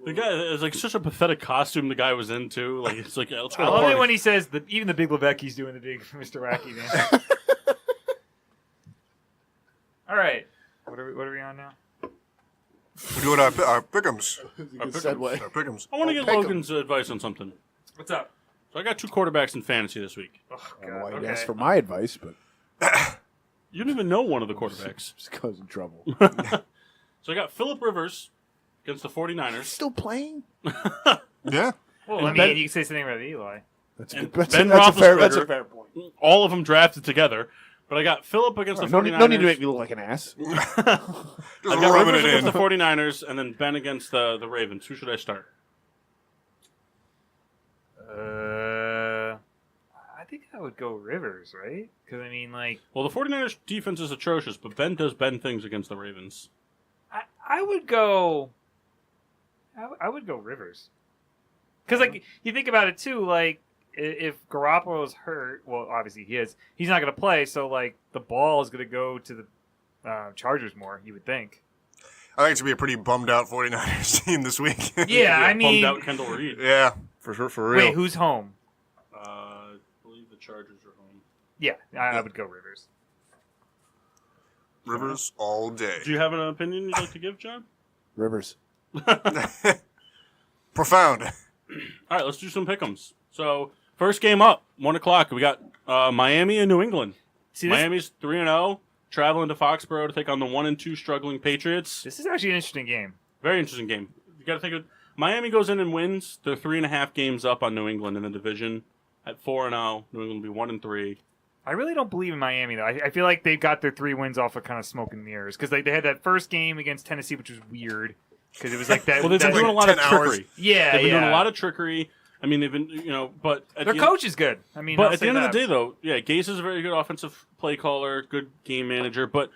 The guy is like such a pathetic costume the guy was in too. Like it's like let's go. I love party. it when he says that even the Big Levecki's doing the big Mr. Wacky dance. All right, what are we on now? We're doing our pick'ems. Good segue. Our pick'ems. I want to get pick 'em. Logan's advice on something. What's up? So I got 2 quarterbacks in fantasy this week. Oh I don't know why God. you Okay. asked for my advice, but You don't even know one of the quarterbacks. just causing trouble. So I got Phillip Rivers against the 49ers. Still playing? Yeah. Well, And I mean, Ben- you can say something about Eli. That's And good. Ben That's a Roethlisberger. fair point. All of them drafted together. But I got Phillip against the No 49ers. need to make me look like an ass. I Just got rubbing Rivers it against in. the 49ers, and then Ben against the Ravens. Who should I start? I think I would go Rivers, right? Because I mean, like, Well, the 49ers defense is atrocious, but Ben does Ben things against the Ravens. I would go. I would go Rivers. Because like you think about it too, like if Garoppolo's hurt, well, obviously he is. He's not going to play, so like the ball is going to go to the Chargers more. You would think. I think it's going to be a pretty bummed out 49ers team this week. Yeah, I mean, bummed out Kendall Reed. Yeah, for sure, for real. wait, who's home? I believe the Chargers are home. Yeah, I would go Rivers. Rivers all day. Do you have an opinion you'd like to give, John? Rivers. Profound. All right, let's do some pick'ems. So first game up, 1:00. We got Miami and New England. See, this, Miami's 3-0, traveling to Foxborough to take on the 1-2 struggling Patriots. this is actually an interesting game. Very interesting game. You got to think of Miami goes in and wins. They're 3.5 games up on New England in the division. At 4-0, New England will be 1-3. I really don't believe in Miami though. I feel like they got their 3 wins off of kind of smoke and mirrors because they had that first game against Tennessee, which was weird because it was like that. Well, they've been that- doing a lot of 10 hours. trickery. yeah, They've been yeah. doing a lot of trickery. I mean, they've been, but at Their the coach is good. I mean, But I'll at the say end that. of the day, though, yeah, Gase is a very good offensive play caller, good game manager. But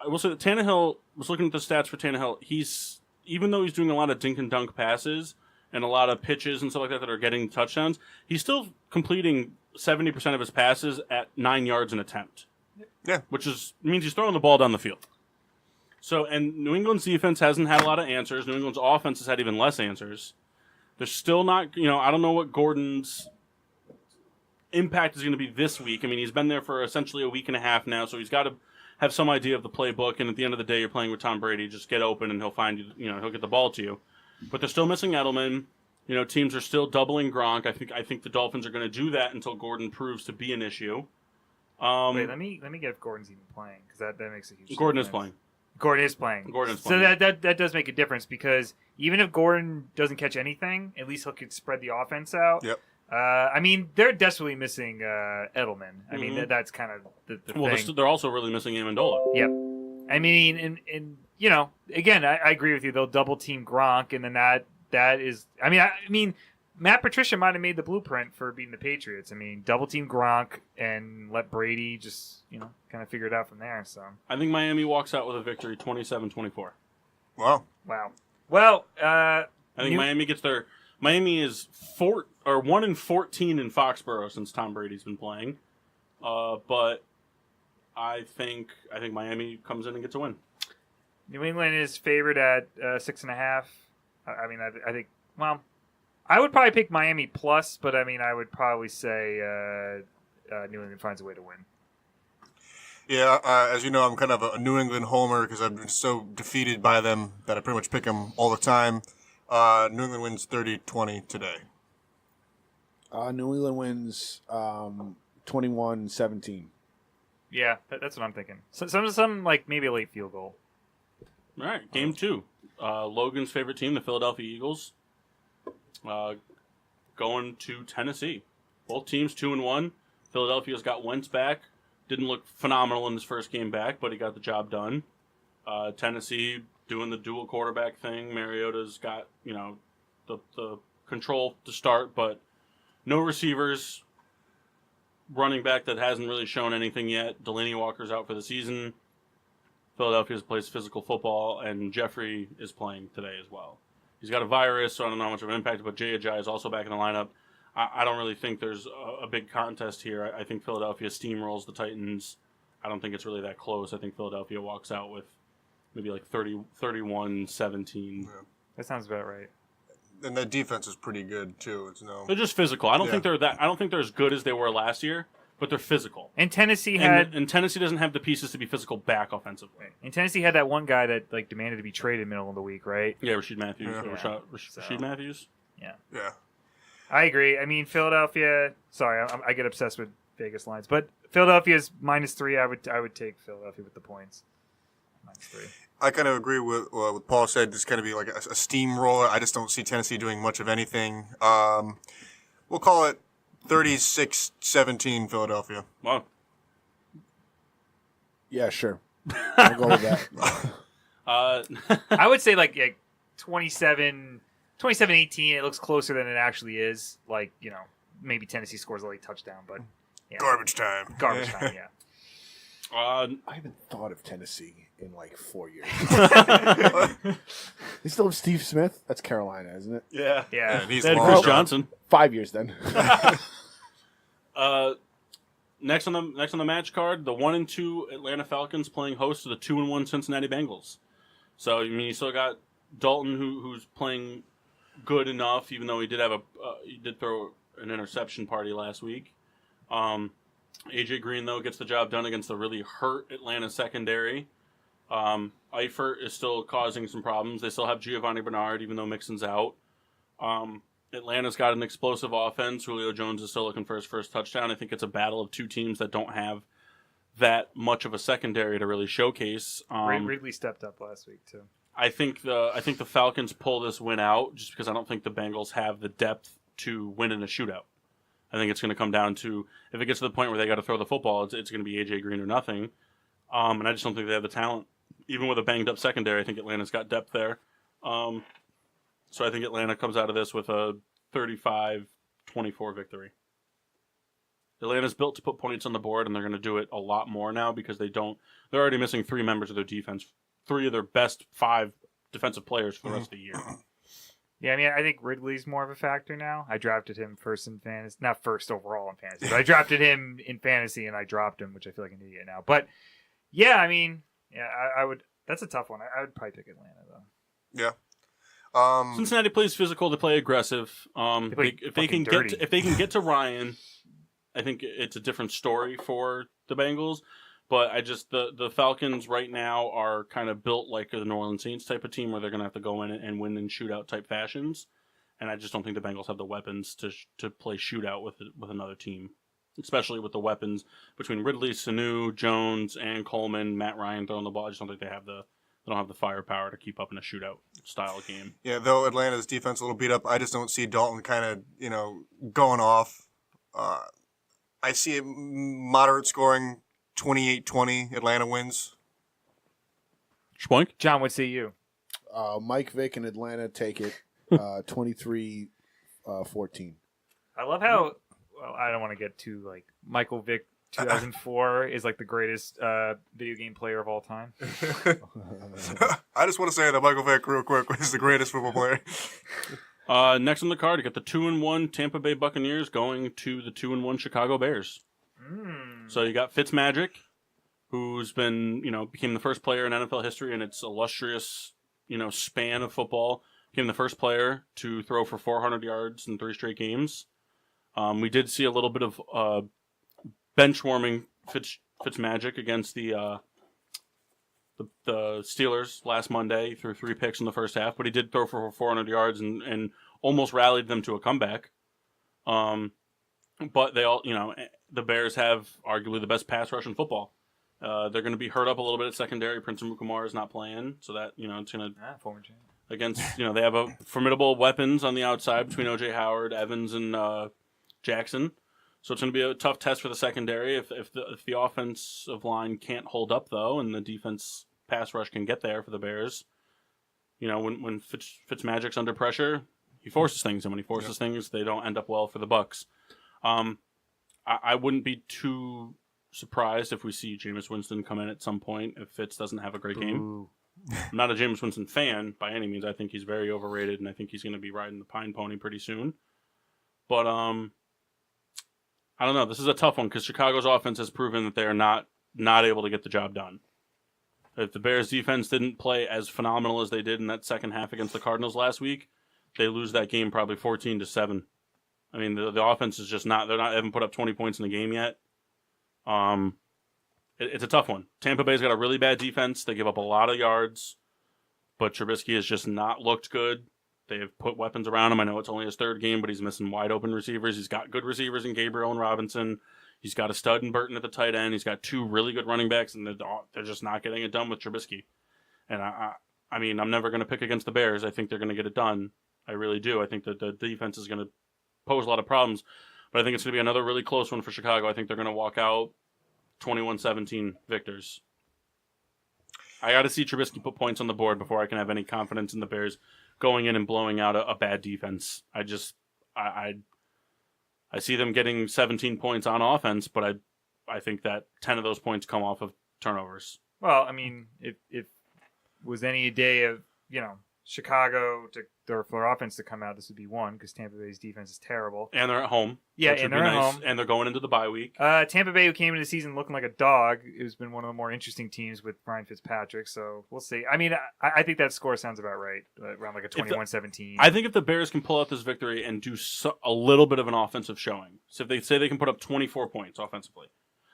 I will say that Tannehill, was looking at the stats for Tannehill, even though he's doing a lot of dink and dunk passes and a lot of pitches and stuff like that are getting touchdowns, he's still completing 70% of his passes at 9 yards an attempt. Yeah. Which means he's throwing the ball down the field. So, and New England's defense hasn't had a lot of answers. New England's offense has had even less answers. They're still not, I don't know what Gordon's impact is going to be this week. I mean, he's been there for essentially a week and a half now, so he's got to have some idea of the playbook. And at the end of the day, you're playing with Tom Brady. Just get open, and he'll find you. He'll get the ball to you. But they're still missing Edelman. Teams are still doubling Gronk. I think the Dolphins are going to do that until Gordon proves to be an issue. Wait, let me get if Gordon's even playing because that makes a huge. Gordon is difference. playing. Gordon is playing. So that does make a difference because even if Gordon doesn't catch anything, at least he could spread the offense out. Yep. I mean, they're desperately missing Edelman. I mean, that's kind of the Well, thing. they're also really missing Amendola. Yep. I mean, and again, I agree with you. They'll double team Gronk, and then that is. I mean, Matt Patricia might have made the blueprint for beating the Patriots. I mean, double team Gronk and let Brady just kind of figure it out from there. So I think Miami walks out with a victory, 27-24. Wow. Well, I think Miami is 1-14 in Foxborough since Tom Brady's been playing. But I think Miami comes in and gets a win. New England is favored at 6.5. I mean, I think. Well, I would probably pick Miami plus, but I mean, I would probably say New England finds a way to win. Yeah, as you know, I'm kind of a New England homer because I've been so defeated by them that I pretty much pick them all the time. New England wins 30-20 today. New England wins 21-17. Yeah, that's what I'm thinking. So, some like maybe a late field goal. All right, game 2. Logan's favorite team, the Philadelphia Eagles, going to Tennessee. Both teams 2-1. Philadelphia's got Wentz back. Didn't look phenomenal in his first game back, but he got the job done. Tennessee doing the dual quarterback thing. Mariota's got the control to start, but no receivers. Running back that hasn't really shown anything yet. Delaney Walker's out for the season. Philadelphia plays physical football, and Jeffrey is playing today as well. He's got a virus, so I don't know how much of an impact, but Jay Ajayi is also back in the lineup. I don't really think there's a big contest here. I think Philadelphia steamrolls the Titans. I don't think it's really that close. I think Philadelphia walks out with maybe like 31-17. Yeah. That sounds about right. And that defense is pretty good too. They're just physical. I don't think they're that. I don't think they're as good as they were last year, but they're physical. And Tennessee had and Tennessee doesn't have the pieces to be physical back offensively. And Tennessee had that one guy that like demanded to be traded middle of the week, right? Yeah, Rashid Matthews. Yeah. Rashid Matthews. Yeah. Yeah. I agree. I mean, Philadelphia. Sorry, I get obsessed with Vegas lines, but Philadelphia's -3. I would take Philadelphia with the points. -3. I kind of agree with what Paul said. This is going to be like a steamroller. I just don't see Tennessee doing much of anything. We'll call it 36-17 Philadelphia. Wow. Yeah, sure. I'll go with that. I would say like 27-18. It looks closer than it actually is. Like, maybe Tennessee scores a late touchdown, but yeah. Garbage time. Garbage time, yeah. I haven't thought of Tennessee in like 4 years. They still have Steve Smith? That's Carolina, isn't it? Yeah. Yeah. And he's They had long Chris gone. Johnson. 5 years then. Next on the match card, the 1-2 Atlanta Falcons playing host to the 2-1 Cincinnati Bengals. So I mean, you still got Dalton who's playing good enough, even though he did throw an interception party last week. AJ Green though gets the job done against the really hurt Atlanta secondary. Eifert is still causing some problems. They still have Giovanni Bernard, even though Mixon's out. Atlanta's got an explosive offense. Julio Jones is still looking for his first touchdown. I think it's a battle of two teams that don't have that much of a secondary to really showcase. Ridley stepped up last week too. I think the Falcons pull this win out just because I don't think the Bengals have the depth to win in a shootout. I think it's going to come down to, if it gets to the point where they got to throw the football, it's going to be AJ Green or nothing. And I just don't think they have the talent. Even with a banged up secondary, I think Atlanta's got depth there. So I think Atlanta comes out of this with a 35-24 victory. Atlanta's built to put points on the board, and they're going to do it a lot more now because they're already missing 3 members of their defense, 3 of their best 5 defensive players for the rest of the year. Yeah, I mean, I think Ridley's more of a factor now. I drafted him first in fantasy, not first overall in fantasy, but I drafted him in fantasy and I dropped him, which I feel like an idiot now. But yeah, I mean, I would. That's a tough one. I would probably pick Atlanta though. Yeah. Cincinnati plays physical. They play aggressive. If they can get to Ryan, I think it's a different story for the Bengals. But the Falcons right now are kind of built like the New Orleans Saints type of team where they're going to have to go in and win in shootout type fashions. And I just don't think the Bengals have the weapons to play shootout with another team, especially with the weapons between Ridley, Sanu, Jones, and Coleman, Matt Ryan throwing the ball. I just don't think they don't have the firepower to keep up in a shootout style game. Yeah, though Atlanta's defense a little beat up, I just don't see Dalton kind of, going off. I see a moderate scoring, 28-20, Atlanta wins. Schpoink? John, what say you? Mike Vick and Atlanta take it 23-14. I love how, well, I don't want to get too, like, Michael Vick 2004 is, like, the greatest video game player of all time. I just want to say that Michael Vick, real quick, is the greatest football player. Next on the card, you got the 2-1 Tampa Bay Buccaneers going to the 2-1 Chicago Bears. So you got Fitzmagic, who's been, became the first player in NFL history in its illustrious, span of football. Became the first player to throw for 400 yards in 3 straight games. We did see a little bit of bench warming Fitzmagic against the Steelers last Monday. He threw 3 picks in the first half, but he did throw for 400 yards and almost rallied them to a comeback. But they all, the Bears have arguably the best pass rush in football. They're going to be hurt up a little bit at secondary. Prince Amukamara is not playing, so that it's going to Former champ. against they have a formidable weapons on the outside between O.J. Howard, Evans, and Jackson. So it's going to be a tough test for the secondary. If the offensive line can't hold up though, and the defense pass rush can get there for the Bears, when Fitzmagic's under pressure, he forces things, and when he forces things, they don't end up well for the Bucs. I wouldn't be too surprised if we see Jameis Winston come in at some point if Fitz doesn't have a great game. I'm not a Jameis Winston fan by any means. I think he's very overrated, and I think he's going to be riding the pine pony pretty soon. But I don't know. This is a tough one because Chicago's offense has proven that they are not not able to get the job done. If the Bears defense didn't play as phenomenal as they did in that second half against the Cardinals last week, they lose that game probably 14-7. I mean, the offense is just not. They haven't put up 20 points in the game yet. It's a tough one. Tampa Bay's got a really bad defense. They give up a lot of yards, but Trubisky has just not looked good. They have put weapons around him. I know it's only his third game, but he's missing wide open receivers. He's got good receivers in Gabriel and Robinson. He's got a stud in Burton at the tight end. He's got 2 really good running backs, and they're just not getting it done with Trubisky. And I mean, I'm never going to pick against the Bears. I think they're going to get it done. I really do. I think that the defense is going to pose a lot of problems, but I think it's going to be another really close one for Chicago. I think they're going to walk out 21-17 victors. I got to see Trubisky put points on the board before I can have any confidence in the Bears going in and blowing out a bad defense. I see them getting 17 points on offense, but I think that 10 of those points come off of turnovers. Well, I mean, if was any day of, Chicago for their offense to come out, this would be one, because Tampa Bay's defense is terrible. And they're at home. Yeah, and they're at home. And they're going into the bye week. Tampa Bay, who came into the season looking like a dog, has been one of the more interesting teams with Ryan Fitzpatrick, so we'll see. I mean, I think that score sounds about right, around like a 21-17. I think if the Bears can pull out this victory and do a little bit of an offensive showing, so if they say they can put up 24 points offensively,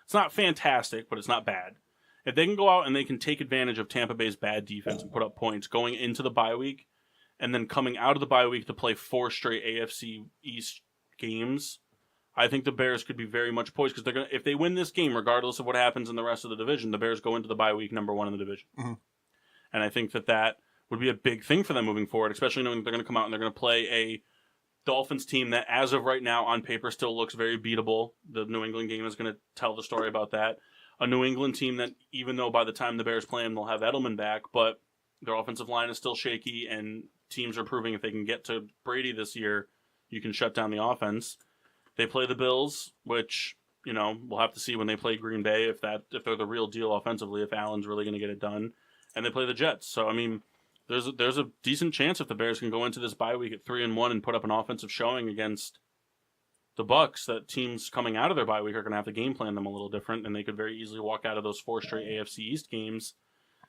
it's not fantastic, but it's not bad. If they can go out and they can take advantage of Tampa Bay's bad defense and put up points going into the bye week, and then coming out of the bye week to play 4 straight AFC East games, I think the Bears could be very much poised, because if they win this game, regardless of what happens in the rest of the division, the Bears go into the bye week number 1 in the division. Mm-hmm. And I think that would be a big thing for them moving forward, especially knowing that they're going to come out and they're going to play a Dolphins team that, as of right now, on paper still looks very beatable. The New England game is going to tell the story about that. A New England team that, even though by the time the Bears play them, they'll have Edelman back, but their offensive line is still shaky, and teams are proving if they can get to Brady this year, you can shut down the offense. They play the Bills, which, we'll have to see when they play Green Bay if they're the real deal offensively, if Allen's really going to get it done. And they play the Jets. So, I mean, there's a decent chance if the Bears can go into this bye week at 3-1 and put up an offensive showing against the Bucs, that teams coming out of their bye week are going to have to game plan them a little different, and they could very easily walk out of those 4 straight AFC East games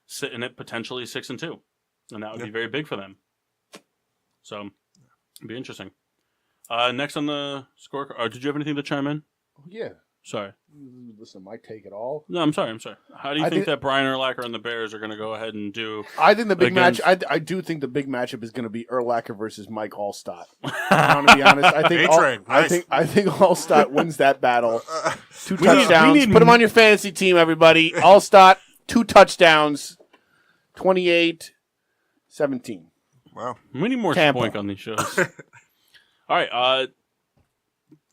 sitting at potentially 6-2, and that would be very big for them. So, it'd be interesting. Next on the scorecard, did you have anything to chime in? Yeah. Sorry. Listen, my take at all. No, I'm sorry. How do you think that Brian Urlacher and the Bears are going to go ahead and do? I think the big match. I do think the big matchup is going to be Urlacher versus Mike Allstott. I'm going to be honest. I think I think Allstott wins that battle. 2 touchdowns. Put him on your fantasy team, everybody. Allstott, 2 touchdowns. 28-17. Wow. We need more spoink on these shows. All right.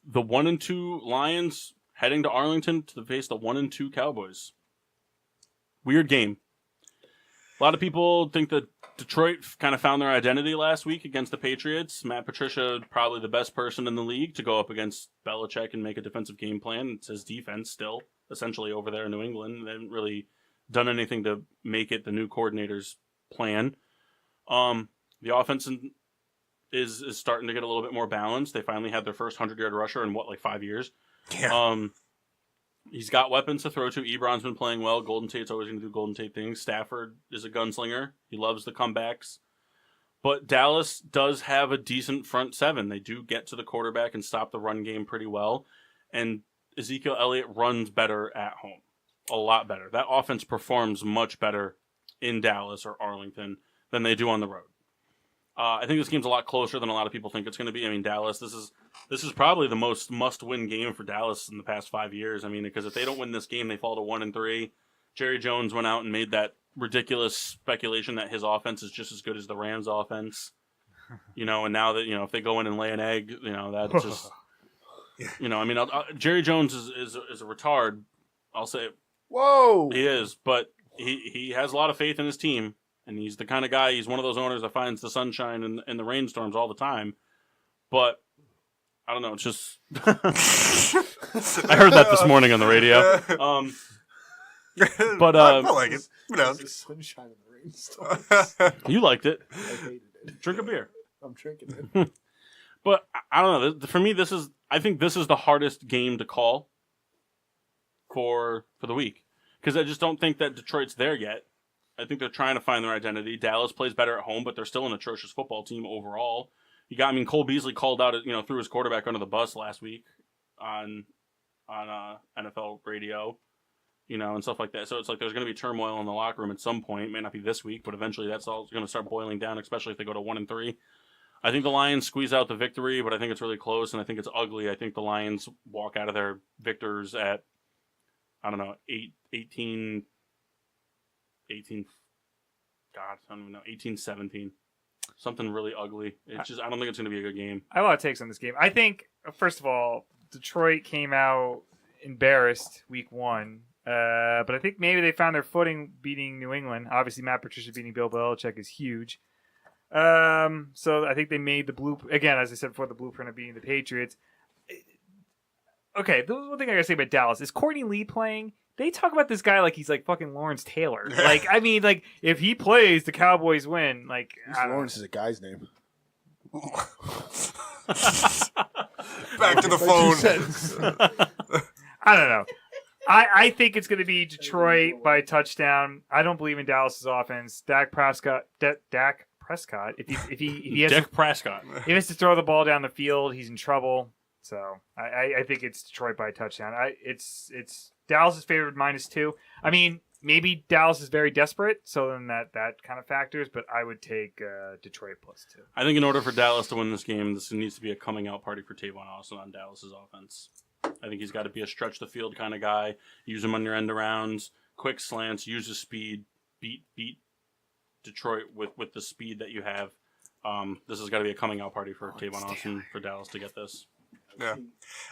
The 1-2 Lions heading to Arlington to face the 1-2 Cowboys. Weird game. A lot of people think that Detroit kind of found their identity last week against the Patriots. Matt Patricia, probably the best person in the league to go up against Belichick and make a defensive game plan. It's his defense still, essentially, over there in New England. They haven't really done anything to make it the new coordinator's plan. The offense is starting to get a little bit more balanced. They finally had their first 100-yard rusher in, 5 years? Yeah. He's got weapons to throw to. Ebron's been playing well. Golden Tate's always going to do Golden Tate things. Stafford is a gunslinger. He loves the comebacks. But Dallas does have a decent front 7. They do get to the quarterback and stop the run game pretty well. And Ezekiel Elliott runs better at home. A lot better. That offense performs much better in Dallas or Arlington than they do on the road. I think this game's a lot closer than a lot of people think it's going to be. I mean, Dallas, this is probably the most must-win game for Dallas in the past 5 years. I mean, because if they don't win this game, they fall to 1-3. Jerry Jones went out and made that ridiculous speculation that his offense is just as good as the Rams' offense. And now that, if they go in and lay an egg, that's just, I mean, Jerry Jones is a retard. I'll say it. Whoa! He is, but he has a lot of faith in his team. And he's the kind of guy, he's one of those owners that finds the sunshine and the rainstorms all the time. But, I don't know, it's just... I heard that this morning on the radio. But I like it. The sunshine and the rainstorms. You liked it. I hated it. Drink a beer. I'm drinking it. But, I don't know, for me, I think this is the hardest game to call for the week. because I just don't think that Detroit's there yet. I think they're trying to find their identity. Dallas plays better at home, but they're still an atrocious football team overall. Cole Beasley called out, threw his quarterback under the bus last week on NFL radio, and stuff like that. So it's like there's going to be turmoil in the locker room at some point. It may not be this week, but eventually that's all going to start boiling down, especially if they go to 1-3. I think the Lions squeeze out the victory, but I think it's really close, and I think it's ugly. I think the Lions walk out of their victors at, 18, 18-17. Something really ugly. It's just, I don't think it's going to be a good game. I have a lot of takes on this game. I think, first of all, Detroit came out embarrassed week 1. But I think maybe they found their footing beating New England. Obviously, Matt Patricia beating Bill Belichick is huge. So I think they made the blueprint, again, as I said before, the blueprint of beating the Patriots. Okay, the one thing I gotta say about Dallas is Courtney Lee playing. They talk about this guy like he's like fucking Lawrence Taylor. Like, I mean, like, if he plays, the Cowboys win. Like, Lawrence is a guy's name. Back to the phone. I don't know. I think it's going to be Detroit by a touchdown. I don't believe in Dallas's offense. Dak Prescott. If he has to throw the ball down the field, he's in trouble. So I think it's Detroit by a touchdown. It's Dallas is favored -2. I mean, maybe Dallas is very desperate, so then that kind of factors. But I would take Detroit +2. I think in order for Dallas to win this game, this needs to be a coming out party for Tavon Austin on Dallas's offense. I think he's got to be a stretch the field kind of guy. Use him on your end arounds, quick slants, use his speed, beat Detroit with the speed that you have. This has got to be a coming out party for Tavon Austin for Dallas to get this. Yeah,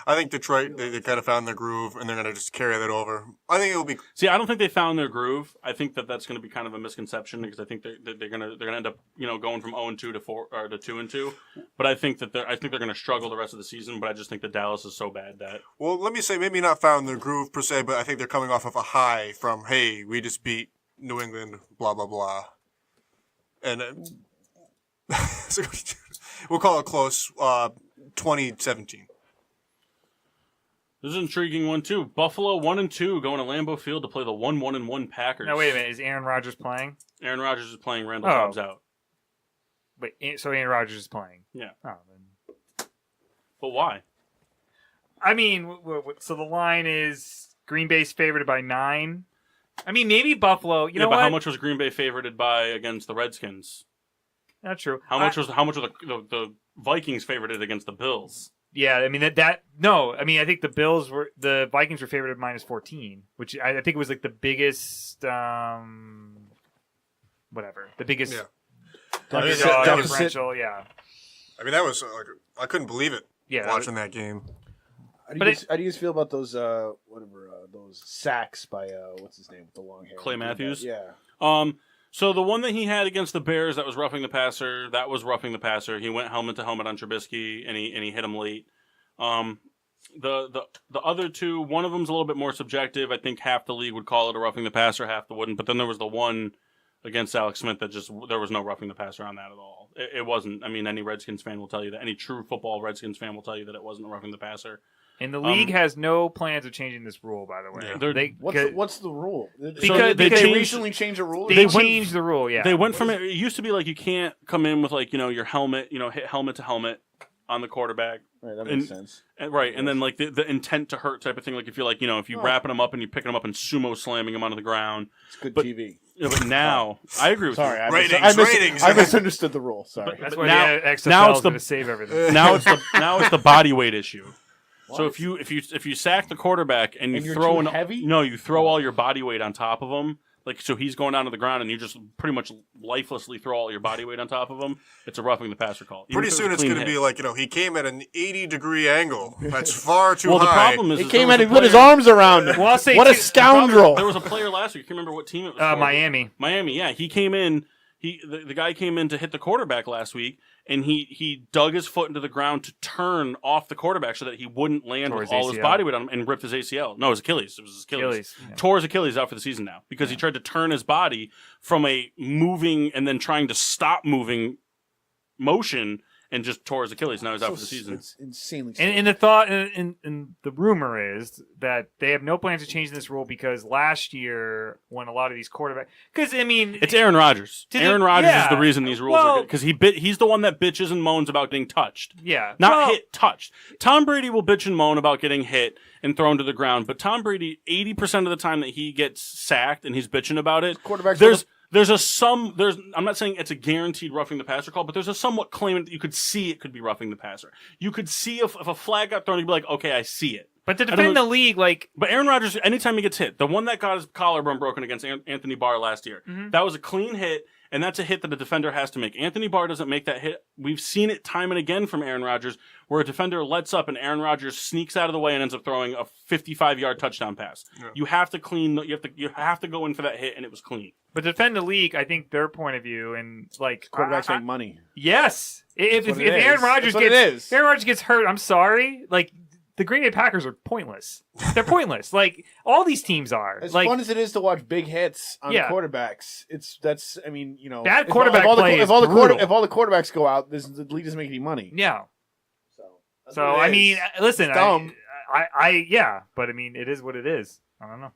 I think Detroit they kind of found their groove and they're gonna just carry that over. I think it'll be. See, I don't think they found their groove. I think that's going to be kind of a misconception because I think they're gonna end up going from 0-2 to 2-2. But I think they're going to struggle the rest of the season. But I just think that Dallas is so bad that. Well, let me say maybe not found their groove per se, but I think they're coming off of a high from we just beat New England, blah blah blah, and so we'll call it close. 2017. This is an intriguing one too. Buffalo 1-2 going to Lambeau Field to play the 1-1 Packers. Now wait a minute, is Aaron Rodgers playing? Aaron Rodgers is playing. Randall Cobb's out. Wait, so Aaron Rodgers is playing? Yeah. Oh, then. But why? I mean, so the line is Green Bay's favored by 9. I mean, maybe Buffalo. You know but what? How much was Green Bay favored by against the Redskins? Not true. How much were the Vikings favored against the Bills? Yeah, I mean no. I mean, I think the Vikings were favored at -14, which I think it was like the biggest, whatever, the biggest differential. Yeah. I mean, that was I couldn't believe it. Yeah, watching that game. How do you guys feel about those those sacks by what's his name with the long hair? Clay Matthews? Yeah. So the one that he had against the Bears that was roughing the passer, that was roughing the passer. He went helmet to helmet on Trubisky and he hit him late. The other two, one of them's a little bit more subjective. I think half the league would call it a roughing the passer, half the wouldn't. But then there was the one against Alex Smith that there was no roughing the passer on that at all. It wasn't. I mean, any Redskins fan will tell you that. Any true football Redskins fan will tell you that it wasn't a roughing the passer. And the league has no plans of changing this rule, by the way. Yeah. What's the rule? Because they recently changed the rule? They changed the rule, yeah. They went from it used to be like you can't come in with your helmet, hit helmet to helmet on the quarterback. Right, that makes sense. And then like the intent to hurt type of thing, like if you're if you're wrapping them up and you're picking them up and sumo slamming them onto the ground. It's good TV. But now I agree with you. Ratings. I misunderstood the rule. Sorry. That's why XFL is going to save everything. Now it's the body weight issue. What? So if you sack the quarterback and you throw you throw all your body weight on top of him, so he's going down to the ground and you just pretty much lifelessly throw all your body weight on top of him, it's a roughing the passer call. Pretty soon it's going to be he came at an 80-degree angle. That's far too high. The problem is he came at and put his arms around him. Well, what a scoundrel! There was a player last week. You remember what team it was? Miami. Miami. Yeah, he came in. The guy came in to hit the quarterback last week, and he dug his foot into the ground to turn off the quarterback so that he wouldn't land with all his body weight on him and rip his ACL. No, it was Achilles. It was his Achilles. Yeah. Tore his Achilles out for the season now because he tried to turn his body from a moving and then trying to stop moving motion and just tore his Achilles. Now he's out for the season. It's insanely. And the thought and the rumor is that they have no plans to change this rule because last year when a lot of these quarterbacks, because I mean, it's Aaron Rodgers. Aaron Rodgers is the reason these rules are good because he's the one that bitches and moans about getting touched. Yeah, not hit, touched. Tom Brady will bitch and moan about getting hit and thrown to the ground, but Tom Brady, 80% of the time that he gets sacked and he's bitching about it, I'm not saying it's a guaranteed roughing the passer call, but there's a somewhat claimant that you could see it could be roughing the passer. You could see if a flag got thrown, you'd be like, okay, I see it. But to defend the league, But Aaron Rodgers, anytime he gets hit, the one that got his collarbone broken against Anthony Barr last year, that was a clean hit, and that's a hit that a defender has to make. Anthony Barr doesn't make that hit. We've seen it time and again from Aaron Rodgers, where a defender lets up and Aaron Rodgers sneaks out of the way and ends up throwing a 55-yard touchdown pass. Yeah. You have to go in for that hit, and it was clean. But to defend the league, I think their point of view and quarterbacks make money. Yes, if Aaron Rodgers gets hurt, I'm sorry, the Green Bay Packers are pointless. They're pointless. All these teams are. As fun as it is to watch big hits on quarterbacks, bad quarterback play is brutal. If all the quarterbacks go out, the league doesn't make any money. Yeah. So I mean, listen, it's dumb. But I mean, it is what it is. I don't know.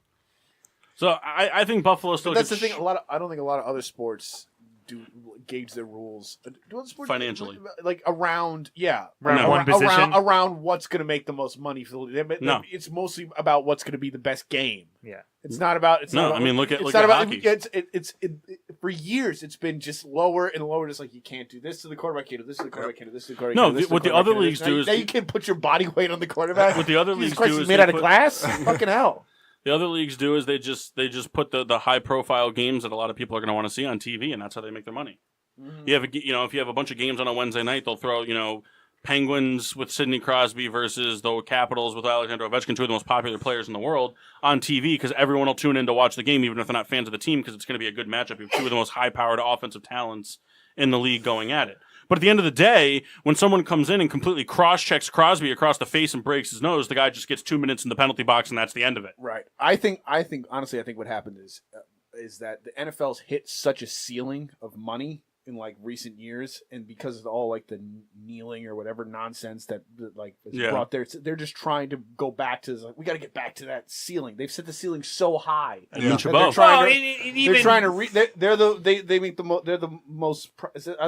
So I think Buffalo still. That's the thing. I don't think a lot of other sports do gauge their rules. Do other sports financially, around one position, around what's going to make the most most the league. No, it's mostly about what's going to be the best game. Yeah, it's not about. I mean, look at hockey. For years it's been just lower and lower. Just you can't do this to the quarterback, can't do this to the quarterback, can't do this to the quarterback. No, what the other leagues do is now you can put your body weight on the quarterback. What the other leagues do is made out of glass. Fucking hell. The other leagues do is they just put the high profile games that a lot of people are going to want to see on TV, and that's how they make their money. Mm-hmm. If you have a bunch of games on a Wednesday night, they'll throw Penguins with Sidney Crosby versus the Capitals with Alexander Ovechkin, two of the most popular players in the world, on TV because everyone will tune in to watch the game, even if they're not fans of the team, because it's going to be a good matchup. You have two of the most high powered offensive talents in the league going at it. But at the end of the day, when someone comes in and completely cross-checks Crosby across the face and breaks his nose, the guy just gets 2 minutes in the penalty box, and that's the end of it. Right. I think honestly, what happened is that the NFL's hit such a ceiling of money in recent years, and because of all the kneeling or whatever nonsense that is brought there, they're just trying to go back to we got to get back to that ceiling. They've set the ceiling so high. Yeah. They're the most. Are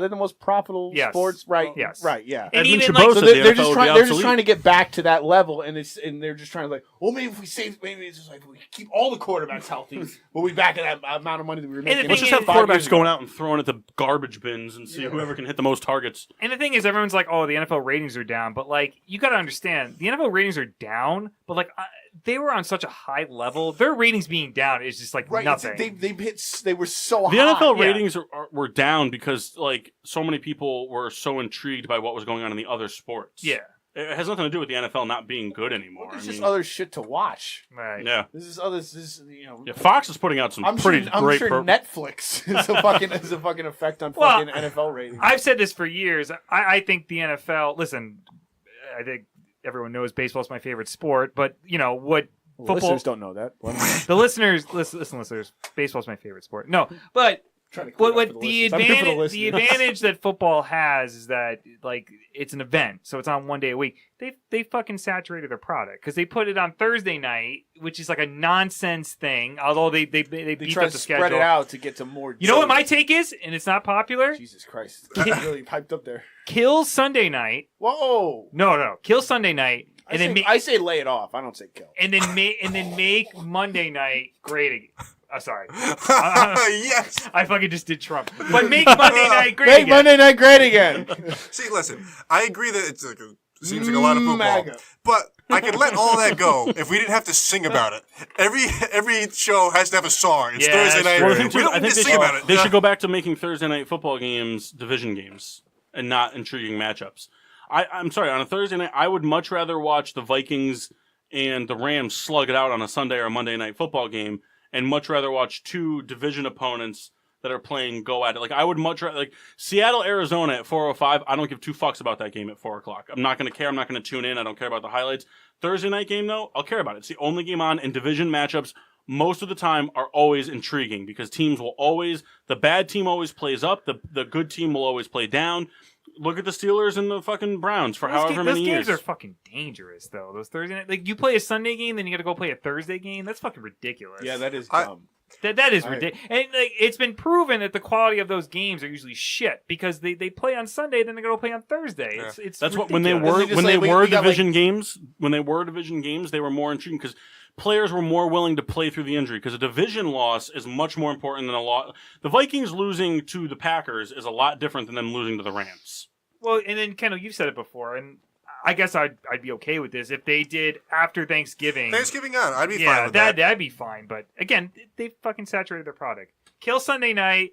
they the most profitable sports? Right. Yes. Right. Yeah. And even so they're just trying to get back to that level, and they're just trying to maybe if we save, maybe it's just we keep all the quarterbacks healthy, we'll be back at that amount of money that we were making. Let's just have quarterbacks going out and throwing at the garbage bins and see whoever can hit the most targets. And the thing is, everyone's like, "Oh, the NFL ratings are down," but you got to understand, the NFL ratings are down, but they were on such a high level. Their ratings being down is just nothing. They were so high. The NFL ratings were down because so many people were so intrigued by what was going on in the other sports. Yeah. It has nothing to do with the NFL not being good anymore. There's just other shit to watch. Right. Yeah. Yeah, Fox is putting out some great. I'm sure Netflix is a fucking effect on fucking NFL ratings. I've said this for years. I think the NFL. Listen, I think everyone knows baseball is my favorite sport, but what football listeners don't know that. The listeners, listeners, baseball is my favorite sport. No, but. What the advantage that football has is that it's an event, so it's on one day a week. They fucking saturated their product because they put it on Thursday night, which is a nonsense thing. Although they beat try up to the spread schedule. it out to get to more. You know what my take is, and it's not popular. Jesus Christ, really piped up there. Kill Sunday night. Whoa. No, kill Sunday night. I say lay it off. I don't say kill. And then make Monday night great again. Sorry. Yes. I fucking just did Trump. But make Monday night great again. Make Monday night great again. See, listen, I agree that it seems like a lot of football. But I could let all that go if we didn't have to sing about it. Every show has to have a song. It's Thursday night. Well, we don't need to sing about it. They should go back to making Thursday night football games division games and not intriguing matchups. I'm sorry, on a Thursday night, I would much rather watch the Vikings and the Rams slug it out on a Sunday or Monday night football game and much rather watch two division opponents that are playing go at it. I would much rather, Seattle, Arizona at 4:05, I don't give two fucks about that game at 4 o'clock. I'm not going to care. I'm not going to tune in. I don't care about the highlights. Thursday night game, though, I'll care about it. It's the only game on, and division matchups most of the time are always intriguing because teams will always, the bad team always plays up, the good team will always play down. look at the Steelers and the fucking Browns for however many years. Those games are fucking dangerous, though. Those Thursday night, like you play a Sunday game, then you got to go play a Thursday game. That's fucking ridiculous. Yeah, that is dumb. That is ridiculous. And like, it's been proven that the quality of those games are usually shit because they play on Sunday, then they go play on Thursday. Yeah. It's That's what ridiculous. when they were division games. When they were division games, they were more intriguing because players were more willing to play through the injury because a division loss is much more important than a lot. The Vikings losing to the Packers is a lot different than them losing to the Rams. Well, and then Kendall, you've said it before, and I guess I'd be okay with this if they did after Thanksgiving. Thanksgiving on, I'd be fine with that. That'd be fine. But again, they fucking saturated their product. Kill Sunday night.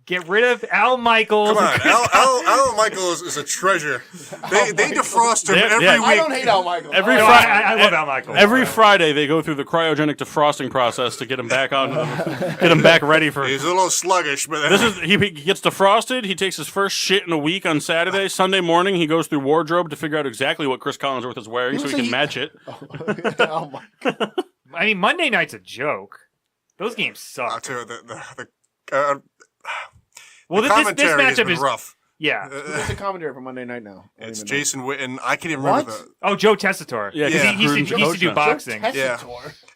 Get rid of Al Michaels. Come on, Al Michaels is a treasure. They defrost him every week. I don't hate Al Michaels. I love Al Michaels. Every Friday they go through the cryogenic defrosting process to get him back on, get him back ready for. He's a little sluggish, but he gets defrosted. He takes his first shit in a week on Saturday. Sunday morning he goes through wardrobe to figure out exactly what Chris Collinsworth is wearing so he can match it. Oh my God. I mean, Monday night's a joke. Those games suck. Well, this matchup is rough. Yeah. Who's the commentary for Monday night now? It's Jason Witten. I can't even remember the... Oh, Joe Tessitore. Yeah, he used to do boxing. Yeah.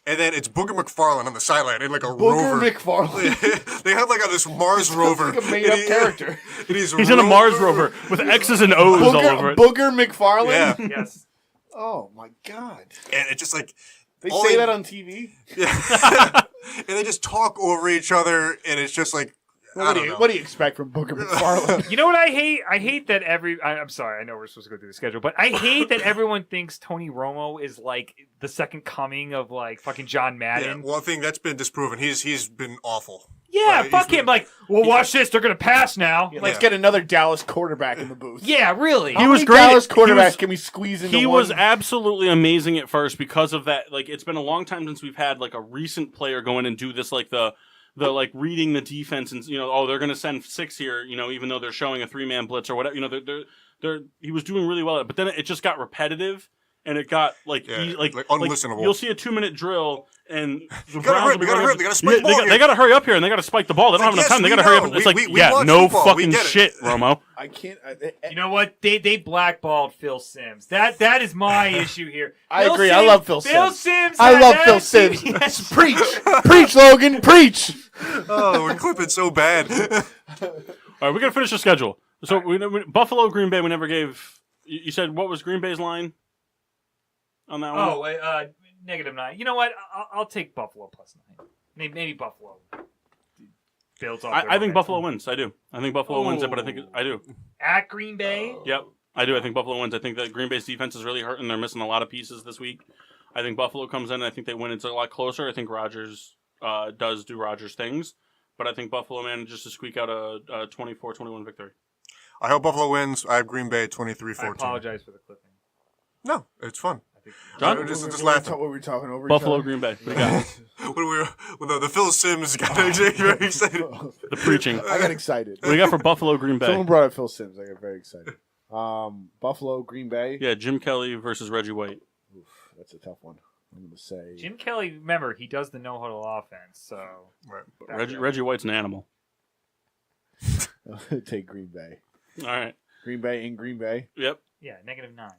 And then it's Booger McFarlane on the sideline in like a Booger rover. McFarlane. They have like this Mars rover. Like a made-up character. He's in a Mars rover with X's and O's all over it. Booger McFarlane? Yeah. Yes. Oh, my God. And it's just like... They say that on TV? Yeah. And they just talk over each other, and it's just like... What do you expect from Booger McFarlane? You know what I hate? I hate that I'm sorry, I know we're supposed to go through the schedule, but I hate that everyone thinks Tony Romo is like the second coming of like fucking John Madden. Yeah, well, I think that's been disproven. He's been awful. Yeah, fuck him. Like, well, watch this. They're gonna pass now. Yeah, let's get another Dallas quarterback in the booth. Yeah, really. How many Dallas quarterbacks can we squeeze into He one? was absolutely amazing at first because of that. Like, it's been a long time since we've had like a recent player go in and do this, like the like reading the defense and they're going to send 6 here, even though they're showing a 3-man blitz or whatever. He was doing really well, but then it just got repetitive and it got like unlistenable. You'll see a 2-minute drill and the They gotta spike the ball. They got to hurry up here and they got to spike the ball. They don't have enough time. They got to hurry up. It's like no watch football. fucking shit, Romo. I can't. You know what? They blackballed Phil Sims. That is my issue here. I agree. I love Phil Sims. Phil Sims. I love Phil Sims. Preach, Logan. Preach. Oh, we're clipping so bad. All right, we got to finish the schedule. So Buffalo, Green Bay. We never gave. You said what was Green Bay's line on that one? Oh, -9. You know what? I'll take Buffalo +9. Maybe Buffalo builds off. I think Buffalo wins. I do. I think Buffalo wins it, but I do. At Green Bay. Yep, I do. I think Buffalo wins. I think that Green Bay's defense is really hurting. They're missing a lot of pieces this week. I think Buffalo comes in. And I think they win. It's a lot closer. I think Rodgers does do Rodgers things, but I think Buffalo manages to squeak out a 24-21 victory. I hope Buffalo wins. I have Green Bay 23-14. I apologize for the clipping. No, it's fun. John? Just laughing. What were we talking over? Buffalo, Green Bay. What do you got? The Phil Sims got very excited. The preaching. I got excited. What do you got for Buffalo, Green Bay? Someone brought up Phil Sims. I got very excited. Buffalo, Green Bay. Yeah, Jim Kelly versus Reggie White. Oof, that's a tough one. I'm going to say Jim Kelly. Remember, he does the no huddle offense. So Reggie White's an animal. Take Green Bay. All right. Green Bay in Green Bay. Yep. Yeah, -9.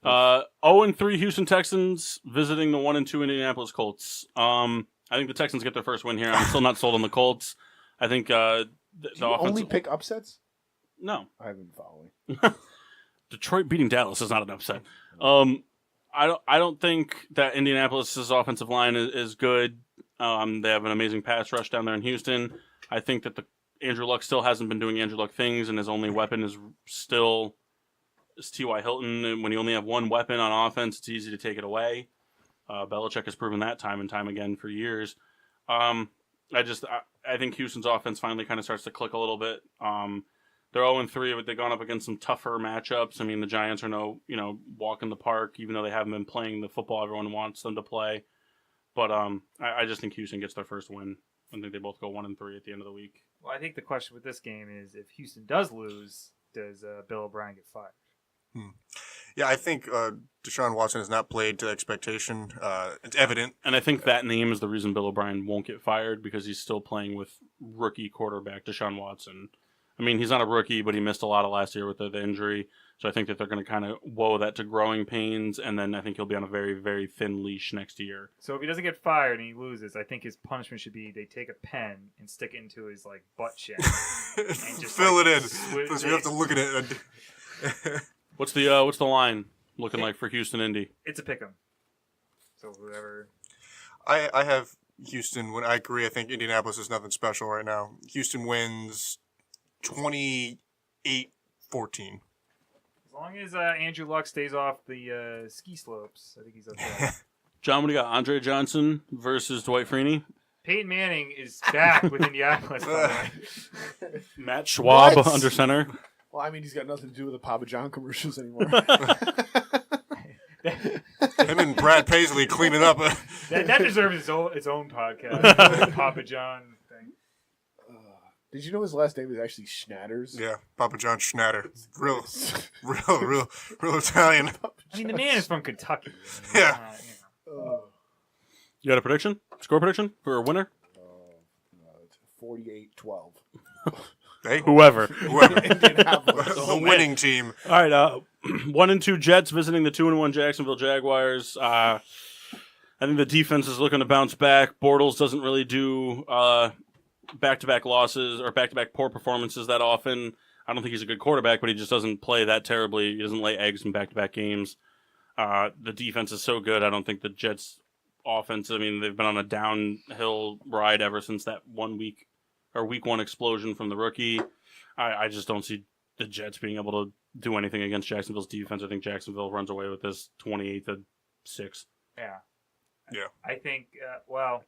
0-3 Houston Texans visiting the 1-2 Indianapolis Colts. I think the Texans get their first win here. I'm still not sold on the Colts. I think the only pick upsets? No, I haven't been following. Detroit beating Dallas is not an upset. I don't think that Indianapolis' offensive line is good. They have an amazing pass rush down there in Houston. I think that Andrew Luck still hasn't been doing Andrew Luck things, and his only weapon is still T.Y. Hilton. And when you only have one weapon on offense, it's easy to take it away. Belichick has proven that time and time again for years. I think Houston's offense finally kind of starts to click a little bit. They're 0-3, but they've gone up against some tougher matchups. I mean, the Giants are no walk in the park, even though they haven't been playing the football everyone wants them to play. But I just think Houston gets their first win. I think they both go 1-3 at the end of the week. Well, I think the question with this game is if Houston does lose, does Bill O'Brien get fired? Yeah, I think Deshaun Watson has not played to expectation. It's evident. And I think that name is the reason Bill O'Brien won't get fired because he's still playing with rookie quarterback Deshaun Watson. I mean, he's not a rookie, but he missed a lot of last year with the injury. So I think that they're going to kind of woe that to growing pains, and then I think he'll be on a very, very thin leash next year. So if he doesn't get fired and he loses, I think his punishment should be they take a pen and stick it into his like butt cheek and just fill like, it in. Because we have to look at it. What's the line looking like for Houston Indy? It's a pick'em. So whoever. I have Houston. When I agree, I think Indianapolis is nothing special right now. Houston wins 28-14. As long as Andrew Luck stays off the ski slopes, I think he's okay. John, what do you got? Andre Johnson versus Dwight Freeney? Peyton Manning is back with Indianapolis, by the way. Matt Schwab What? under center. Well, I mean, he's got nothing to do with the Papa John commercials anymore. Him and Brad Paisley cleaning up. That deserves its own podcast. Papa John thing. Did you know his last name is actually Schnatters? Yeah, Papa John Schnatter. Real Italian. I mean, the man is from Kentucky. Yeah. You got a prediction? Score prediction for a winner? 48-12. Hey, Whoever. the winning team. All right, 1-2 Jets visiting the 2-1 Jacksonville Jaguars. I think the defense is looking to bounce back. Bortles doesn't really do back-to-back losses or back-to-back poor performances that often. I don't think he's a good quarterback, but he just doesn't play that terribly. He doesn't lay eggs in back-to-back games. The defense is so good. I don't think the Jets' offense, I mean, they've been on a downhill ride ever since that week one explosion from the rookie. I just don't see the Jets being able to do anything against Jacksonville's defense. I think Jacksonville runs away with this 28-6. Yeah. Yeah. I think,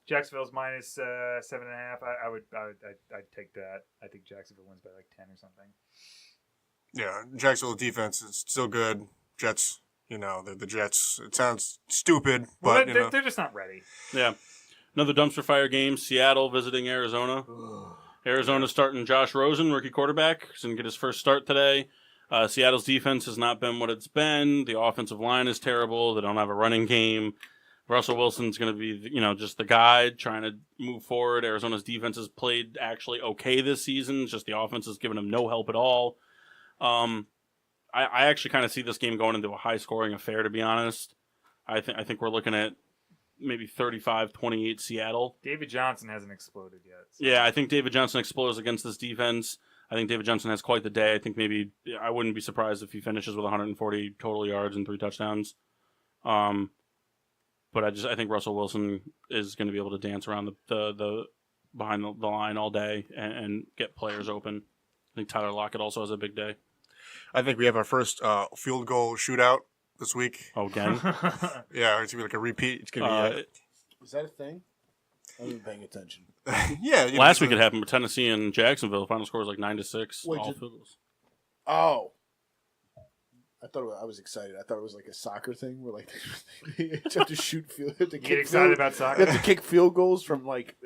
Jacksonville's minus 7.5. I'd take that. I think Jacksonville wins by like 10 or something. Yeah, Jacksonville defense is still good. Jets, they're the Jets. It sounds stupid, but they're just not ready. Yeah. Another dumpster fire game. Seattle visiting Arizona. Arizona's starting Josh Rosen, rookie quarterback. He's going to get his first start today. Seattle's defense has not been what it's been. The offensive line is terrible. They don't have a running game. Russell Wilson's going to be, just the guy trying to move forward. Arizona's defense has played actually okay this season. Just the offense has given them no help at all. I actually kind of see this game going into a high-scoring affair, to be honest. I think we're looking at maybe 35-28 Seattle. David Johnson hasn't exploded yet. So. Yeah, I think David Johnson explodes against this defense. I think David Johnson has quite the day. I think maybe I wouldn't be surprised if he finishes with 140 total yards and 3 touchdowns. But I think Russell Wilson is going to be able to dance around the behind the line all day and get players open. I think Tyler Lockett also has a big day. I think we have our first field goal shootout this week. Oh, again? Yeah, it's going to be like a repeat. It's going to be... Is that a thing? I wasn't paying attention. Yeah. Last week it happened with Tennessee and Jacksonville. The final score was like 9-6. Wait, all field goals. Oh. I was excited. I thought it was like a soccer thing where like they have to shoot field. Have to Get excited about soccer. They have to kick field goals from like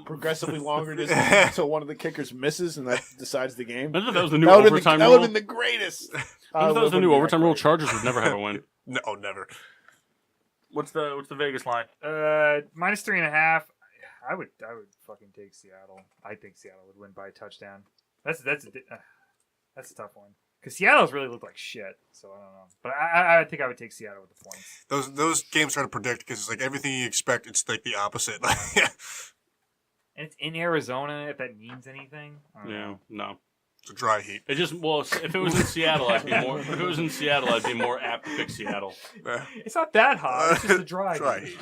progressively longer distance until one of the kickers misses and that decides the game. I thought that was the new overtime rule. That would have been the greatest. I thought that was the new overtime rule. Chargers would never have a win. No, never. What's the Vegas line? Minus 3.5. I would fucking take Seattle. I think Seattle would win by a touchdown. That's a tough one. Because Seattle's really looked like shit, so I don't know. But I think I would take Seattle with the points. Those games are hard to predict because it's like everything you expect, it's like the opposite. And it's in Arizona, if that means anything. No. It's a dry heat. It just if it was in Seattle, I'd be more apt to pick Seattle. It's not that hot. It's just a dry heat.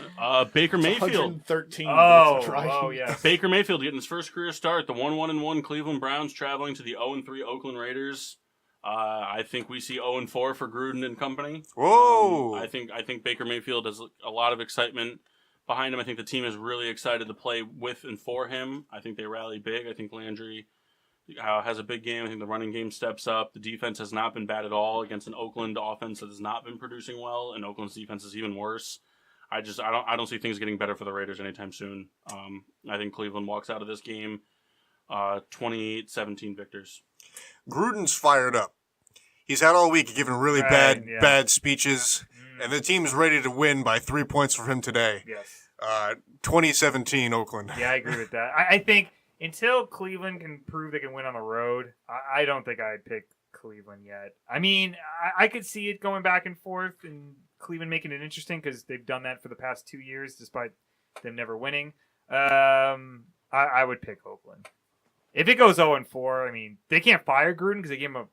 Baker Mayfield. 113. Oh, yeah. Baker Mayfield getting his first career start. The 1-1-1 Cleveland Browns traveling to the 0-3 Oakland Raiders. I think we see 0-4 for Gruden and company. Whoa! I think Baker Mayfield has a lot of excitement behind him. I think the team is really excited to play with and for him. I think they rally big. I think Landry has a big game. I think the running game steps up. The defense has not been bad at all against an Oakland offense that has not been producing well, and Oakland's defense is even worse. I don't see things getting better for the Raiders anytime soon. I think Cleveland walks out of this game 28-17 victors. Gruden's fired up. He's had all week giving really bad speeches, and the team's ready to win by 3 points for him today. Yes. 2017 Oakland. Yeah, I agree with that. I think until Cleveland can prove they can win on the road, I don't think I'd pick Cleveland yet. I mean, I could see it going back and forth and Cleveland making it interesting because they've done that for the past 2 years despite them never winning. I would pick Oakland. If it goes 0-4, I mean, they can't fire Gruden because they gave him a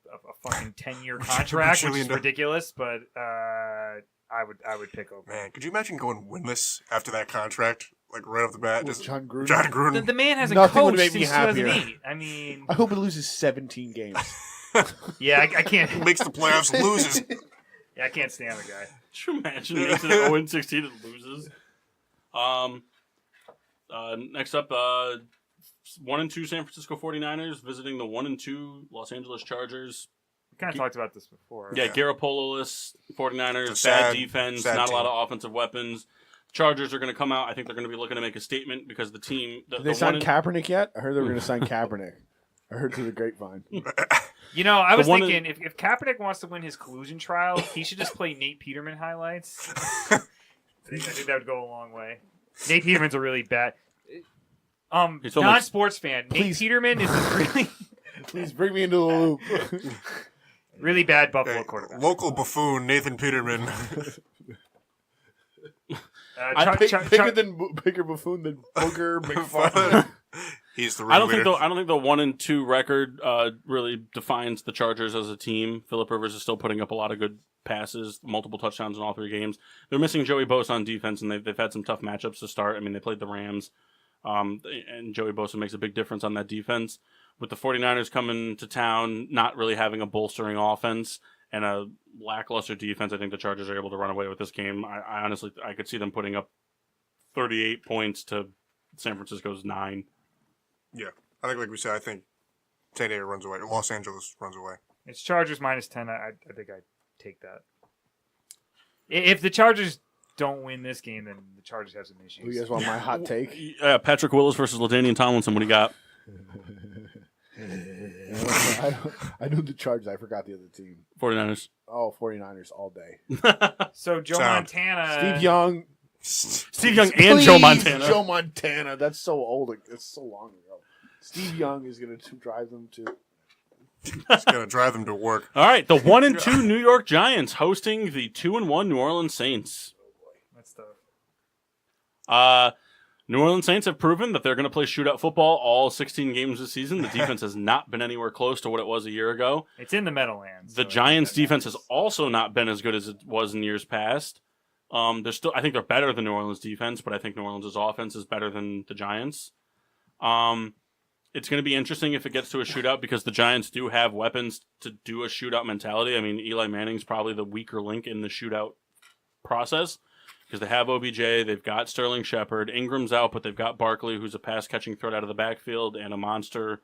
fucking 10-year contract, which is ridiculous. But I would pick Oakland. Man, could you imagine going winless after that contract, like right off the bat? Just John Gruden. John Gruden. The man hasn't Nothing would coached make me since happier. 2008. I mean, I hope it loses 17 games. yeah, I can't. Makes the playoffs, loses. Yeah, I can't stand the guy. Could you imagine makes it 0-16 and loses? Next up, 1-2 San Francisco 49ers visiting the 1-2 Los Angeles Chargers. We kind of talked about this before. Yeah, Garoppolo-less 49ers, It's a sad- bad defense, sad not team. a lot of offensive weapons. Chargers are going to come out. I think they're going to be looking to make a statement because the team... Did they sign Kaepernick yet? I heard they were going to sign Kaepernick. I heard through the grapevine. You know, I was The one thinking if Kaepernick wants to win his collusion trial, he should just play Nate Peterman highlights. I think that would go a long way. Nate Peterman's a really bad... He's almost- non-sports fan. Nate Please. Peterman is a really, Please bring me into the loop. really bad Buffalo Okay, quarterback. local buffoon Nathan Peterman. Bigger buffoon than Booger McFarlane. He's the I don't ringleader. think the 1-2 record really defines the Chargers as a team. Phillip Rivers is still putting up a lot of good passes, multiple touchdowns in all 3 games. They're missing Joey Bosa on defense, and they've had some tough matchups to start. I mean, they played the Rams, and Joey Bosa makes a big difference on that defense. With the 49ers coming to town, not really having a bolstering offense and a lackluster defense, I think the Chargers are able to run away with this game. I honestly could see them putting up 38 points to San Francisco's 9. Yeah, I think, like we said, I think San Diego runs away. Los Angeles runs away. It's Chargers -10. I think I'd take that. If the Chargers don't win this game, then the Chargers have some issues. You guys want my hot take? Patrick Willis versus LaDainian Tomlinson. What do you got? I knew the Chargers. I forgot the other team. 49ers. Oh, 49ers all day. So Joe Sound. Montana, Steve Young. Steve Young and Joe Please, Montana. Joe Montana. That's so old. That's so long ago. Steve Young is going to drive them to... It's going to drive them to work. All right, the 1-2 New York Giants hosting the 2-1 New Orleans Saints. That's tough. New Orleans Saints have proven that they're going to play shootout football all 16 games this season. The defense has not been anywhere close to what it was a year ago. It's in the Meadowlands. The so Giants' that defense matters. has also not been as good as it was in years past. They're still, I think they're better than New Orleans' defense, but I think New Orleans' offense is better than the Giants. It's going to be interesting if it gets to a shootout because the Giants do have weapons to do a shootout mentality. I mean, Eli Manning's probably the weaker link in the shootout process because they have OBJ, they've got Sterling Shepard, Ingram's out, but they've got Barkley, who's a pass-catching threat out of the backfield and a monster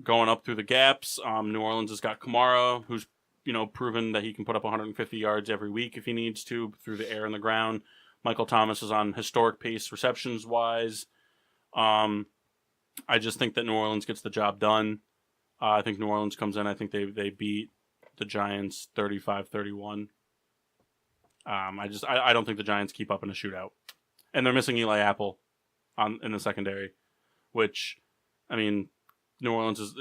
going up through the gaps. New Orleans has got Kamara, who's proven that he can put up 150 yards every week if he needs to through the air and the ground. Michael Thomas is on historic pace receptions-wise. I just think that New Orleans gets the job done. I think New Orleans comes in. I think they beat the Giants 35-31. I don't think the Giants keep up in a shootout. And they're missing Eli Apple in the secondary, which, I mean, New Orleans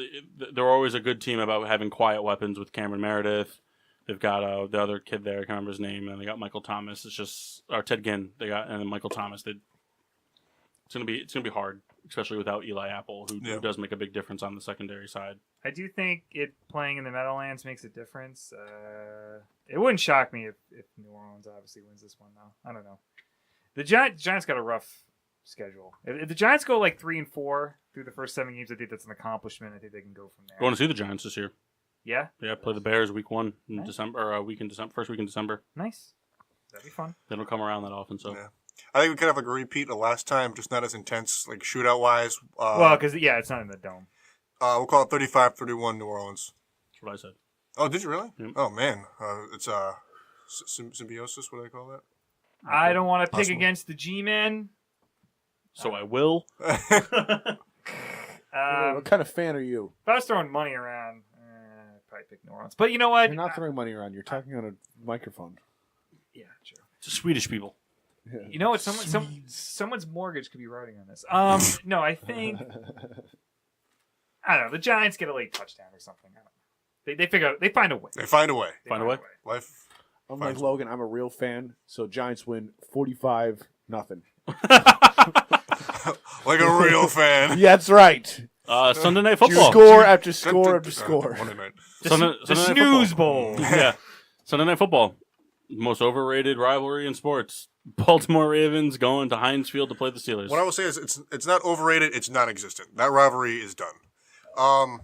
they're always a good team about having quiet weapons with Cameron Meredith. They've got the other kid there, I can't remember his name, and they got Michael Thomas. Or Ted Ginn. They got, and then Michael Thomas. It's gonna be hard, especially without Eli Apple, who does make a big difference on the secondary side. I do think it playing in the Meadowlands makes a difference. It wouldn't shock me if New Orleans obviously wins this one, though. I don't know. The Giants got a rough schedule. If the Giants go like 3-4 through the first 7 games, I think that's an accomplishment. I think they can go from there. I want to see the Giants this year. Yeah? Yeah, play the Bears week 1 in Nice. December, or first week in December. Nice. That'd be fun. They don't come around that often, so. Yeah. I think we could have like a repeat of last time, just not as intense, like shootout-wise. Well, because, it's not in the dome. We'll call it 35-31 New Orleans. That's what I said. Oh, did you really? Yep. Oh, man. It's symbiosis, what do they call that? I don't want to pick Possible. against the G-Men. So I will. what kind of fan are you? If I was throwing money around, I'd probably pick New Orleans. But you know what? You're not throwing money around. You're talking on a microphone. Yeah, true. It's the Swedish people. You know what? Someone's mortgage could be riding on this. No, I think I don't know. The Giants get a late touchdown or something. I don't know. They figure out. They find a way. They find a way. Find a way. Life. Unlike Logan, I'm a real fan, so Giants win 45-0. Like a real fan. Yeah, that's right. Sunday Night Football. Score after score after score. Monday night. Sunday The Night snooze Football. bowl. Yeah. Sunday Night Football. Most overrated rivalry in sports. Baltimore Ravens going to Heinz Field to play the Steelers. What I will say is it's not overrated. It's non-existent. That rivalry is done. I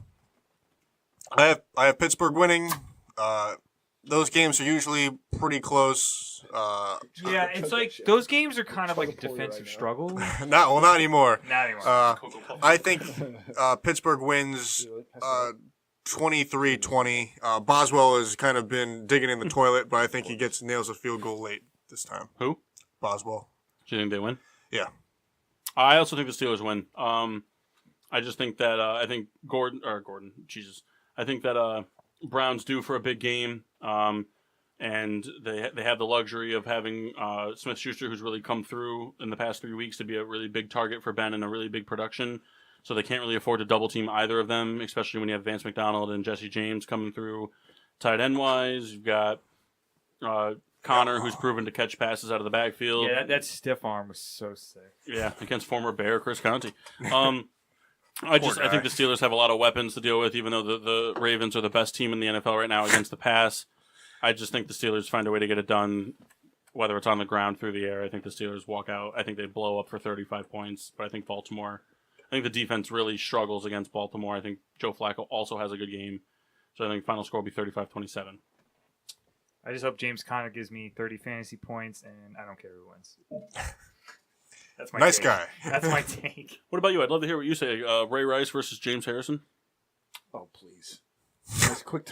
have Pittsburgh winning. Those games are usually pretty close. Yeah, it's like those games are kind of like a defensive struggle. Not anymore. Not anymore. I think Pittsburgh wins 23-20. Boswell has kind of been digging in the toilet, but I think he nails a field goal late this time. Who? Boswell. Do you think they win? Yeah. I also think the Steelers win. I just think that I think Gordon. Jesus. I think that Browns due for a big game. And they have the luxury of having Smith-Schuster, who's really come through in the past 3 weeks to be a really big target for Ben and a really big production. So they can't really afford to double team either of them, especially when you have Vance McDonald and Jesse James coming through tight end wise. You've got Connor, who's proven to catch passes out of the backfield. Yeah, that stiff arm was so sick. Yeah, against former Bear Chris Conte. I think the Steelers have a lot of weapons to deal with, even though the Ravens are the best team in the NFL right now against the pass. I just think the Steelers find a way to get it done, whether it's on the ground, through the air. I think the Steelers walk out. I think they blow up for 35 points, but I think the defense really struggles against Baltimore. I think Joe Flacco also has a good game, so I think final score will be 35-27. I just hope James Conner gives me 30 fantasy points, and I don't care who wins. That's my Nice take. guy. That's my take. What about you? I'd love to hear what you say. Ray Rice versus James Harrison. Oh, please. Nice quick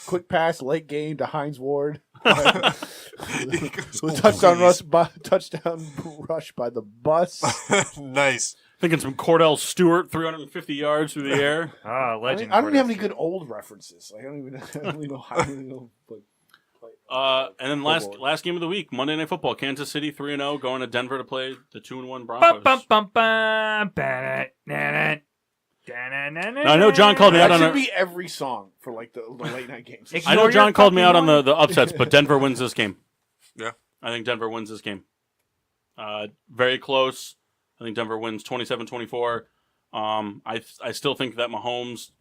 quick pass, late game to Hines Ward. Touchdown rush by the bus. Nice. Thinking some Cordell Stewart, 350 yards through the air. Legend. I don't even have any good old references. I don't even know how. And then last game of the week, Monday Night Football, Kansas City 3-0, going to Denver to play the 2-1 Broncos. Now, I know John called me out on That should be every song for like the late night games. I know John called me out on the upsets, but Denver wins this game. Yeah. I think Denver wins this game. Very close. I think Denver wins 27-24. I still think that Mahomes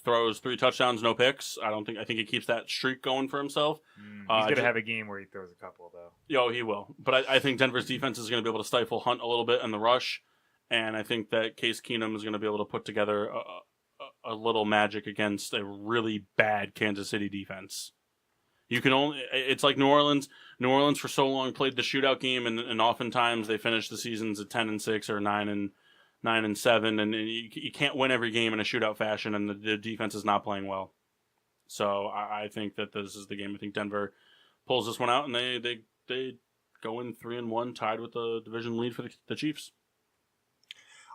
throws 3 touchdowns, no picks. I think he keeps that streak going for himself. He's going to have a game where he throws a couple, though. Yo, he will. But I think Denver's defense is going to be able to stifle Hunt a little bit in the rush. And I think that Case Keenum is going to be able to put together a little magic against a really bad Kansas City defense. It's like New Orleans. New Orleans for so long played the shootout game, and oftentimes they finish the seasons at 10-6 or 9-7, and you can't win every game in a shootout fashion, and the defense is not playing well. So I think that this is the game. I think Denver pulls this one out, and they go in 3-1, tied with the division lead for the Chiefs.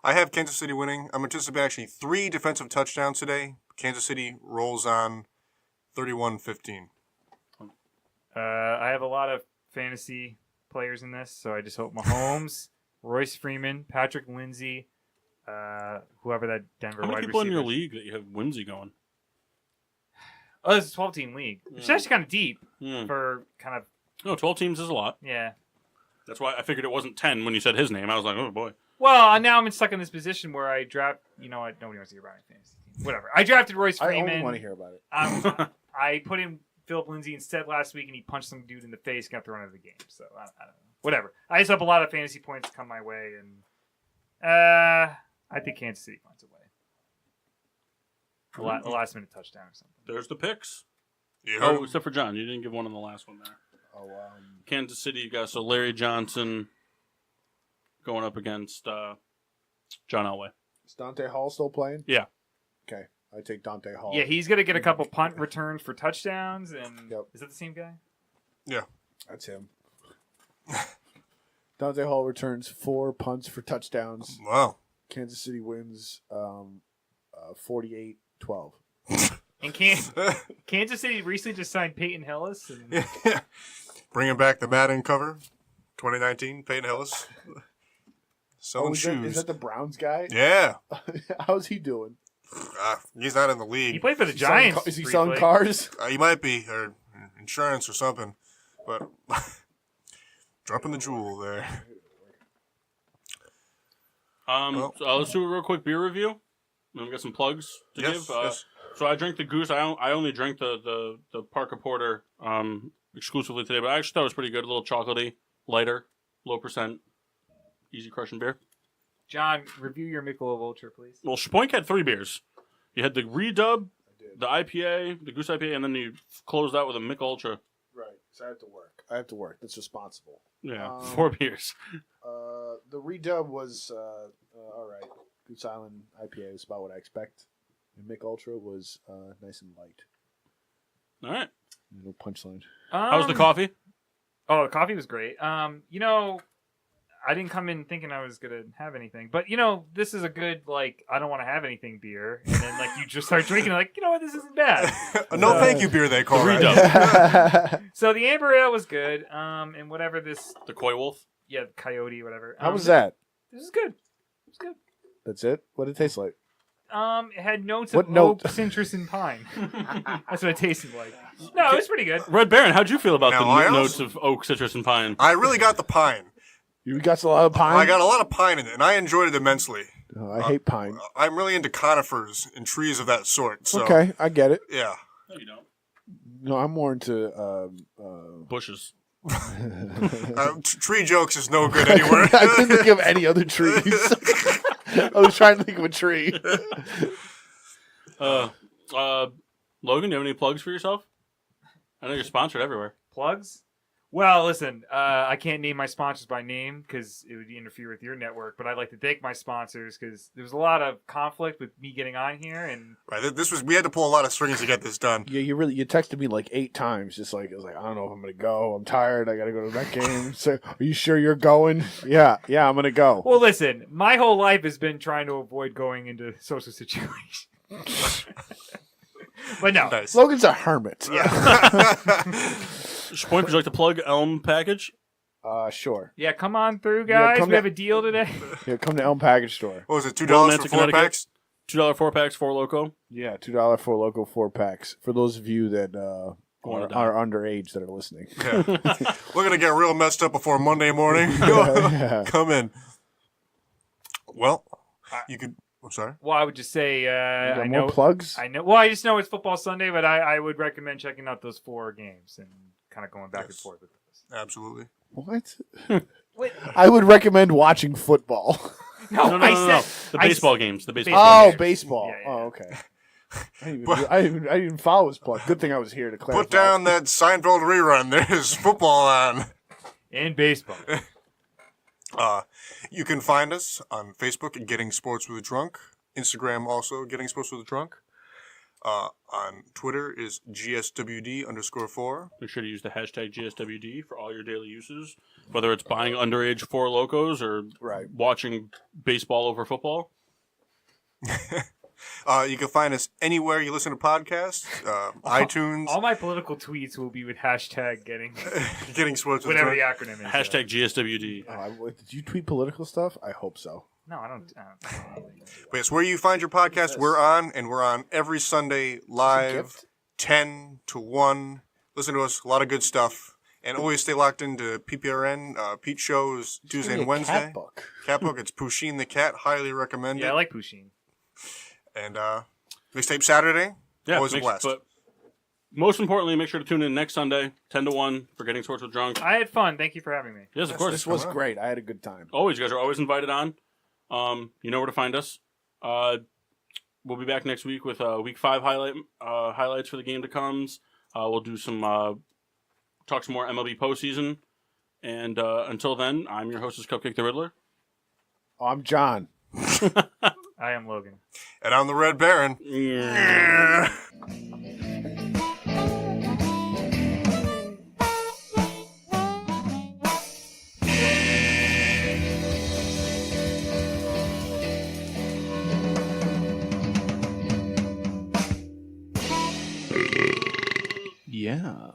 I have Kansas City winning. I'm anticipating actually 3 defensive touchdowns today. Kansas City rolls on 31-15. I have a lot of fantasy players in this, so I just hope Mahomes, Royce Freeman, Patrick Lindsey, whoever that Denver How many wide people in receiver your league that you have Whimsy going? Oh, it's a 12-team league. It's actually kind of deep for kind of... No, 12 teams is a lot. Yeah. That's why I figured it wasn't 10 when you said his name. I was like, oh, boy. Well, now I'm stuck in this position where I draft... You know what? Nobody wants to hear about my fantasy team. Whatever. I drafted Royce Freeman. I only want to hear about it. I put in Philip Lindsay instead last week, and he punched some dude in the face, got thrown out of the game. So, I don't know. Whatever. I just hope a lot of fantasy points come my way, and I think Kansas City finds a way. A last-minute touchdown or something. There's the picks. Yeah. Except for John. You didn't give one on the last one there. Oh, Kansas City, you got Larry Johnson going up against John Elway. Is Dante Hall still playing? Yeah. Okay. I take Dante Hall. Yeah, he's going to get a couple punt returns for touchdowns. And Is that the same guy? Yeah. That's him. Dante Hall returns 4 punts for touchdowns. Wow. Kansas City wins 48-12. And Kansas City recently just signed Peyton Hillis. And... Bringing back the Madden cover. 2019, Peyton Hillis. Selling shoes. Is that the Browns guy? Yeah. How's he doing? He's not in the league. He played for the Giants. Is he selling cars? He might be, or insurance or something. But dropping the jewel there. So let's do a real quick beer review. Then we got some plugs to give. Yes. So I drank the Goose. I only drank the Parker Porter exclusively today, but I actually thought it was pretty good. A little chocolatey, lighter, low percent, easy crushing beer. John, review your Michelob Ultra, please. Well, Spoink had 3 beers. You had the Redub, the IPA, the Goose IPA, and then you closed out with a Mick Ultra. Right. So I have to work. That's responsible. Yeah, 4 beers. The redub was all right. Goose Island IPA was about what I expect. And Mick Ultra was nice and light. All right. No punchline. How was the coffee? Oh, the coffee was great. I didn't come in thinking I was gonna have anything, but this is a good I don't want to have anything beer, and then you just start drinking, what, this isn't bad. No, thank you beer they call it. So the amber ale was good, and whatever the Koi Wolf, the coyote, whatever. How was that? This is good. It's good. That's it. What did it taste like? It had notes of oak, citrus, and pine. That's what it tasted like. No, it was pretty good. Red Baron, how'd you feel about the notes of oak, citrus, and pine? I really got the pine. You got a lot of pine? I got a lot of pine in it, and I enjoyed it immensely. Oh, I hate pine. I'm really into conifers and trees of that sort. So, okay, I get it. Yeah. No, you don't. No, I'm more into bushes. Tree jokes is no good anywhere. I couldn't think of any other trees. I was trying to think of a tree. Logan, do you have any plugs for yourself? I know you're sponsored everywhere. Plugs? Well, listen, I can't name my sponsors by name because it would interfere with your network, but I'd like to thank my sponsors because there was a lot of conflict with me getting on here. And right, we had to pull a lot of strings to get this done. Yeah, you texted me 8 times, just I was like, I don't know if I'm gonna go. I'm tired. I gotta go to that game. So, are you sure you're going? Yeah, I'm gonna go. Well, listen, my whole life has been trying to avoid going into social situations. But no, nice. Logan's a hermit. Yeah. Spoink, would you like to plug Elm Package? Sure. Yeah, come on through, guys. We have a deal today. Yeah, come to Elm Package Store. What was it, $2 for 4 packs? $2 4 packs, 4 Loco? Yeah, $2 for Loco 4 packs. For those of you that are underage that are listening. Yeah. We're going to get real messed up before Monday morning. Yeah. Come in. Well, you could... I'm sorry? Well, I would just say... I know more plugs? I know. Well, I just know it's Football Sunday, but I would recommend checking out those 4 games and kind of going back and forth with this. Absolutely. What? I would recommend watching football. No. The baseball games. The baseball games. Oh, baseball. Yeah. Oh, okay. I didn't even follow his plug. Good thing I was here to clarify. Put down that Seinfeld rerun. There's football on. And baseball. You can find us on Facebook at Getting Sports with a Drunk. Instagram also Getting Sports with a Drunk. On Twitter is GSWD_4. Make sure to use the hashtag GSWD for all your daily uses, whether it's buying underage 4 Locos or watching baseball over football. You can find us anywhere you listen to podcasts, iTunes. All my political tweets will be with hashtag getting Sports with whatever a Drunk. the acronym is. Hashtag GSWD. Did you tweet political stuff? I hope so. No, I don't. But it's where you find your podcast. We're on, and we're on every Sunday live, 10 to 1. Listen to us. A lot of good stuff. And always stay locked into PPRN. Pete shows Tuesday and Wednesday. Cat book. Cat book. It's Pusheen the Cat. Highly recommend it. Yeah, I like Pusheen. And mixtape Saturday. Yeah, always a blast. But most importantly, make sure to tune in next Sunday, 10 to 1, for Getting Sports with Drunk. I had fun. Thank you for having me. Yes, of course. This was great. I had a good time. Always. You guys are always invited on. You know where to find us. We'll be back next week with Week 5 highlights for the game to comes. We'll do some talk some more MLB postseason. And until then, I'm your hostess, Cupcake the Riddler. Oh, I'm John. I am Logan. And I'm the Red Baron. Yeah. Yeah.